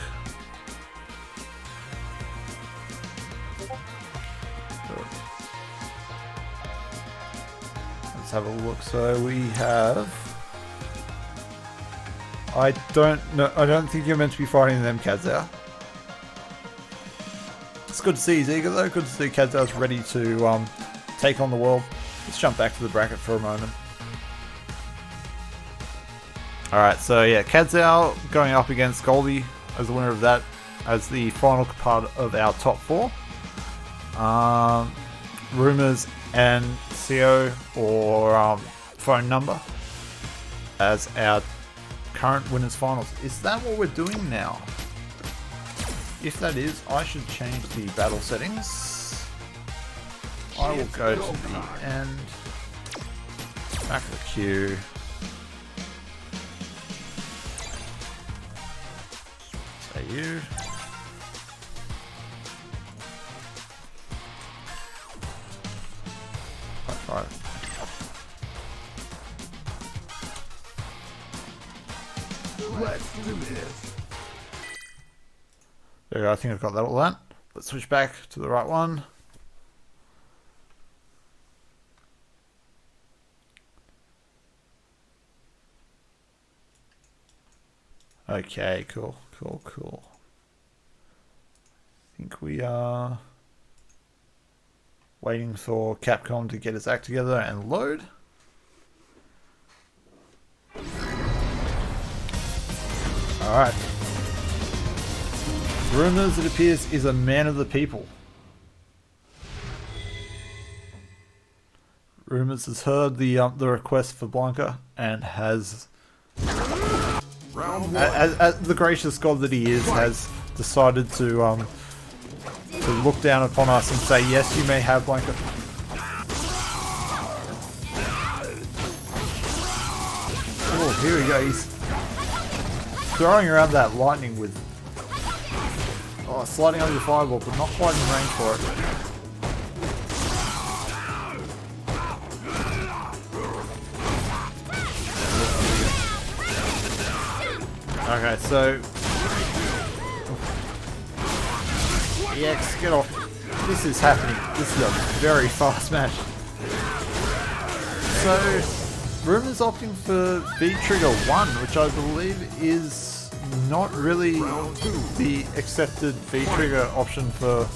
Let's have a look. So we have. I don't know. I don't think you're meant to be fighting them, Kazao. It's good to see he's eager though. Good to see Kazao's ready to take on the world. Let's jump back to the bracket for a moment. Alright, so yeah, Kazao going up against Goldie as the winner of that, as the final part of our top 4. Rumors and CO or phone number as our current winners finals. Is that what we're doing now? If that is, I should change the battle settings. I will go to the end, back of the queue. Say you. Right. Let's do this. There we go, I think I've got that all that. Let's switch back to the right one. Okay, cool. I think we are waiting for Capcom to get its act together and load. Alright. Rumors, it appears, is a man of the people. Rumors has heard the request for Blanca and has, as the gracious god that he is, has decided to look down upon us and say, yes, you may have Blanca. Oh, here we go. He's throwing around that lightning with sliding over the fireball, but not quite in range for it. Okay, so EX, get off. This is happening. This is a very fast match. So, Rumor's opting for V-Trigger 1, which I believe is not really the accepted V-Trigger option for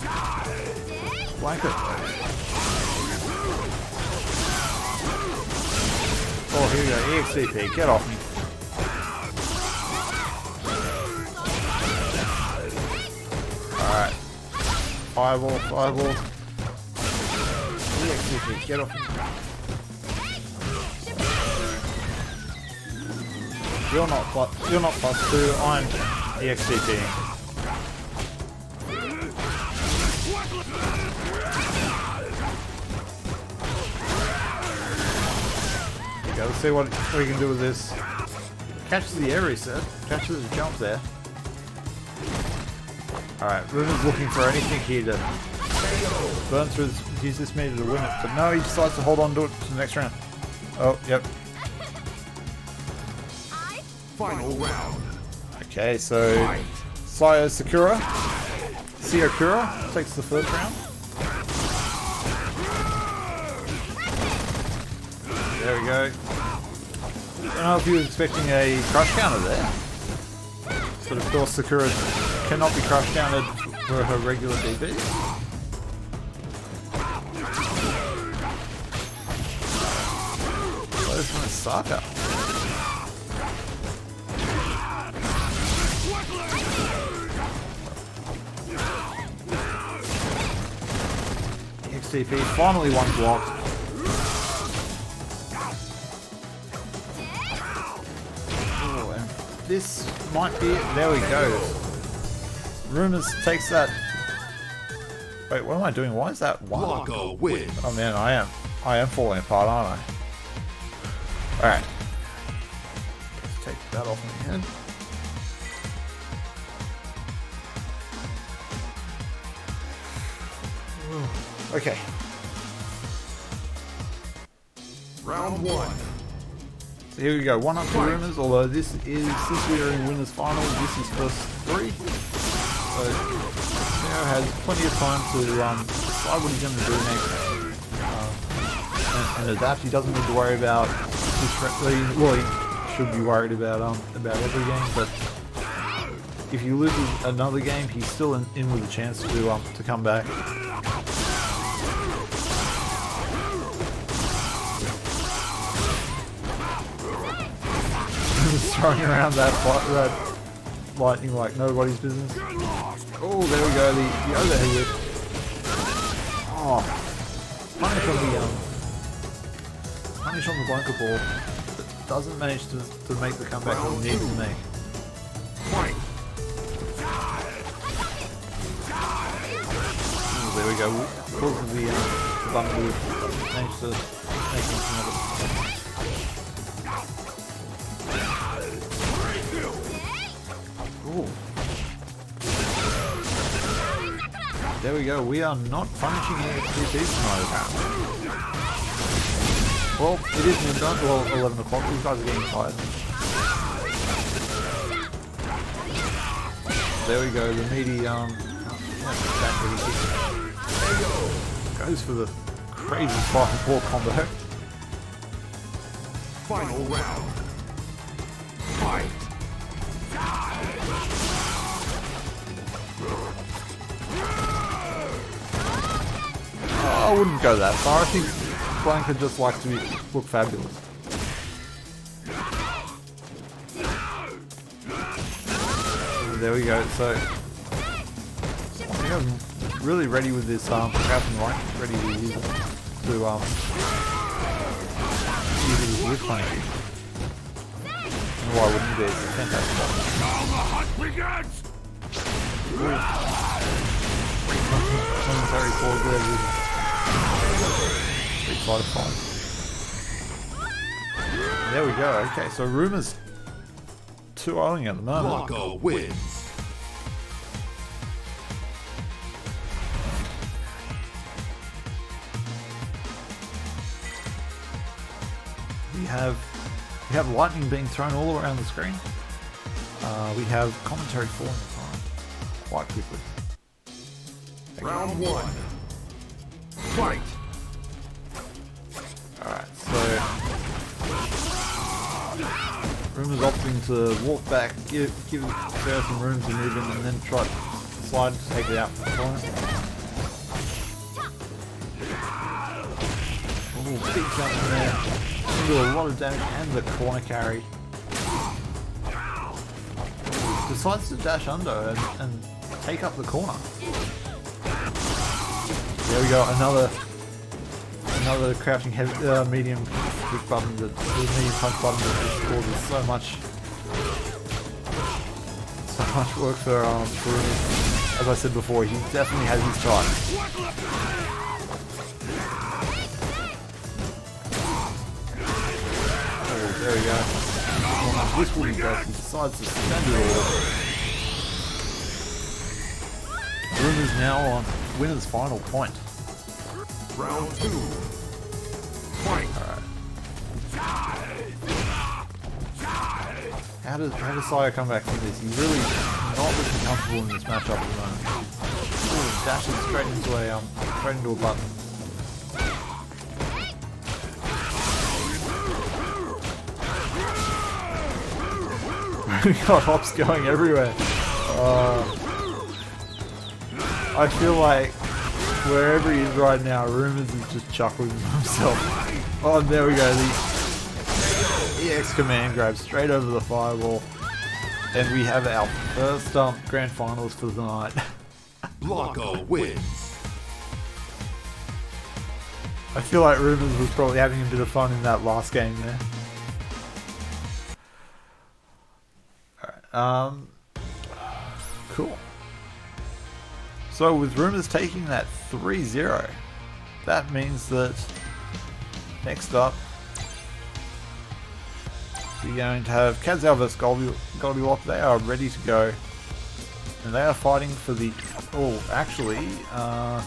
Blanca. Oh, here we go. EXCP, get off me. Alright. Fireball. EXCP, get off me. You're not plus 2, I'm EXCP. Okay, let's see what we can do with this. Catches the air reset, catches the jump there. Alright, Runa's looking for anything here to burn through, use this meter to win it, but no, he decides to hold on to it to the next round. Oh, yep. Final round. Okay, so Sakura takes the first round. There we go. I don't know if you were expecting a crush counter there. But of course Sakura cannot be crush countered for her regular DB. Close from Saka. XTP finally one blocked. Oh, and this might be it. There we go. Rumors takes that. Wait, what am I doing? Why is that one? Blanca wins. Oh man, I am falling apart, aren't I? Alright. Let's take that off my head. Okay. Round one. So here we go. One up to Rumors, although this is, since we are in winners final, this is first three. So Nero has plenty of time to decide what he's going to do next and adapt. He doesn't need to worry about well, he should be worried about every game, but if he loses another game, he's still in with a chance to come back. Just throwing around that lightning like nobody's business. Oh, there we go, the overhead whip. Oh, punish on the Blanca ball, but doesn't manage to make the comeback that he needs to make. Oh, there we go. Because of the bumper, managed to make him another. Ooh. There we go, we are not punishing any XPs tonight. Well, it is midnight, well 11 o'clock, these guys are getting tired. There we go, the meaty, goes for the crazy 5-4 combo. Final round. Fight. I wouldn't go that far. I think Blanca just likes to look fabulous. There we go. So I think I'm really ready with this crouching right, ready to use it to use it as whip punishing. Why wouldn't you be? It's a fantastic one. Now the hunt begins. Momentary pause there with Street Fighter 5. There we go. Okay, so Rumors 2-0 at the moment. Blanca wins. We have lightning being thrown all around the screen. We have commentary falling apart quite quickly. Round one. Fight. Alright, so Rumors opting to walk back, give Sarah some room to move in, and then try to slide to take it out from the corner. Oh, big jump in there. Do a lot of damage and the corner carry. Decides to dash under and take up the corner. There we go, another crouching heavy, medium kick button, the medium punch button that just causes so much work for Rumors. As I said before, he definitely has his time. There we go. This will be best. He decides to spend it all. Rumours now on winner's final point. Round 2. Fight. How does Saya come back from this? He's really not looking comfortable in this matchup at the moment. Ooh, dashes straight into a button. We got hops going everywhere. I feel like wherever he is right now, Rumours is just chuckling to himself. Oh, there we go. The EX command grab straight over the fireball. And we have our first grand finals for the night. Blanca wins. I feel like Rumours was probably having a bit of fun in that last game there. Alright, cool. So with Rumours taking that 3-0, that means that next up we're going to have Kadzal vs Gogglylock. They are ready to go. And they are fighting for the... Oh, actually... I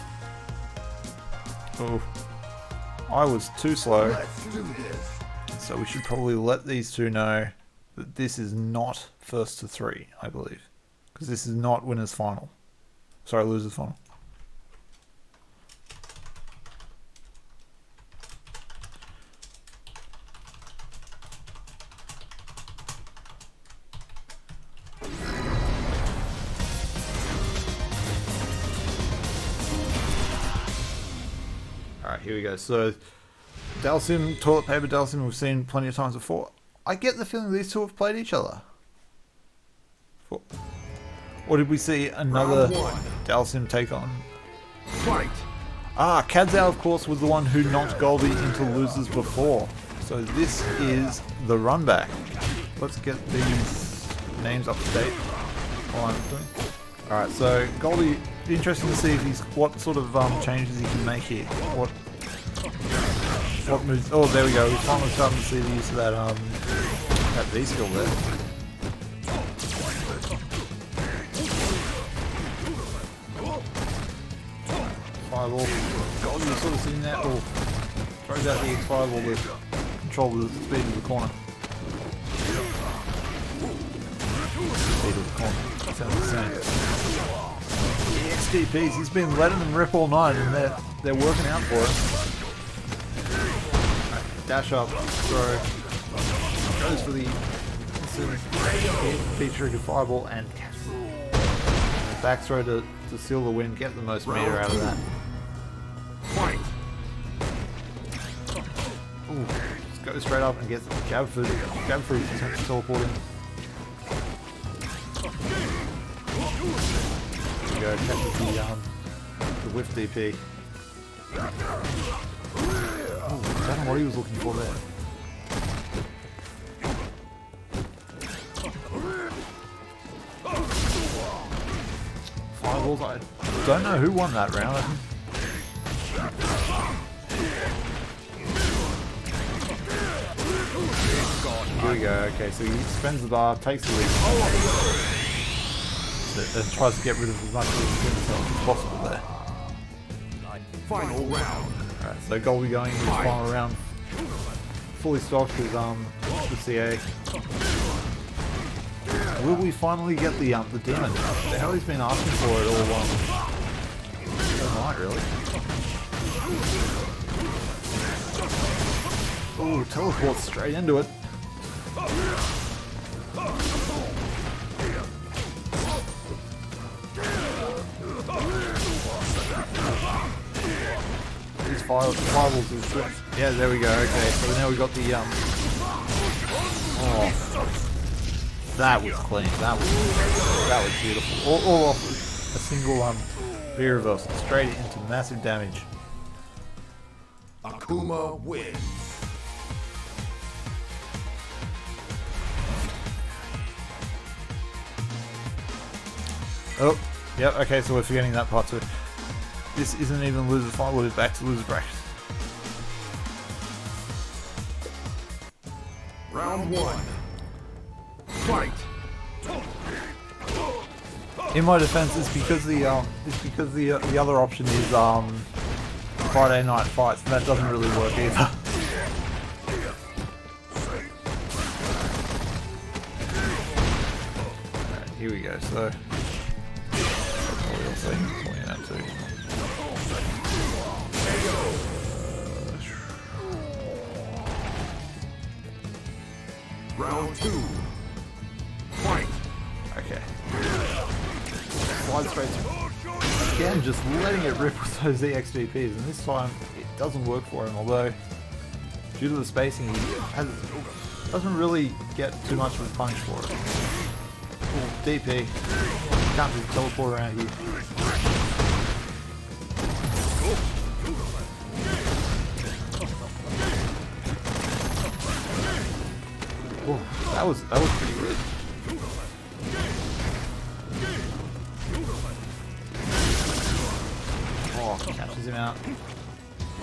was too slow. Let's do this. So we should probably let these two know that this is not first to 3, I believe. Because this is not winner's final. Sorry, loser's final. Alright, here we go. So, Dalsim, toilet paper Dalsim, we've seen plenty of times before. I get the feeling these two have played each other. Or did we see another Dalsim take on? Fight. Ah, Kadzal, of course, was the one who knocked Goldie into losers before. So this is the run back. Let's get these names up to date. Alright, so Goldie, interesting to see if he's what sort of changes he can make here. What moves? Oh, there we go. We're finally starting to see the use of that V skill there. Fireball. Goldie was sort of sitting there. Oh, throws out the X fireball to control the speed of the corner. Speed of the corner. Sounds the same. The XDPs, he's been letting them rip all night and they're working out for him. Right, dash up, throw. Goes for the featuring fireball and back throw to seal the win, get the most meter out of that. Fight. Ooh, just go straight up and get jab for teleporting. There we go, catches the whiff DP. Ooh, I don't know what he was looking for there. Fireballs, I don't know who won that round. Here we go, okay, so he spends the bar, takes the lead, and tries to get rid of as much of his as possible there. Final round. Alright, so Goldie going into his final round. Fully stocked with CA. Will we finally get the demon? The hell he's been asking for it all night, really. Oh, teleports straight into it. These fireballs are good. Yeah, there we go. Okay, so now we got the Oh, that was clean. That was beautiful. All off a single V reversal straight into massive damage. Akuma wins. Oh, yep, okay, so we're forgetting that part too. This isn't even loser final, we're back to loser bracket. Round 1. Fight. In my defense, it's because the other option is Friday night fights, and that doesn't really work either. Alright, here we go. So we'll see. That too. Round 2. Fight. Okay. Slide straight through. Again, just letting it rip with those EXGPs, and this time it doesn't work for him, although due to the spacing he doesn't really get too much of a punish for it. Ooh, DP. Can't just teleport around here. Ooh, that was pretty good. Oh, catches him out.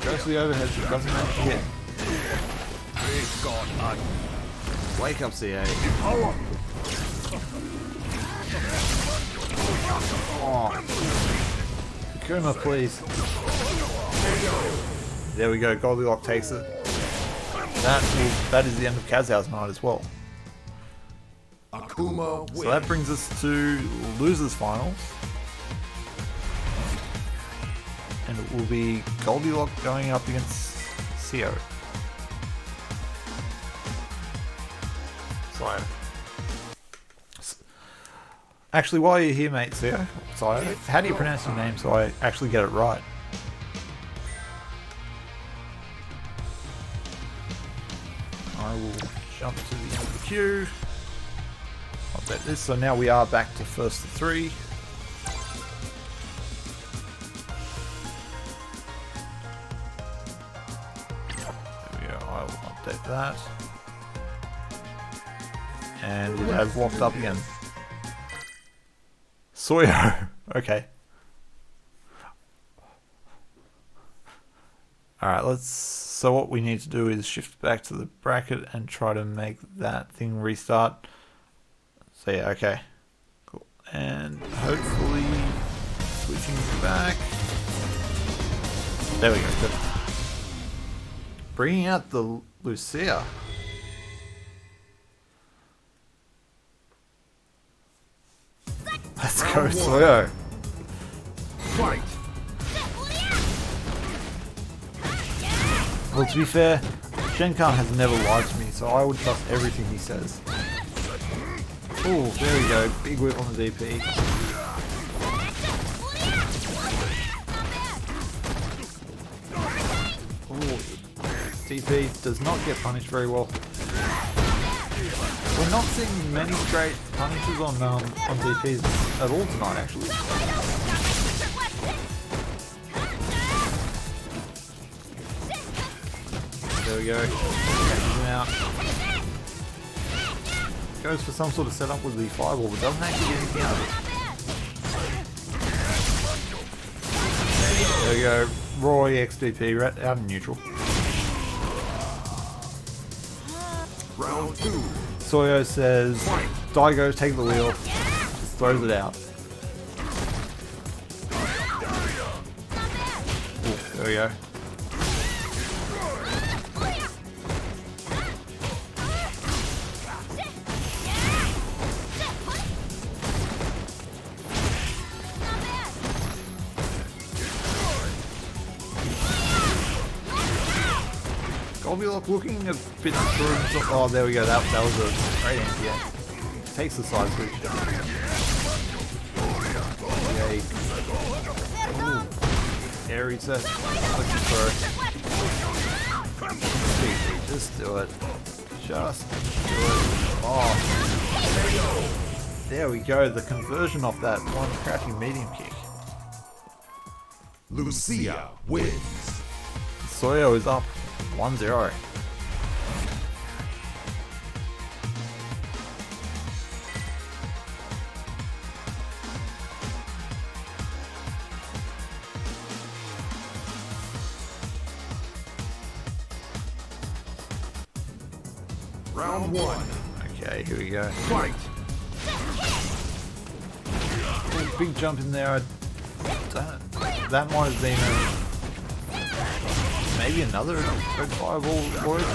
Goes to the overhead, but doesn't manage to hit. Wake up, CA. Oh. Kuma, please. There we go, Gogglylock takes it. That is the end of Kazhao's night as well. Akuma wins. So that brings us to losers finals. And it will be Gogglylock going up against Sio. Sio. Actually, while you're here, mate, Sio, how do you pronounce your name so I actually get it right? I will jump to the end of the queue. Update this. So now we are back to first to 3. There we go. I will update that. And it has locked up again. Soyo. Okay. Alright, so what we need to do is shift back to the bracket and try to make that thing restart. So yeah, okay. Cool. And hopefully switching back. There we go, good. Bringing out the Lucia. Let's go, Soyo. Fight. Well, to be fair, Shenkan has never lied to me, so I would trust everything he says. Oh, there we go. Big whip on the DP. Oh, DP does not get punished very well. We're not seeing many great punishes on DPs at all tonight, actually. There we go. Catches him out. Goes for some sort of setup with the fireball, but doesn't actually get anything out of it. There we go. Raw XDP right out in neutral. Round 2. Soyo says, Daigo, take the wheel. Just throws it out. Ooh, there we go. Gogglylock looking a bit through. Oh, there we go. That was a great anti. Takes the side switch. Yay. Ooh. Airy set. Looking for it. Just do it. Just do it. Oh. There we go. The conversion of that one crappy medium kick. Lucia wins. Soyo is up 1-0. Round 1. Okay, here we go. Fight. Big jump in there. That might have been maybe another red fireball for it.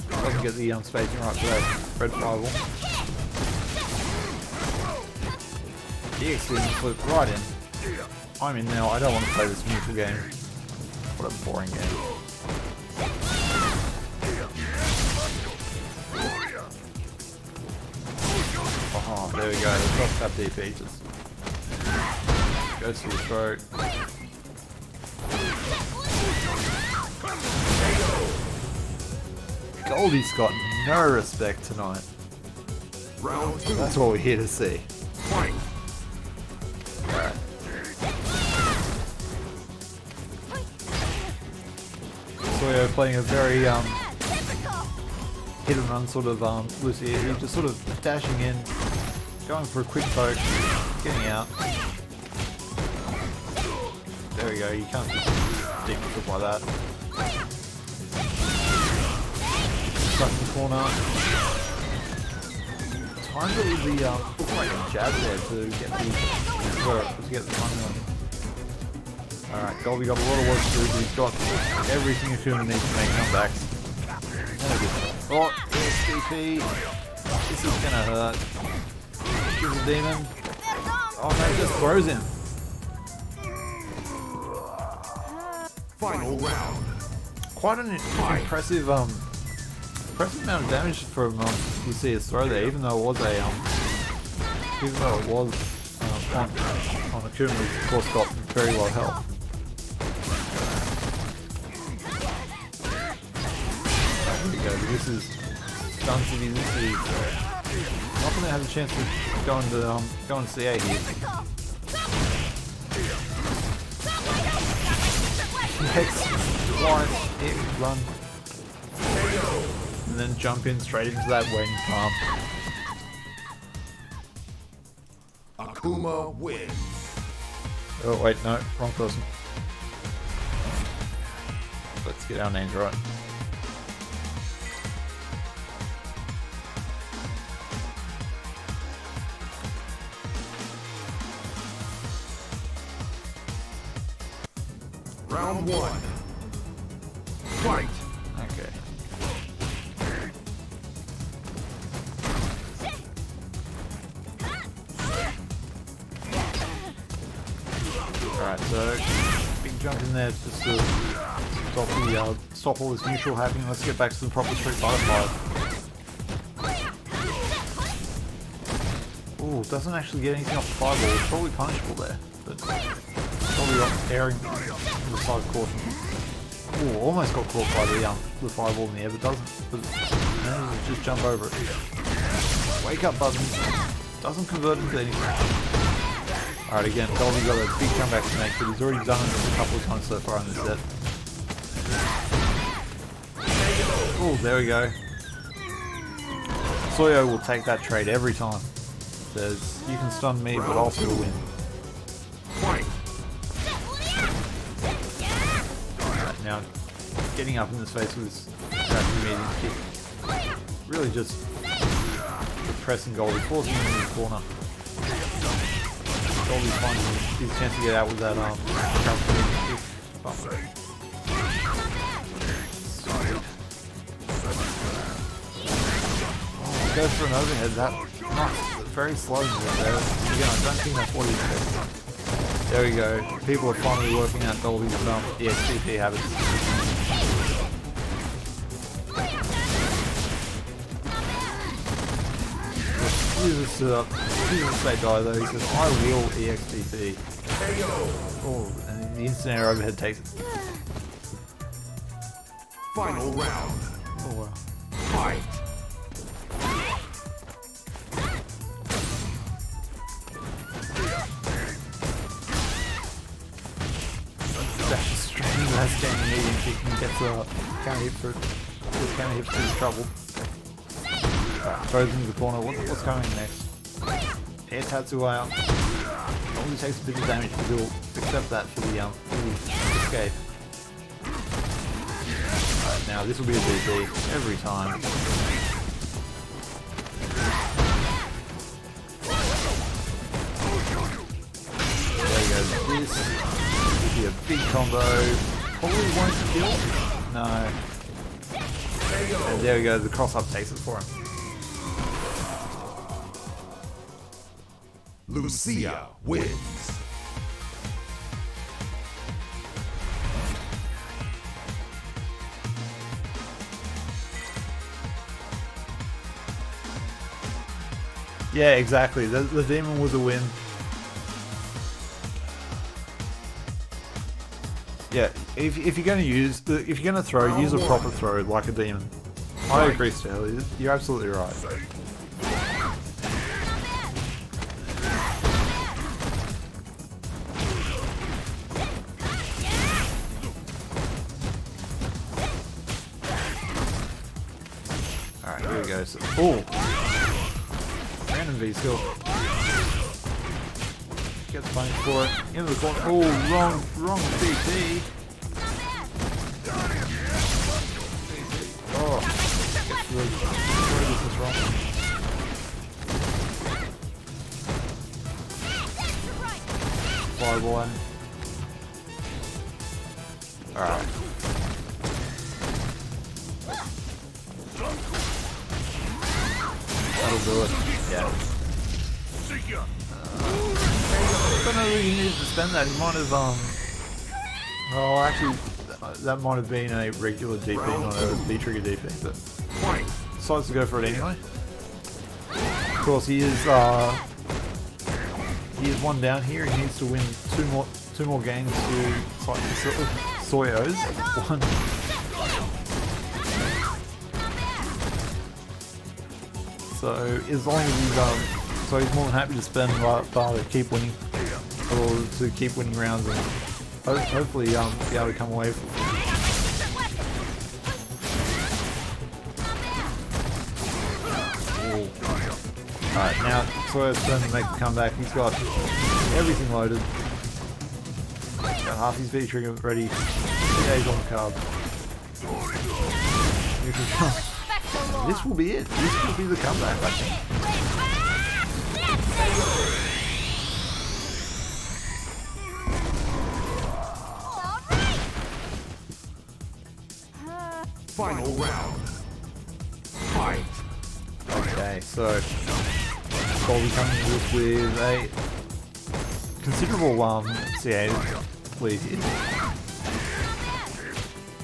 Doesn't get the spacing right for that red fireball. EX didn't flip right in. I'm in now. I don't want to play this neutral game. What a boring game. Oh, there we go. The cross tap DP just goes to the throat. Goldie's got no respect tonight. Round 2. That's what we're here to see. Fight. Alright. Soyo playing a very hit and run sort of Lucy. He's just sort of dashing in, going for a quick poke, getting out. There we go, you can't just demon flip like that. Stuck in the corner. Times it with the looks like a jab there to get the money on. Alright, Goldie got a lot of work to do, but he's got everything he's going to need to make comebacks. Oh, SDP. This is gonna hurt. Here's a demon. Oh no, he just throws him. Final round. Quite an impressive amount of damage from Lucia's throw there, even though it was on Akuma, who of course got very low health. There we go, this is Stun City, this is not going to have a chance to go into CA here. Next, twice, hit, run, and then jump in straight into that waiting palm. Akuma wins. Oh wait, no, wrong person. Let's get our names right. Round 1. Fight. Okay. Alright, so big jump in there just to stop all this neutral happening. Let's get back to the proper Street Fighter fight. Ooh, doesn't actually get anything off the fireball. It's probably punishable there, but probably airing to the side of caution. Ooh, almost got caught by the fireball in the air, but doesn't. But manages to just jump over it. Wake up button. Doesn't convert into anything. Alright, again, Goldie got a big comeback to make, but he's already done it a couple of times so far in this set. Oh, there we go. Soyo will take that trade every time. Says, you can stun me, but I'll still win. Fight. Alright, now getting up in his face with his medium kick. Really just pressing Goldie, forcing him into the corner. Goldie's finding his chance to get out with that kick. Oh, goes for an overhead. That nice, very slow move there. Again, I don't think that's what he's expecting. There we go. People are finally working out Goldie's EXTP habits. Jesus, they die though. He says, I will EXTP. Oh, and the instant air overhead takes it. Final round. Oh wow. Fight. Dashes straight into that standing medium kick and gets a counter hit for his trouble. Throws into the corner. What's coming next? Air Tatsu out. only takes a bit of damage, but he'll accept that for the escape. Alright, now this will be a DP every time. There he goes. This will be a big combo. Probably won't kill. No. And there we go, the cross up takes it for him. Lucia wins. Yeah, exactly. The demon was a win. Yeah, if you're going to use, if you're going to throw, use a proper throw like a demon. I agree, Sterling. You're absolutely right. Alright, here we go. So, oh! Random V skill. Gets punished for it. Into the corner. Oh, wrong DP. Oh, gets the this is wrong. Fireball in. Alright. That'll do it. Yeah. I don't know if he needed to spend that. He might have, well, actually, that might have been a regular DP, not a V-trigger DP, but decides to go for it anyway. Of course, he is one down here. He needs to win two more games to fight the Soyos. One. So as long as he's so he's more than happy to spend bar to keep winning, or to keep winning rounds, and hopefully be able to come away from it. Alright, now Soya's turn to make the comeback. He's got everything loaded. Got half his V trigger ready. Yeah, he's on the card. This will be it. This will be the comeback, I think. Final round. Fight. Okay, so Goggly coming with a considerable CA lead here.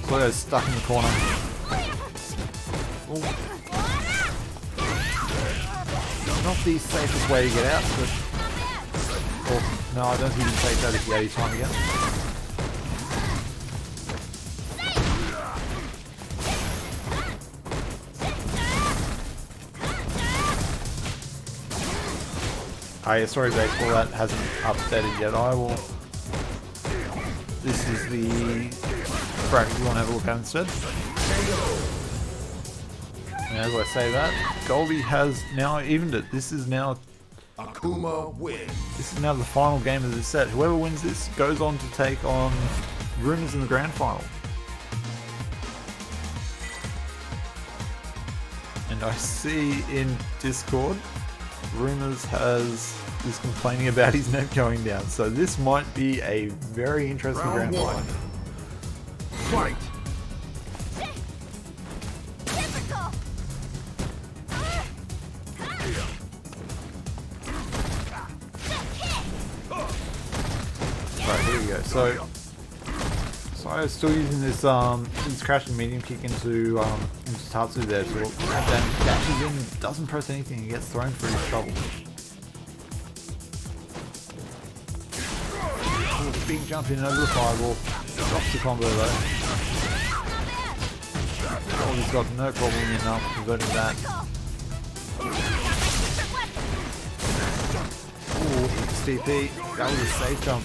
Soya's stuck in the corner. Ooh. Not the safest way to get out, but no, I don't think you can take that if you get your time again. Oh yeah, sorry baseball, that hasn't updated yet. This is the bracket you want to have a look at instead. And as I say that, Goldie has now evened it. This is now Akuma wins. This is now the final game of this set. Whoever wins this goes on to take on Rumors in the grand final. And I see in Discord, Rumors is complaining about his net going down. So this might be a very interesting Round grand one. final. Fight. Right, here we go. So I'm still using this crashing medium kick into Tatsu there, so then dashes in, doesn't press anything, and gets thrown for his trouble. Ooh, big jump in over the fireball, drops the combo though. Oh, he's got no problem in converting that. Ooh, XTP, that was a safe jump.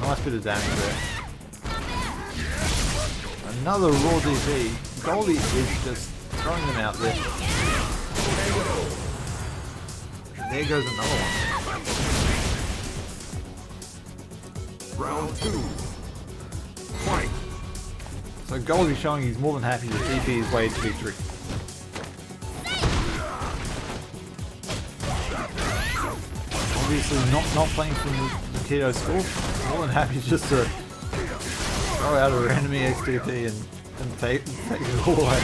Nice bit of damage there. Another raw DP. Goldie is just throwing them out there. There goes another one. Round 2. Fight. So Goldie's showing he's more than happy to TP his way to victory. Obviously not playing from the Keto school, more than happy just to throw out a enemy XTP and take it all away.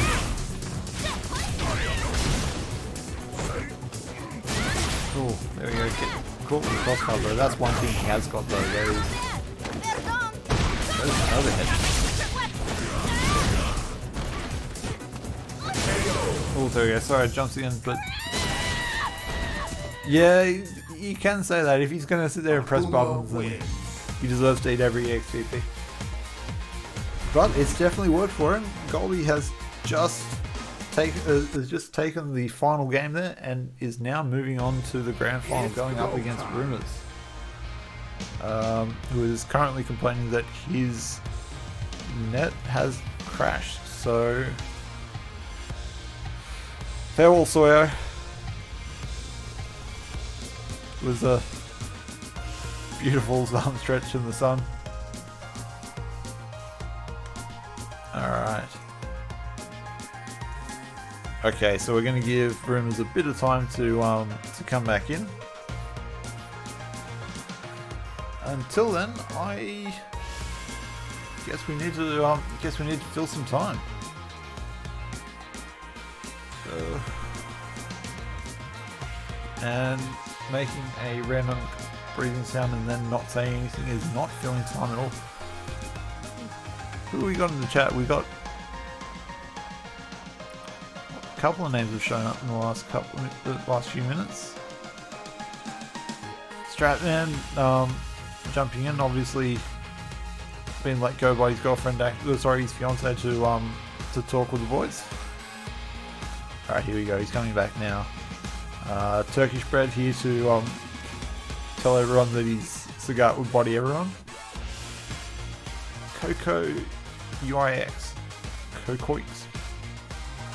Cool, there we go, get caught with the cross cover. That's one thing he has got though, those overhead. Oh, there we go, sorry I jumped in, but yeah, you can say that. If he's going to sit there and press buttons, then he deserves to eat every XTP. But it's definitely worked for him. Goldie has just taken the final game there and is now moving on to the grand final, going up against Rumors, who is currently complaining that his net has crashed. So farewell, Sawyer. It was a beautiful arm stretch in the sun. Alright. Okay, so we're going to give Rumors a bit of time to come back in. Until then, I guess we need to fill some time. And making a random breathing sound and then not saying anything is not filling time at all. Who we got in the chat? We got a couple of names have shown up in the last few minutes. Stratman jumping in, obviously been let go by his girlfriend, his fiance to talk with the boys. Alright, here we go, he's coming back now. Turkish bread here to tell everyone that his cigar would body everyone. Coco UIX. Cocoix.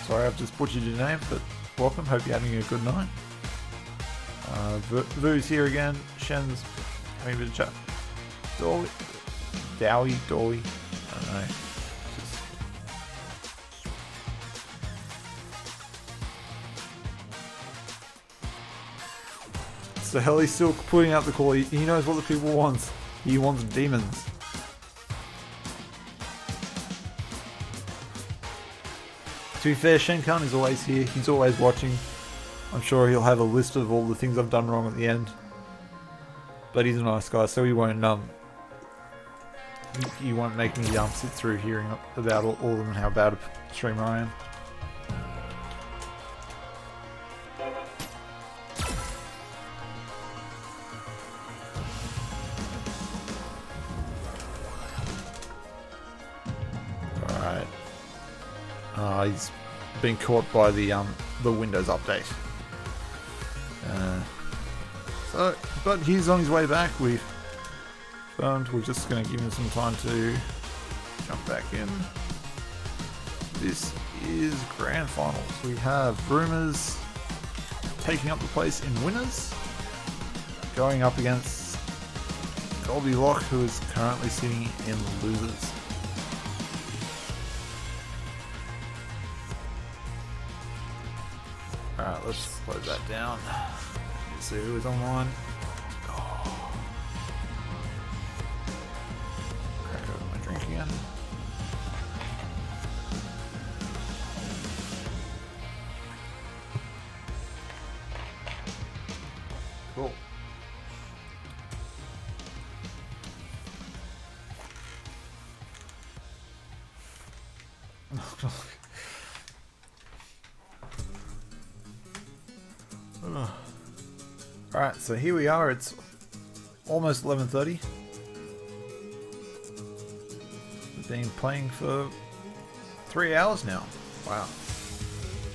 Sorry, I've just butchered your name, but welcome. Hope you're having a good night. Vu's here again. Shen's having a bit of chat. Dowie, I don't know. So Helly's still putting out the call. He knows what the people want. He wants demons. To be fair, Shenkan is always here. He's always watching. I'm sure he'll have a list of all the things I've done wrong at the end. But he's a nice guy, so he won't make me sit through hearing about all of them and how bad a streamer I am. He's been caught by the Windows update. But he's on his way back. We've confirmed. We're just going to give him some time to jump back in. This is grand finals. We have Rumors taking up the place in winners, going up against Gogglylock, who is currently sitting in losers. Alright, let's close that down. Let's see who is online. Oh. Crack open my drink again. Cool. Alright, so here we are. It's almost 11:30. We've been playing for 3 hours now. Wow.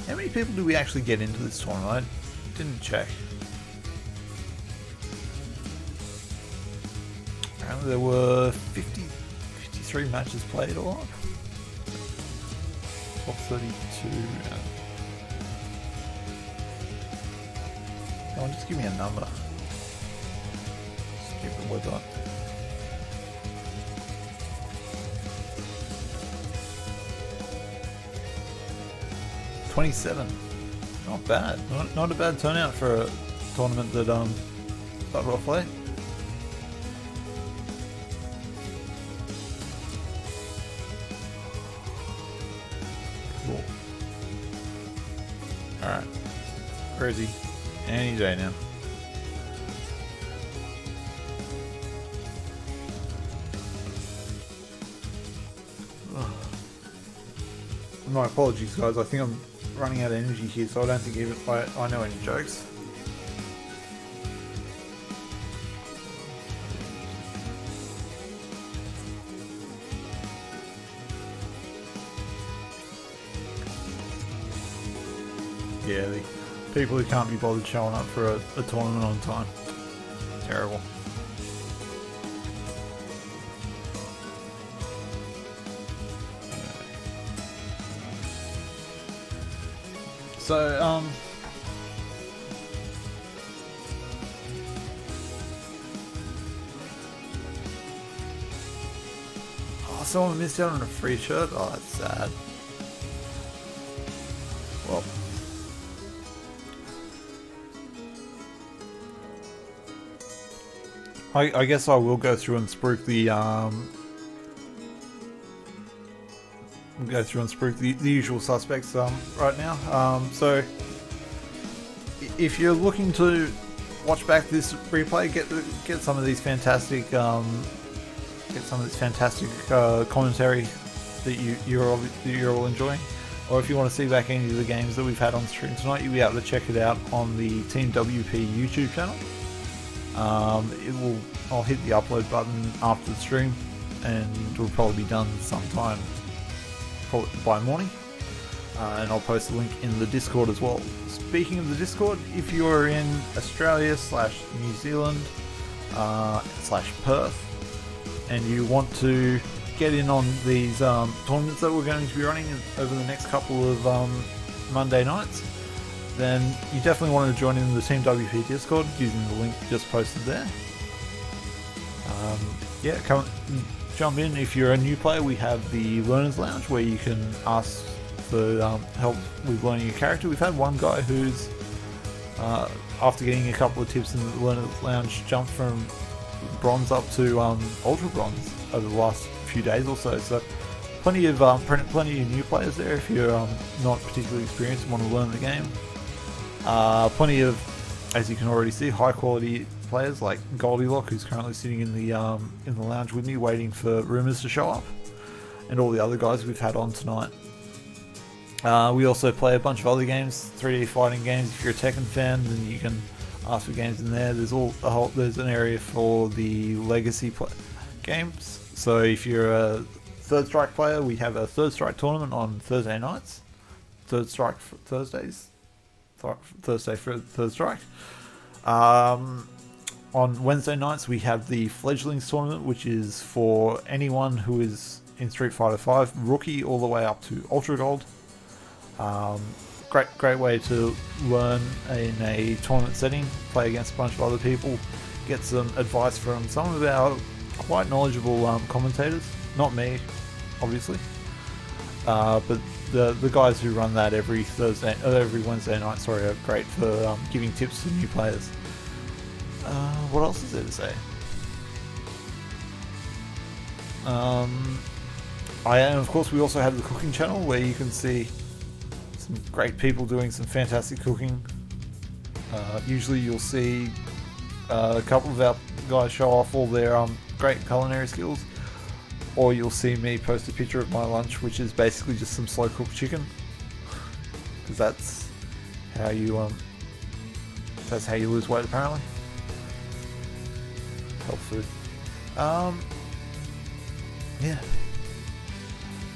How many people do we actually get into this tournament? I didn't check. Apparently there were 53 matches played all up. Top 32. Come on, just give me a number. Stupid website. $27. Not bad. Not a bad turnout for a tournament that started off late. Cool. Alright. Where is he? Any day now. My apologies, guys. I think I'm running out of energy here, so I don't think even I know any jokes. Yeah, the people who can't be bothered showing up for a tournament on time. Terrible. So, oh, someone missed out on a free shirt? Oh, that's sad. Well, I guess I will go through and spruik the usual suspects right now. So if you're looking to watch back this replay, get some of these fantastic commentary that you're all enjoying, or if you want to see back any of the games that we've had on stream tonight, you'll be able to check it out on the Team WP YouTube channel. I'll hit the upload button after the stream, and it'll probably be done sometime by morning, and I'll post the link in the Discord as well. Speaking of the Discord, if you're in Australia / New Zealand / Perth, and you want to get in on these tournaments that we're going to be running over the next couple of Monday nights, then you definitely want to join in the Team WP Discord using the link just posted there. Yeah, come jump in. If you're a new player, we have the Learner's Lounge where you can ask for help with learning your character. We've had one guy who's, after getting a couple of tips in the Learner's Lounge, jumped from bronze up to ultra bronze over the last few days or so. So plenty of new players there if you're not particularly experienced and want to learn the game. Plenty of, as you can already see, high quality players like Gogglylock, who's currently sitting in the lounge with me waiting for rumours to show up, and all the other guys we've had on tonight. We also play a bunch of other games, 3D fighting games. If you're a Tekken fan, then you can ask for games in there. There's an area for the legacy games. So if you're a Third Strike player, we have a Third Strike tournament on Thursday nights. Third Strike Thursdays. Thursday for Third Strike. On Wednesday nights we have the Fledglings tournament, which is for anyone who is in Street Fighter V, rookie all the way up to Ultra Gold. Great way to learn in a tournament setting, play against a bunch of other people, get some advice from some of our quite knowledgeable commentators. Not me, obviously, but the guys who run that every Wednesday night, sorry, are great for giving tips to new players. What else is there to say? And of course we also have the cooking channel where you can see some great people doing some fantastic cooking. Usually you'll see a couple of our guys show off all their great culinary skills, or you'll see me post a picture of my lunch, which is basically just some slow cooked chicken, because that's how you lose weight apparently. Health food. Yeah.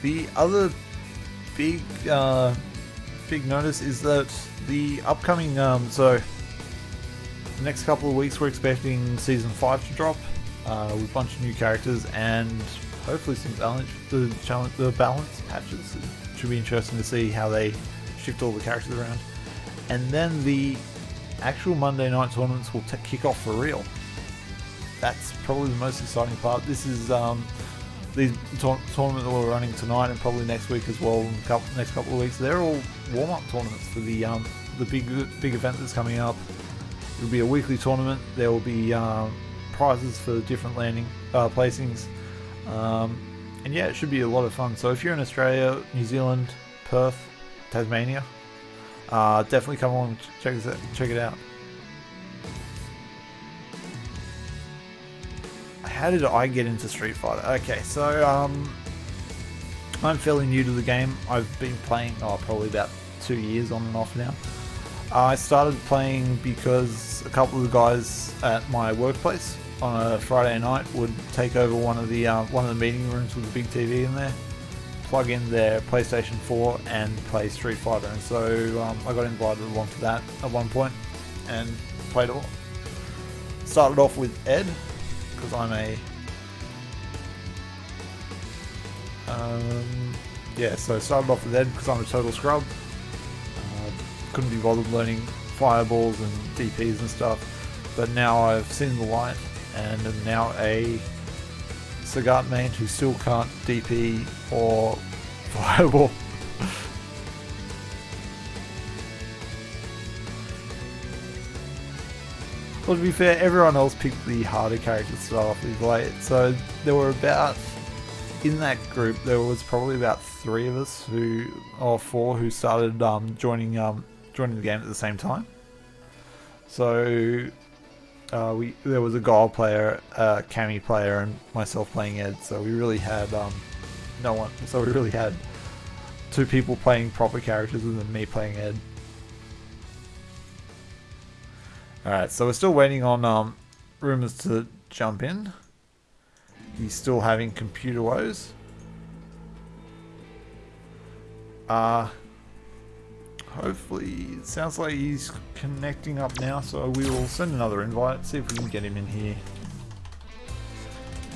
The other big notice is that the upcoming so the next couple of weeks we're expecting season 5 to drop with a bunch of new characters and hopefully some the balance patches. It should be interesting to see how they shift all the characters around. And then the actual Monday night tournaments will kick off for real. That's probably the most exciting part. This is these tournament that we're running tonight and probably next week as well. In the next couple of weeks, they're all warm-up tournaments for the big event that's coming up. It'll be a weekly tournament. There will be prizes for different landing placings, and yeah, it should be a lot of fun. So if you're in Australia, New Zealand, Perth, Tasmania, definitely come along and check it out. How did I get into Street Fighter? Okay, so I'm fairly new to the game. I've been playing probably about 2 years on and off now. I started playing because a couple of the guys at my workplace on a Friday night would take over one of the meeting rooms with a big TV in there, plug in their PlayStation 4 and play Street Fighter. And so I got invited along to that at one point and played a lot. Started off with Ed, because I'm so I started off with Ed because I'm a total scrub. Couldn't be bothered learning fireballs and DPs and stuff, but now I've seen the light and am now a Sagat main who still can't DP or fireball. Well, to be fair, everyone else picked the harder characters to start off with late, so there were in that group, there was probably about 3 of us or 4 who started joining the game at the same time. So there was a Gold player, a Cammy player, and myself playing Ed. So we really had no one. So we really had 2 people playing proper characters and then me playing Ed. Alright, so we're still waiting on Rumors to jump in. He's still having computer woes. Hopefully, it sounds like he's connecting up now, so we will send another invite, see if we can get him in here.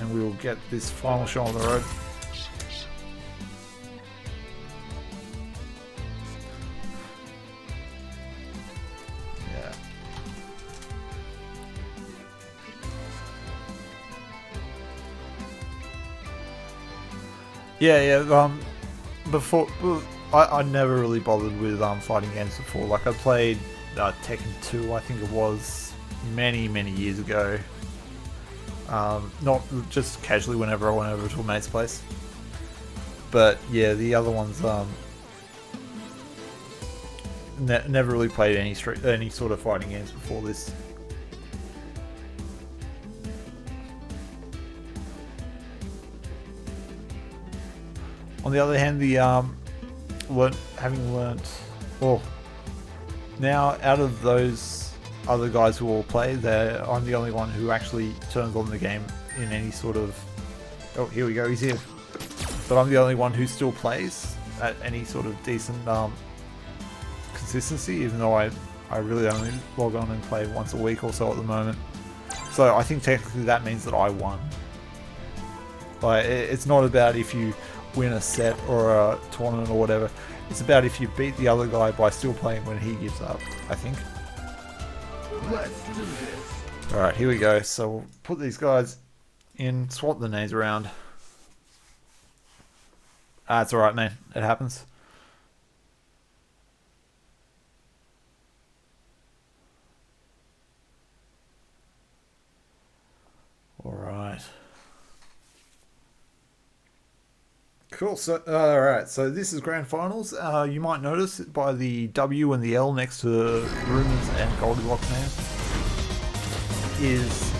And we will get this final show on the road. Yeah, before, I never really bothered with fighting games before. Like, I played Tekken 2, I think it was, many years ago. Not just casually whenever I went over to a mate's place. But yeah, the other ones, never really played any sort of fighting games before this. On the other hand, now out of those other guys who all play, I'm the only one who actually turns on the game in any sort of... Oh, here we go, he's here. But I'm the only one who still plays at any sort of decent consistency, even though I really only log on and play once a week or so at the moment. So I think technically that means that I won. Like, it's not about if you win a set or a tournament or whatever. It's about if you beat the other guy by still playing when he gives up, I think. Let's do this. Alright, here we go. So we'll put these guys in, swap the names around. It's alright, man. It happens. Alright. Cool. So, alright, so this is Grand Finals. You might notice by the W and the L next to Rumors and Gogglylock names is,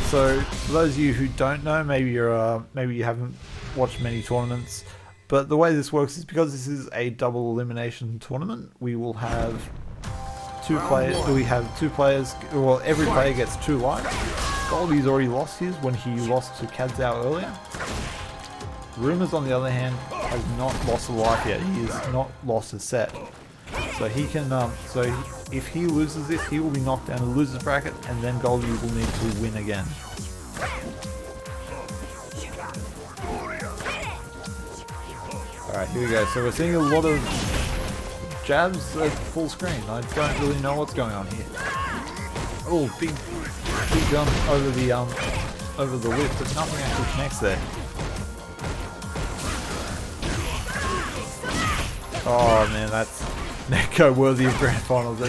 so for those of you who don't know, maybe you haven't watched many tournaments, but the way this works is because this is a double elimination tournament, we will have 2 players, well, every player gets 2 lives. Goldie's already lost his when he lost to Kadzao earlier. Rumors, on the other hand, has not lost a life yet. He has not lost a set. So he can, if he loses this, he will be knocked down to the loser's bracket, and then Goldie will need to win again. Alright, here we go. So we're seeing a lot of jabs at full screen. I don't really know what's going on here. Oh, big jump over the whip, but nothing actually connects there. Oh man, that's Neko worthy of grand finals.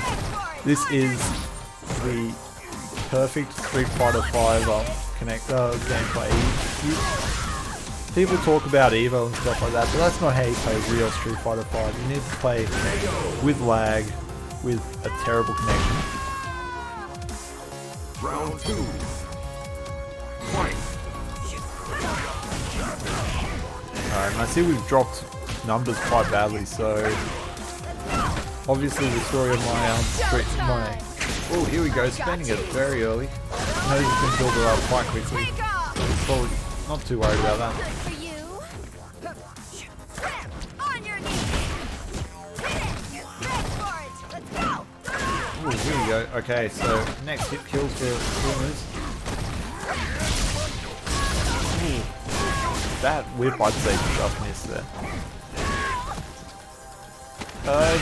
This is the perfect Street Fighter 5 gameplay. People talk about Evo and stuff like that, but that's not how you play real Street Fighter 5. You need to play with lag, with a terrible connection. Round 2. Fight. Alright, and I see we've dropped numbers quite badly, so obviously the story of oh, here we go, spending it very early. I know you can build it up quite quickly. It's probably not too worried about that. Oh, here we go. Okay, so next hit kills for Rumors. That whip, I'd say, just missed there.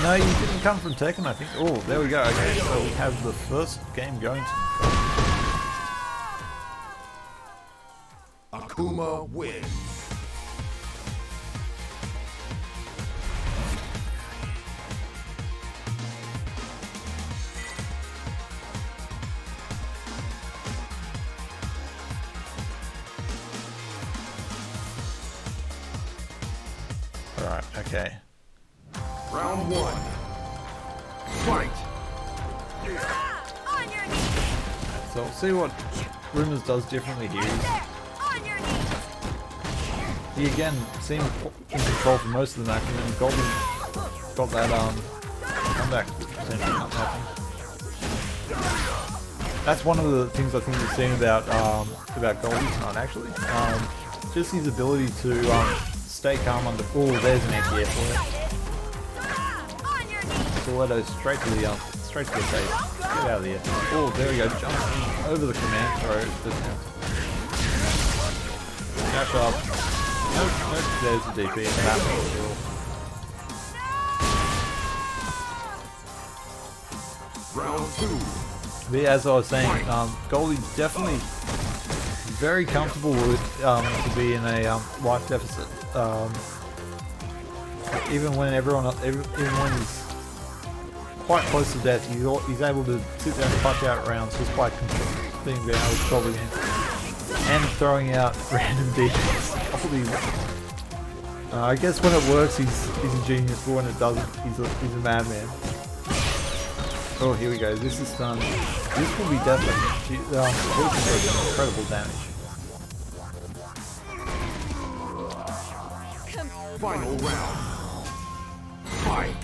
No, you didn't come from Tekken, I think. Oh, there we go. Okay, so we have the first game going to Akuma wins. Alright, okay. Round 1. Fight. So we'll see what Rumors does differently here. He again seemed in control for most of the match, and then Golden got that comeback potentially not happening. That's one of the things I think we've seen about Goldie tonight actually. Just his ability to stay calm under. Oh, there's an anti-air for it. Stiletto straight to the face. Get out of the air. Oh, there we go. Jumps over the command throw. Dash up. Nope, there's the DP. Round 2. But as I was saying, Goldie's definitely very comfortable with to be in a life deficit. Even when even when he's quite close to death, he's able to sit there and punch out rounds just by being able to control the game and throwing out random DPs. I guess when it works, he's a genius, but when it doesn't, he's a madman. Oh, here we go. This is done. This will be definitely incredible damage. Final round. Fight.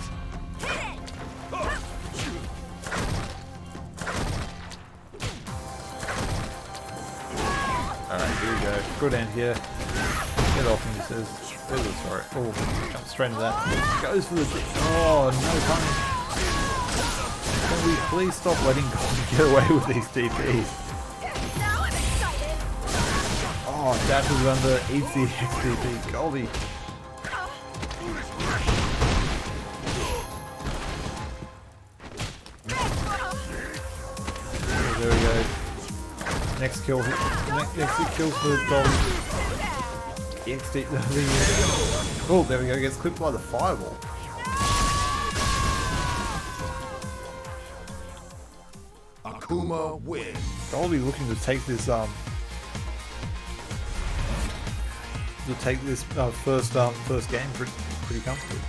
Alright, here we go. Good end here. Get off him, he says. Sorry. Oh, jump straight into that. Goes for the... Oh, no punish. Can we please stop letting Goldie get away with these DPs? Oh, dashes under, eats the XDP. Goldie. There we go. Next kill. Next kills for Goldie. Oh, there we go. Gets clipped by the fireball. Akuma wins. Goldie looking to take this first game pretty comfortably.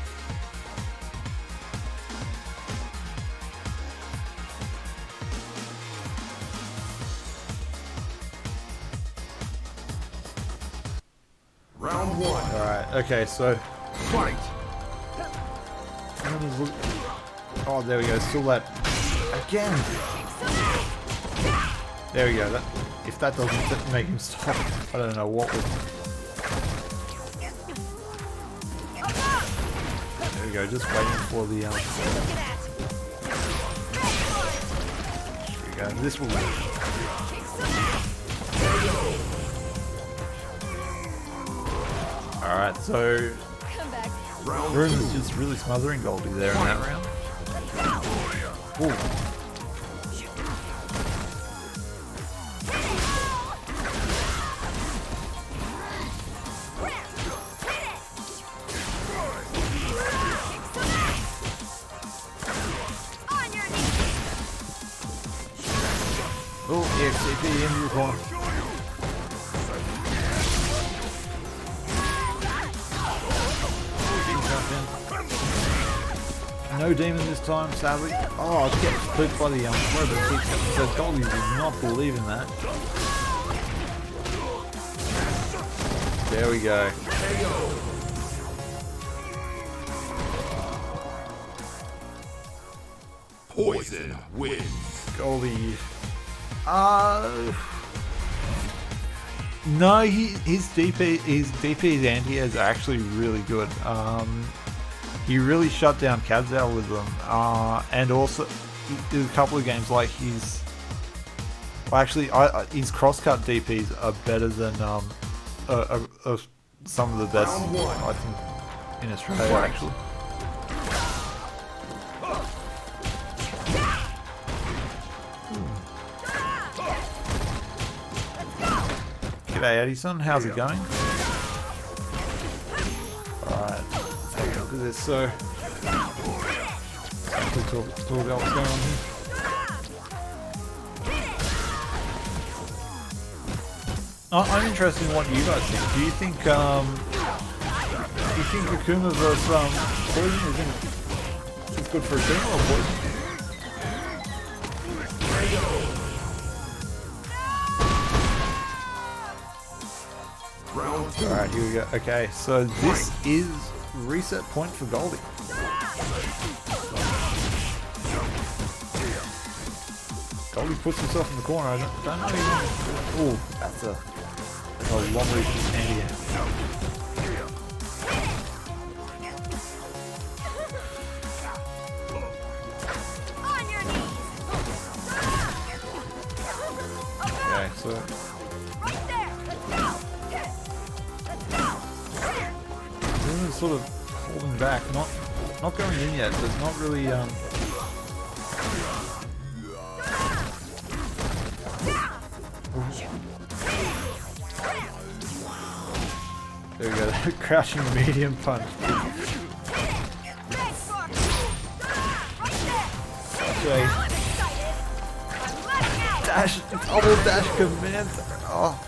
Round 1. Alright, okay, so Fight. oh, there we go, still that again. There we go. If that doesn't make him stop, I don't know what would. There we go, just waiting for the Here we go. This will work. Alright, so Room is just really smothering Goldie there in that round. Ooh. Oh, EXCP into your corner. No demon this time, sadly. Oh, I get clipped by the robot. So Goldie did not believe in that. There we go. Poison wins. Goldie. No, his DP's anti is actually really good. He really shut down Kadzal with them, and also there's a couple of games like his. Well, actually, his crosscut DPs are better than some of the best, I think, in Australia actually. G'day Alison, how's it going? Alright, let's take a look at this. So, let's talk about what's going on here. I'm interested in what you guys think. Do you think Akuma versus Poison is good for a team or Poison? Alright, here we go. Okay, so this is reset point for Goldie. Goldie puts himself in the corner. I don't know even. Oh, that's a long reach anti. Okay, so. Sort of holding back, not going in yet, but not really there we go, crashing medium punch. Okay. Dash, double dash command. Oh.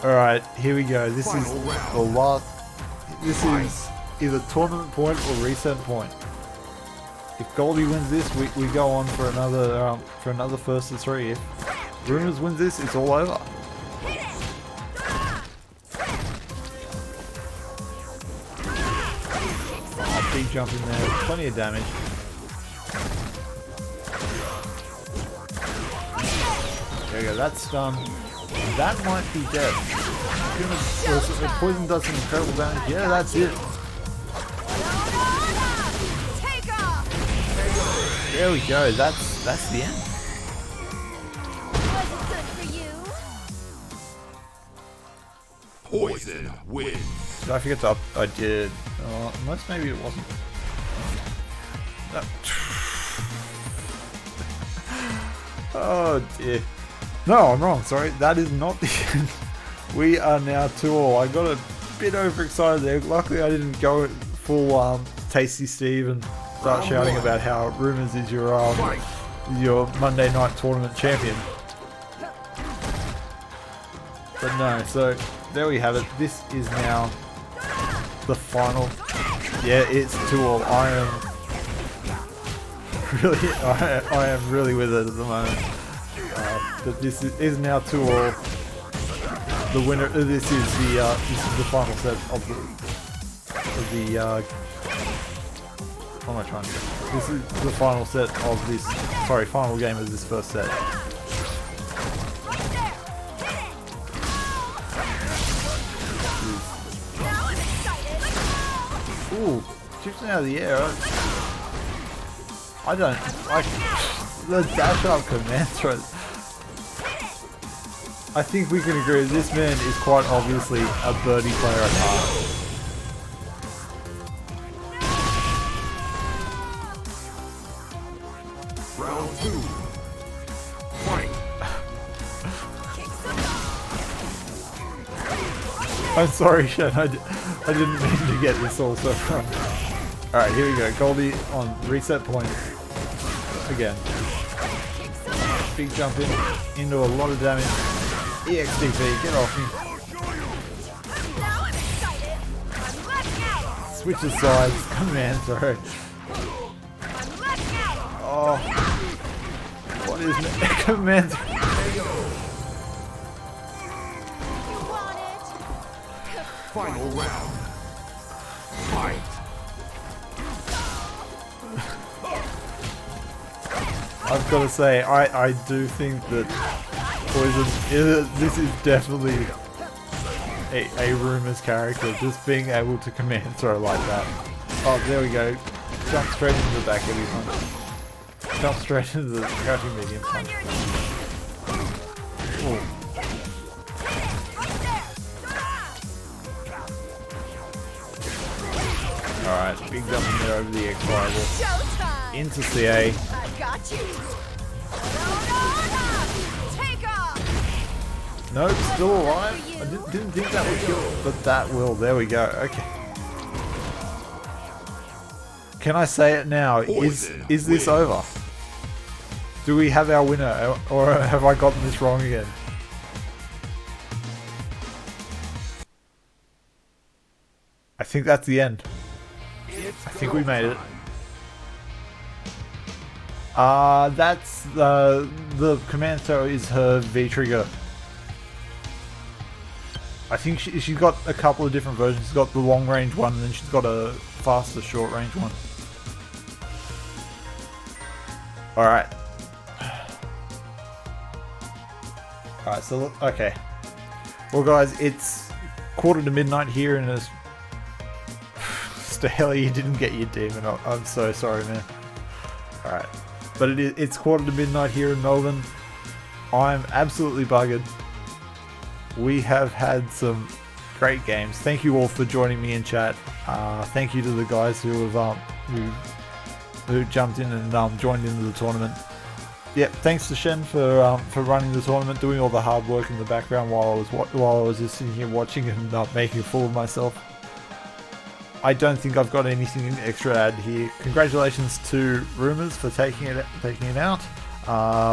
Alright, here we go. This is the last. This is either tournament point or reset point. If Goldie wins this, we go on for another first to three. If Rumors wins this, it's all over. Oh, big jump in there, plenty of damage. There we go. That's done. That might be dead. Poison does some incredible damage. Yeah, that's it. There we go. That's the end. Poison wins. Did I forget to up? I did. Unless maybe it wasn't. Oh dear. No, I'm wrong. Sorry, that is not the end. We are now 2-all. I got a bit overexcited there. Luckily, I didn't go full Tasty Steve and start shouting about how Rumors is your Monday night tournament champion. But no, so there we have it. This is now the final. Yeah, it's 2-all. I am really with it at the moment. But this is now 2-all. The winner. This is the final set of the. What am I trying to do? This is the final set of this. Sorry, final game of this first set. Ooh, chips out of the air. I don't like the dash up command throw. I think we can agree this man is quite obviously a birdie player at heart. Round 2. Fight. I'm sorry, Shen. I didn't mean to get this all so wrong. Alright, here we go. Goldie on reset point. Again. Big jump into a lot of damage. EXDP, get off me. Now I'm excited. I'm letting out. Switches sides. Command throw. I'm letting out. Oh. What is it? Command throw. You want it? Final round. Fight. I've got to say, I do think that Poison, this is definitely a Rumor's character, just being able to command throw like that. Oh, there we go. Jump straight into the back heavy punch. Jump straight into the crouching medium punch. Ooh. Alright, big jump in there over the X rival. Showtime. Into CA. I got you. Take off. Nope, still alive. I didn't think that would kill, but that will. There we go. Okay. Can I say it now? Is this over? Do we have our winner, or have I gotten this wrong again? I think that's the end. I think we made it. That's the command throw is her V trigger. I think she's got a couple of different versions. She's got the long range one, and then she's got a faster short range one. Alright. Alright, so look, okay. Well guys, it's 1:45 here in Australia. You didn't get your demon. I'm so sorry, man. Alright. But it's 1:45 here in Melbourne. I'm absolutely buggered. We have had some great games. Thank you all for joining me in chat. Thank you to the guys who have who jumped in and joined into the tournament. Yeah, thanks to Shen for running the tournament, doing all the hard work in the background while I was just sitting here watching and making a fool of myself. I don't think I've got anything extra to add here. Congratulations to Rumors for taking it out.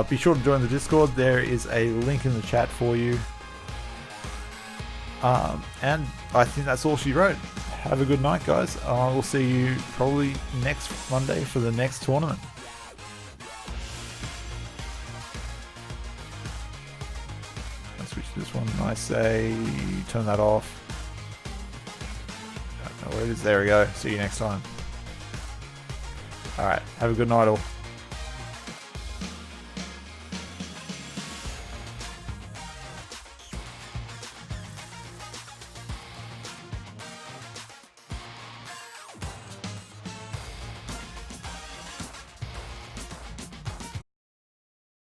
Be sure to join the Discord. There is a link in the chat for you. And I think that's all she wrote. Have a good night, guys. We'll see you probably next Monday for the next tournament. Let's switch to this one. I say turn that off. I don't know where it is. There we go. See you next time. Alright, have a good night all.